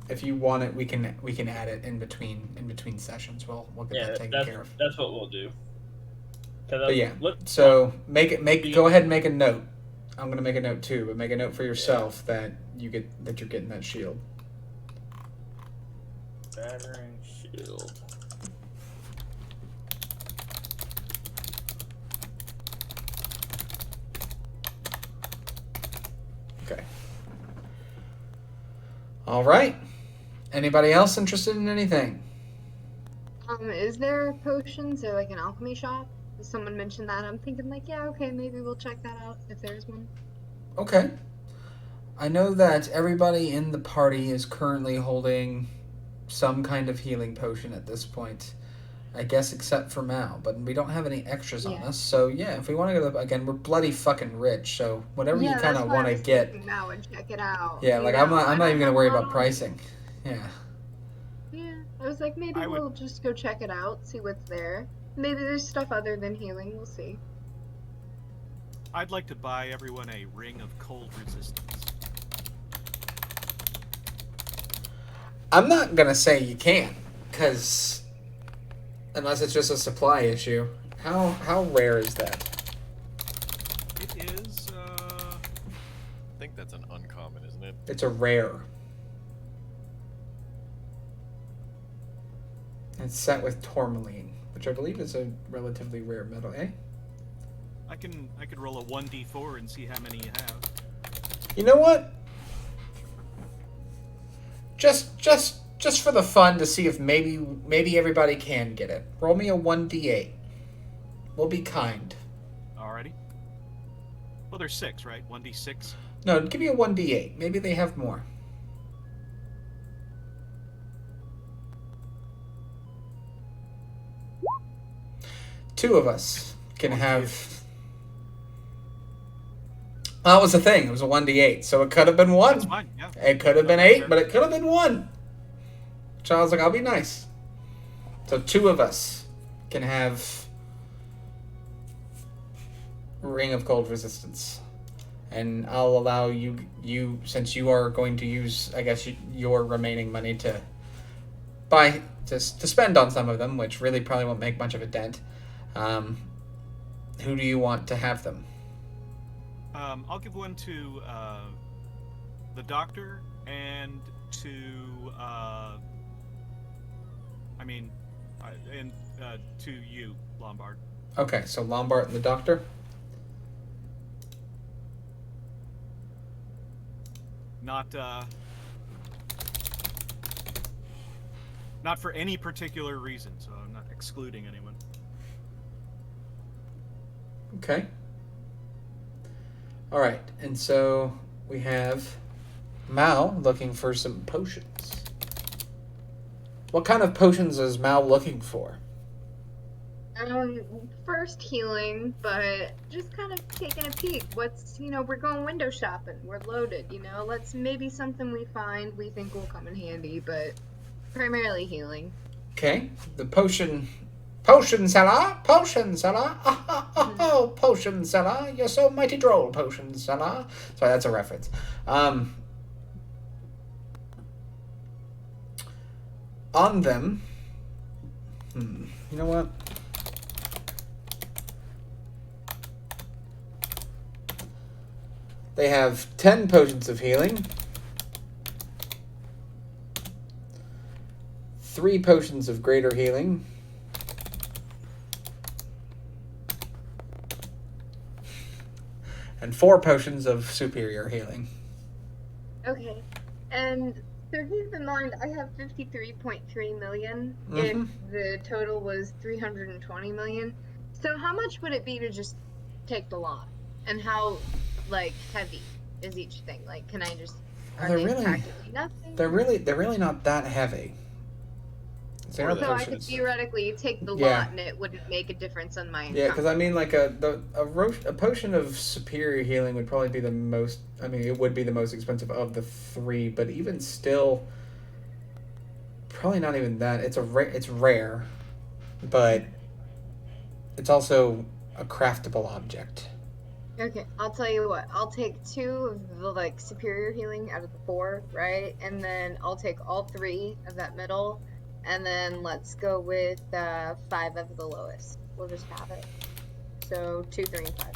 If you want it, we can add it in between sessions. We'll get that taken care of. That's what we'll do. But yeah, so go ahead and make a note. I'm gonna make a note too, but make a note for yourself that you're getting that shield. Battering shield. Okay. All right. Anybody else interested in anything? Is there potions or like an alchemy shop? Someone mentioned that. I'm thinking like, yeah, okay, maybe we'll check that out if there's one. Okay. I know that everybody in the party is currently holding some kind of healing potion at this point. I guess except for Mal, but we don't have any extras on us. So yeah, if we want to go again, we're bloody fucking rich. So whatever you kind of want to get. Mal and check it out. Yeah, like I'm not even gonna worry about pricing. Yeah. Yeah, I was like, maybe we'll just go check it out, see what's there. Maybe there's stuff other than healing. We'll see. I'd like to buy everyone a ring of cold resistance. I'm not gonna say you can't, cause unless it's just a supply issue. How rare is that? It is. I think that's an uncommon, isn't it? It's a rare. It's set with tourmaline, which I believe is a relatively rare metal, eh? I could roll a 1d4 and see how many you have. You know what? Just for the fun to see if maybe everybody can get it. Roll me a 1d8. We'll be kind. Alrighty. Well, there's 6, right? 1d6. No, give me a 1d8. Maybe they have more. Two of us can have. Well, that was the thing. It was a 1d8, so it could have been 1. That's fine, yeah. It could have been 8, but it could have been 1. So I was like, I'll be nice. So 2 of us can have Ring of Cold Resistance. And I'll allow you since you are going to use, I guess, your remaining money to spend on some of them, which really probably won't make much of a dent. Who do you want to have them? I'll give one to the doctor and to to you, Lombard. Okay, so Lombard and the doctor. Not for any particular reason, so I'm not excluding anyone. Okay. All right, and so we have Mao looking for some potions. What kind of potions is Mao looking for? First healing, but just kind of taking a peek. We're going window shopping. We're loaded, maybe something we find we think will come in handy, but primarily healing. Okay, the potion seller, oh, potion seller, you're so mighty droll, potion seller. Sorry, that's a reference. On them, you know what? They have 10 potions of healing, 3 potions of greater healing, and 4 potions of superior healing. Okay, and so keep in mind, I have 53.3 million. If the total was 320 million, so how much would it be to just take the lot? And how, heavy is each thing? Can I just? They're really not that heavy. So I could theoretically take the lot, and it wouldn't make a difference on my income. Yeah, because a potion of superior healing would probably be the most. I mean, it would be the most expensive of the 3, but even still, probably not even that. It's rare, but it's also a craftable object. Okay, I'll tell you what. I'll take 2 of the superior healing out of the 4, right? And then I'll take all 3 of that middle, and then let's go with 5 of the lowest. We'll just have it. So 2, 3, and 5.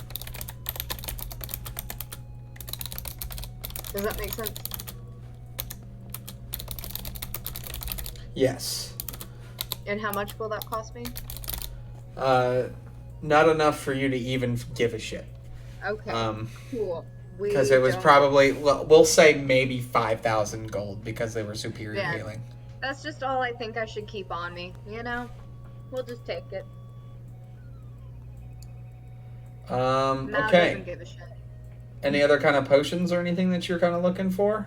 Does that make sense? Yes. And how much will that cost me? Not enough for you to even give a shit. Okay. Cool. Because it was probably, we'll say maybe 5,000 gold because they were superior healing. That's just all I think I should keep on me, We'll just take it. Mal okay. doesn't give a shit. Any other kind of potions or anything that you're kind of looking for?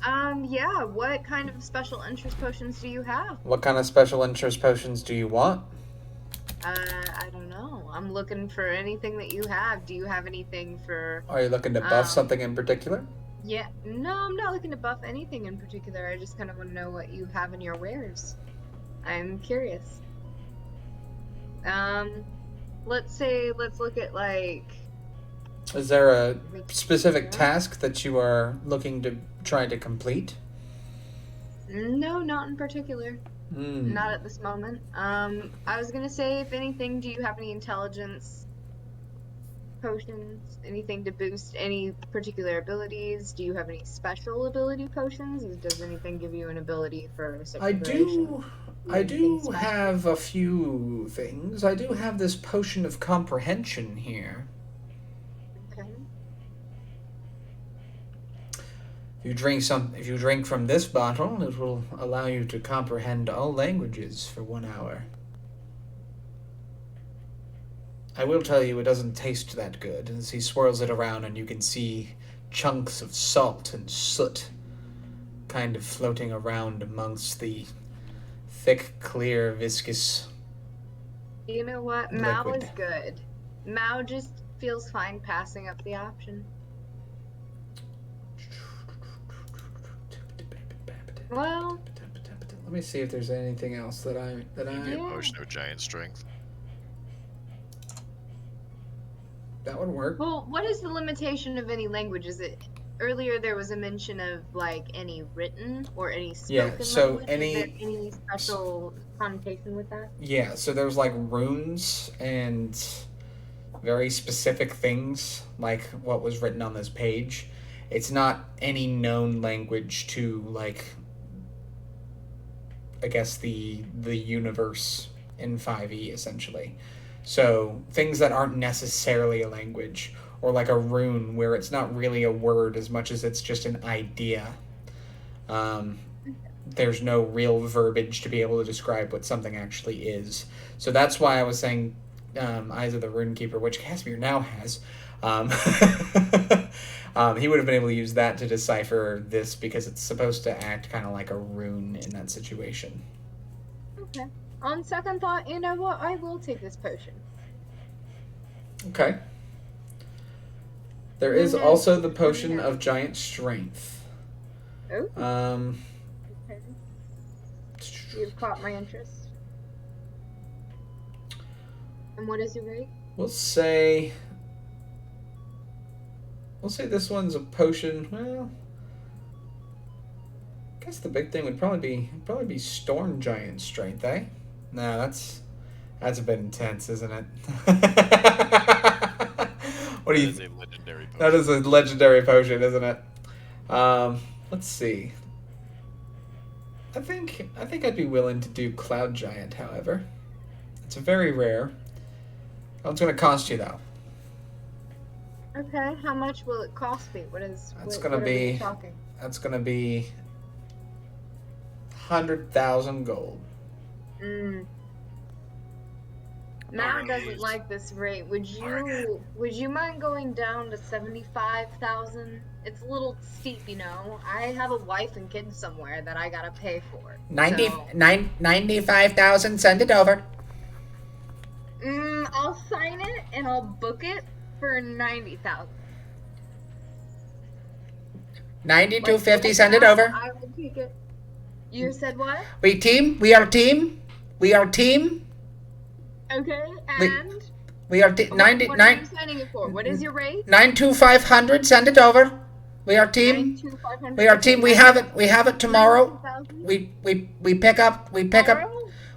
Yeah, what kind of special interest potions do you have? What kind of special interest potions do you want? I don't know. I'm looking for anything that you have. Do you have anything for... Are you looking to buff something in particular? Yeah. No, I'm not looking to buff anything in particular. I just kind of want to know what you have in your wares. I'm curious. Let's look at, Is there a specific task that you are looking to try to complete? No, not in particular. Not at this moment. I was gonna say, if anything, do you have any intelligence potions? Anything to boost any particular abilities? Do you have any special ability potions? Does anything give you an ability for I do have a few things. I do have this potion of comprehension here. Okay. If you drink from this bottle, it will allow you to comprehend all languages for 1 hour. I will tell you, it doesn't taste that good. As he swirls it around, and you can see chunks of salt and soot kind of floating around amongst the thick, clear, viscous You know what? liquid. Mao is good. Mao just feels fine passing up the option. Well, let me see if there's anything else that I Maybe a potion of giant strength. That would work. well, what is the limitation of any language? Is it earlier there was a mention of any written or any spoken so language? Is there any special connotation with that? Yeah, so there's runes and very specific things, like what was written on this page. It's not any known language to, like, I guess the universe in 5e, essentially. So things that aren't necessarily a language, or like a rune where it's not really a word as much as it's just an idea. There's no real verbiage to be able to describe what something actually is. So that's why I was saying Eyes of the Runekeeper, which Casimir now has. He would have been able to use that to decipher this because it's supposed to act kind of like a rune in that situation. Okay. On second thought, you know what? I will take this potion. Okay. There is also the potion of giant strength. Oh. Okay. You've caught my interest. And what is your rate? We'll say this one's a potion. Well, I guess the big thing would probably be storm giant strength, eh? No, that's a bit intense, isn't it? What do you? That is a legendary potion. That is a legendary potion, isn't it? Let's see. I think I'd be willing to do Cloud Giant, however. It's very rare. How much it's going to cost you, though? Okay, how much will it cost me? That's what going to are we be... talking? That's going to be 100,000 gold. Mal doesn't like this rate. Would you mind going down to 75,000? It's a little steep, you know. I have a wife and kids somewhere that I gotta pay for. 95,000, send it over. I'll sign it and I'll book it for 90,000. 92.50, send it over. I will take it. You said what? We team. We are team. We are team. Okay, and we are 99. What are you signing it for? What is your rate? 92500. Send it over. We are team. 92500. We are team. We have it. We have it tomorrow. We pick up. We pick up.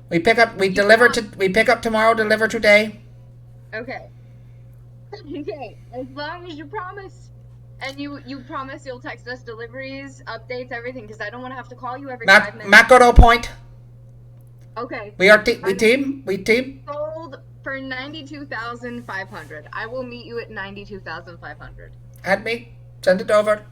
We pick up. We deliver to. We pick up tomorrow. Deliver today. Okay. Okay. As long as you promise, and you promise you'll text us deliveries, updates, everything, because I don't want to have to call you every 5 minutes. Macro point. Okay. We are we team. We team. Sold for 92,500. I will meet you at 92,500. Add me. Send it over.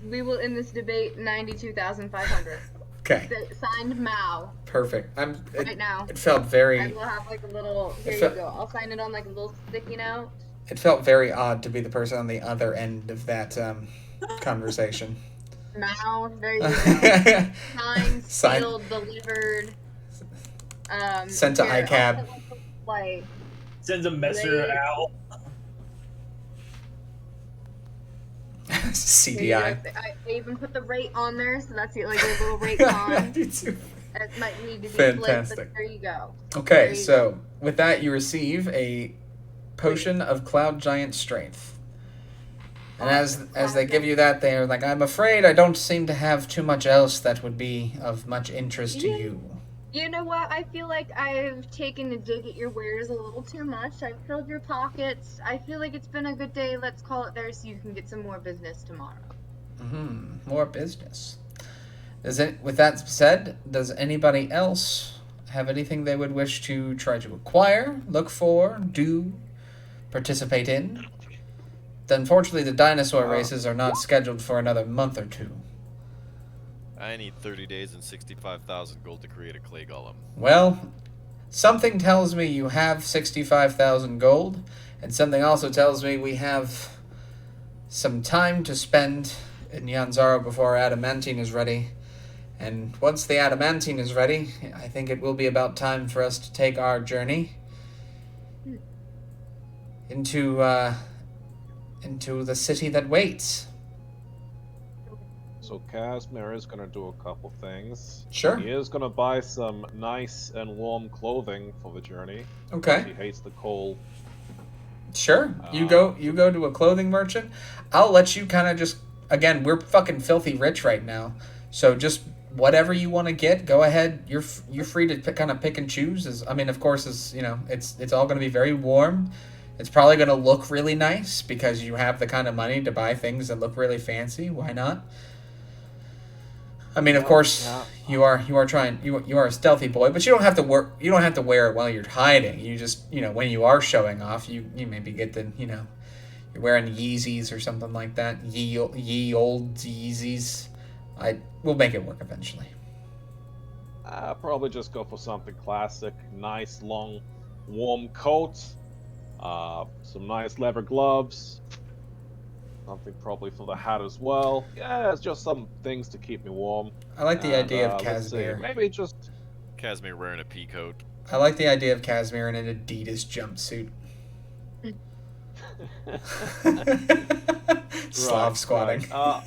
We will end this debate 92,500. Okay. Signed Mao. Perfect. Right now. It felt very. I will have like a little. Here you go. I'll sign it on like a little sticky note. It felt very odd to be the person on the other end of that conversation. Mao. There you go. Signed, Signed. sealed, delivered. Sent to ICAB. Like. Sends a messer out. CDI. I even put the rate on there, so that's like a little rate con. It might need to be Fantastic. split, but there you go. Okay, so with that, you receive a potion of Cloud Giant Strength. And as they give you that, they're like, I'm afraid I don't seem to have too much else that would be of much interest to you. You know what? I feel like I've taken a dig at your wares a little too much. I've filled your pockets. I feel like it's been a good day. Let's call it there so you can get some more business tomorrow. More business. With that said, does anybody else have anything they would wish to try to acquire, look for, do, participate in? Unfortunately, the dinosaur races are not scheduled for another month or two. I need 30 days and 65,000 gold to create a clay golem. Well, something tells me you have 65,000 gold, and something also tells me we have some time to spend in Yanzaro before Adamantine is ready. And once the Adamantine is ready, I think it will be about time for us to take our journey into the city that waits. So Casimir is gonna do a couple things. Sure. He is gonna buy some nice and warm clothing for the journey. Okay. He hates the cold. Sure. You go to a clothing merchant. I'll let you kind of just, again, we're fucking filthy rich right now. So just whatever you want to get, go ahead. You're free to kind of pick and choose. Of course, you know, it's all going to be very warm. It's probably going to look really nice because you have the kind of money to buy things that look really fancy. Why not? I mean, of course, you are a stealthy boy, but you don't have to wear it while you're hiding. You just, when you are showing off, you maybe get the, you're wearing Yeezys or something like that. Ye old Yeezys. We'll make it work eventually. Probably just go for something classic. Nice, long, warm coat. Some nice leather gloves. Something probably for the hat as well. Yeah, it's just some things to keep me warm. I like the idea of Casimir. Maybe just... Casimir wearing a pea coat. I like the idea of Casimir in an Adidas jumpsuit. Slav squatting. Right.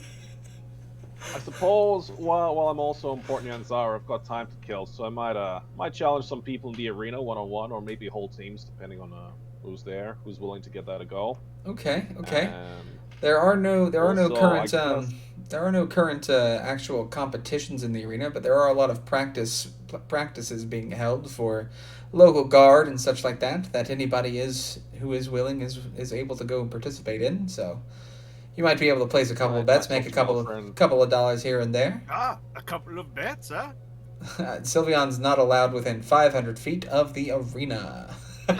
I suppose while I'm also important in Zara, I've got time to kill, so I might challenge some people in the arena one-on-one, or maybe whole teams, depending on who's there, who's willing to get that a go. Okay. There are no current actual competitions in the arena, but there are a lot of practices being held for local guard and such like that anybody who is willing is able to go and participate in. So you might be able to place a couple of bets, make a couple of dollars here and there. A couple of bets, huh? Sylveon's not allowed within 500 feet of the arena. Now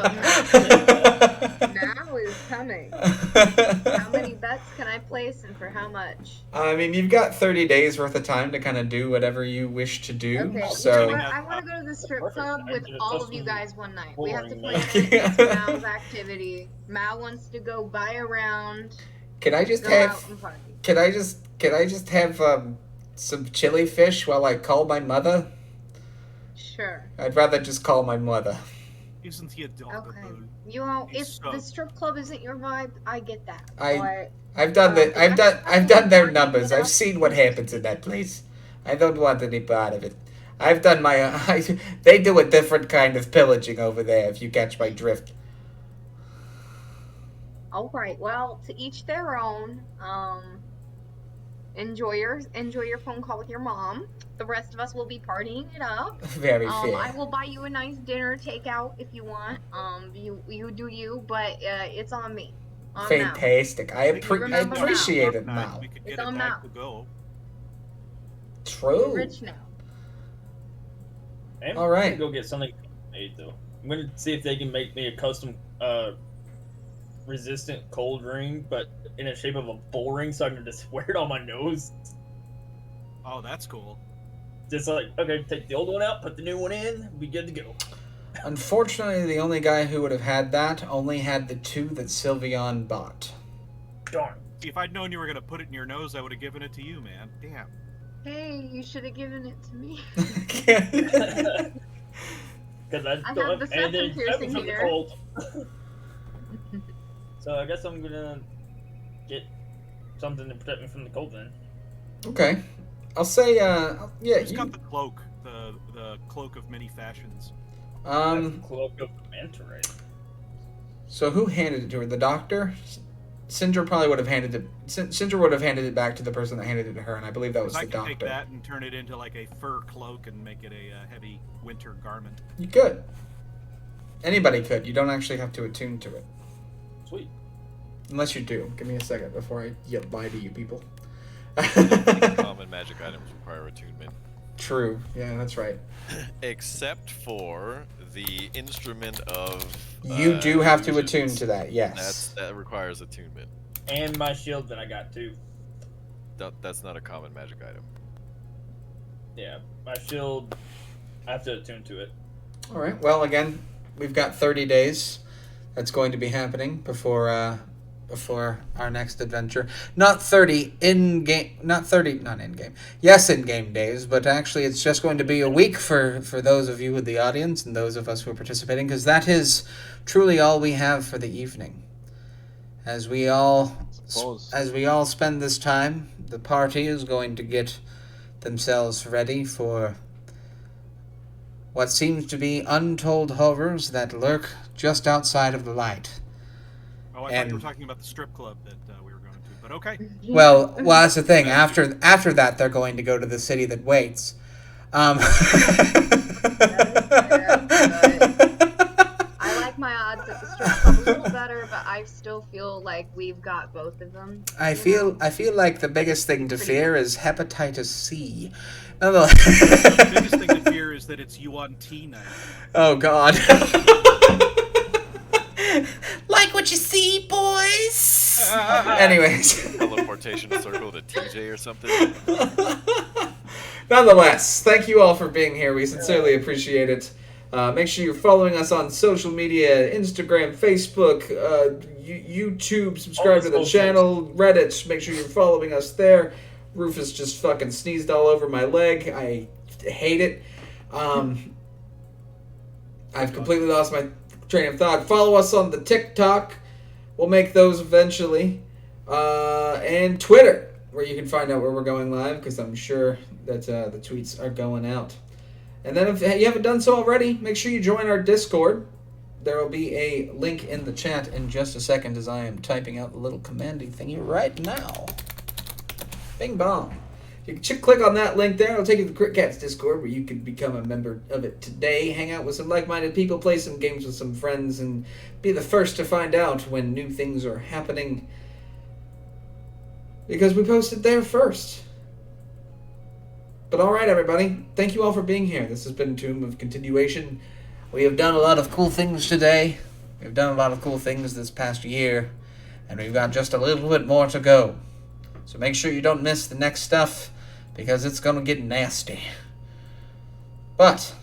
is coming. How many bets can I place and for how much? I mean, you've got 30 days worth of time to kind of do whatever you wish to do. Okay, so I want to go to the strip club with all of you guys one night. We have to play night. it's Mal's activity. Mal wants to go buy a round. Can I just have some chili fish while I call my mother? Sure. I'd rather just call my mother. Isn't he adorable? Okay. If the strip club isn't your vibe, I get that. I've done their numbers. I've seen what happens in that place. I don't want any part of it. I've done they do a different kind of pillaging over there, if you catch my drift. All right. Well, to each their own. Enjoy your phone call with your mom. The rest of us will be partying it up. Very fair. I will buy you a nice dinner takeout if you want. You do you, but it's on me. Fantastic. I appreciate it now. We could get it back to go. True. You're rich now. I'm all right. Gonna go get something made though. I'm gonna see if they can make me a custom resistant cold ring, but in the shape of a bull ring, so I can just wear it on my nose. Oh, that's cool. Just like, okay, take the old one out, put the new one in, be good to go. Unfortunately, the only guy who would have had that only had the two that Sylveon bought. Darn. See, if I'd known you were gonna put it in your nose, I would have given it to you, man. Damn. Hey, you should have given it to me. Because I have don't the have anything septum piercing from the here. cold. So I guess I'm gonna get something to protect me from the cold then. Okay. I'll say, Who's got the cloak? The cloak of many fashions. Cloak of manta ray. So who handed it to her? The doctor? Sindra probably would have handed it. Sindra would have handed it back to the person that handed it to her, and I believe that was the doctor. I could take that and turn it into like a fur cloak and make it a heavy winter garment. You could. Anybody could. You don't actually have to attune to it. Sweet. Unless you do. Give me a second before I lie to you people. Common magic items require attunement. True. Yeah, that's right. Except for the instrument of... You do have to attune to that, yes. That requires attunement. And my shield that I got too. That's not a common magic item. Yeah, my shield, I have to attune to it. Alright, well, again, we've got 30 days. That's going to be happening before our next adventure. Not 30 in-game, not in-game. Yes, in-game days, but actually it's just going to be a week for those of you in the audience and those of us who are participating, because that is truly all we have for the evening. As we all spend this time, the party is going to get themselves ready for what seems to be untold horrors that lurk just outside of the light. Oh, I thought you were talking about the strip club that we were going to, but okay. Well, that's the thing. After that, they're going to go to the city that waits. I like my odds at the strip club a little better, but I still feel like we've got both of them. I you feel know? like the biggest thing to Pretty fear good. is hepatitis C. The biggest thing to fear is that it's UNT night. Oh God. Like what you see, boys. Anyways. Teleportation circle to TJ or something. Nonetheless, thank you all for being here. We sincerely appreciate it. Make sure you're following us on social media, Instagram, Facebook, YouTube. Subscribe to the channel, Reddit. Make sure you're following us there. Rufus just fucking sneezed all over my leg. I hate it. I've completely lost my train of thought. Follow us on the TikTok. We'll make those eventually. And Twitter, where you can find out where we're going live, because I'm sure that the tweets are going out. And then if you haven't done so already, make sure you join our Discord. There will be a link in the chat in just a second as I am typing out the little commanding thingy right now. Bing bong. You can click on that link there. It'll take you to the Crit Cats Discord, where you can become a member of it today, hang out with some like-minded people, play some games with some friends, and be the first to find out when new things are happening. Because we posted there first. But alright, everybody. Thank you all for being here. This has been Tomb of Continuation. We have done a lot of cool things today. We've done a lot of cool things this past year. And we've got just a little bit more to go. So make sure you don't miss the next stuff, because it's going to get nasty. But,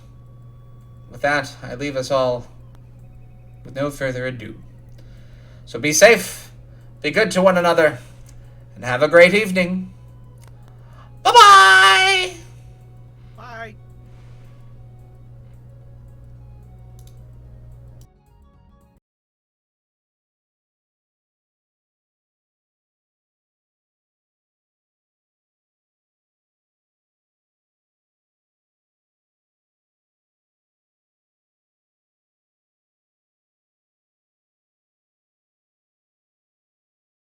with that, I leave us all with no further ado. So be safe, be good to one another, and have a great evening.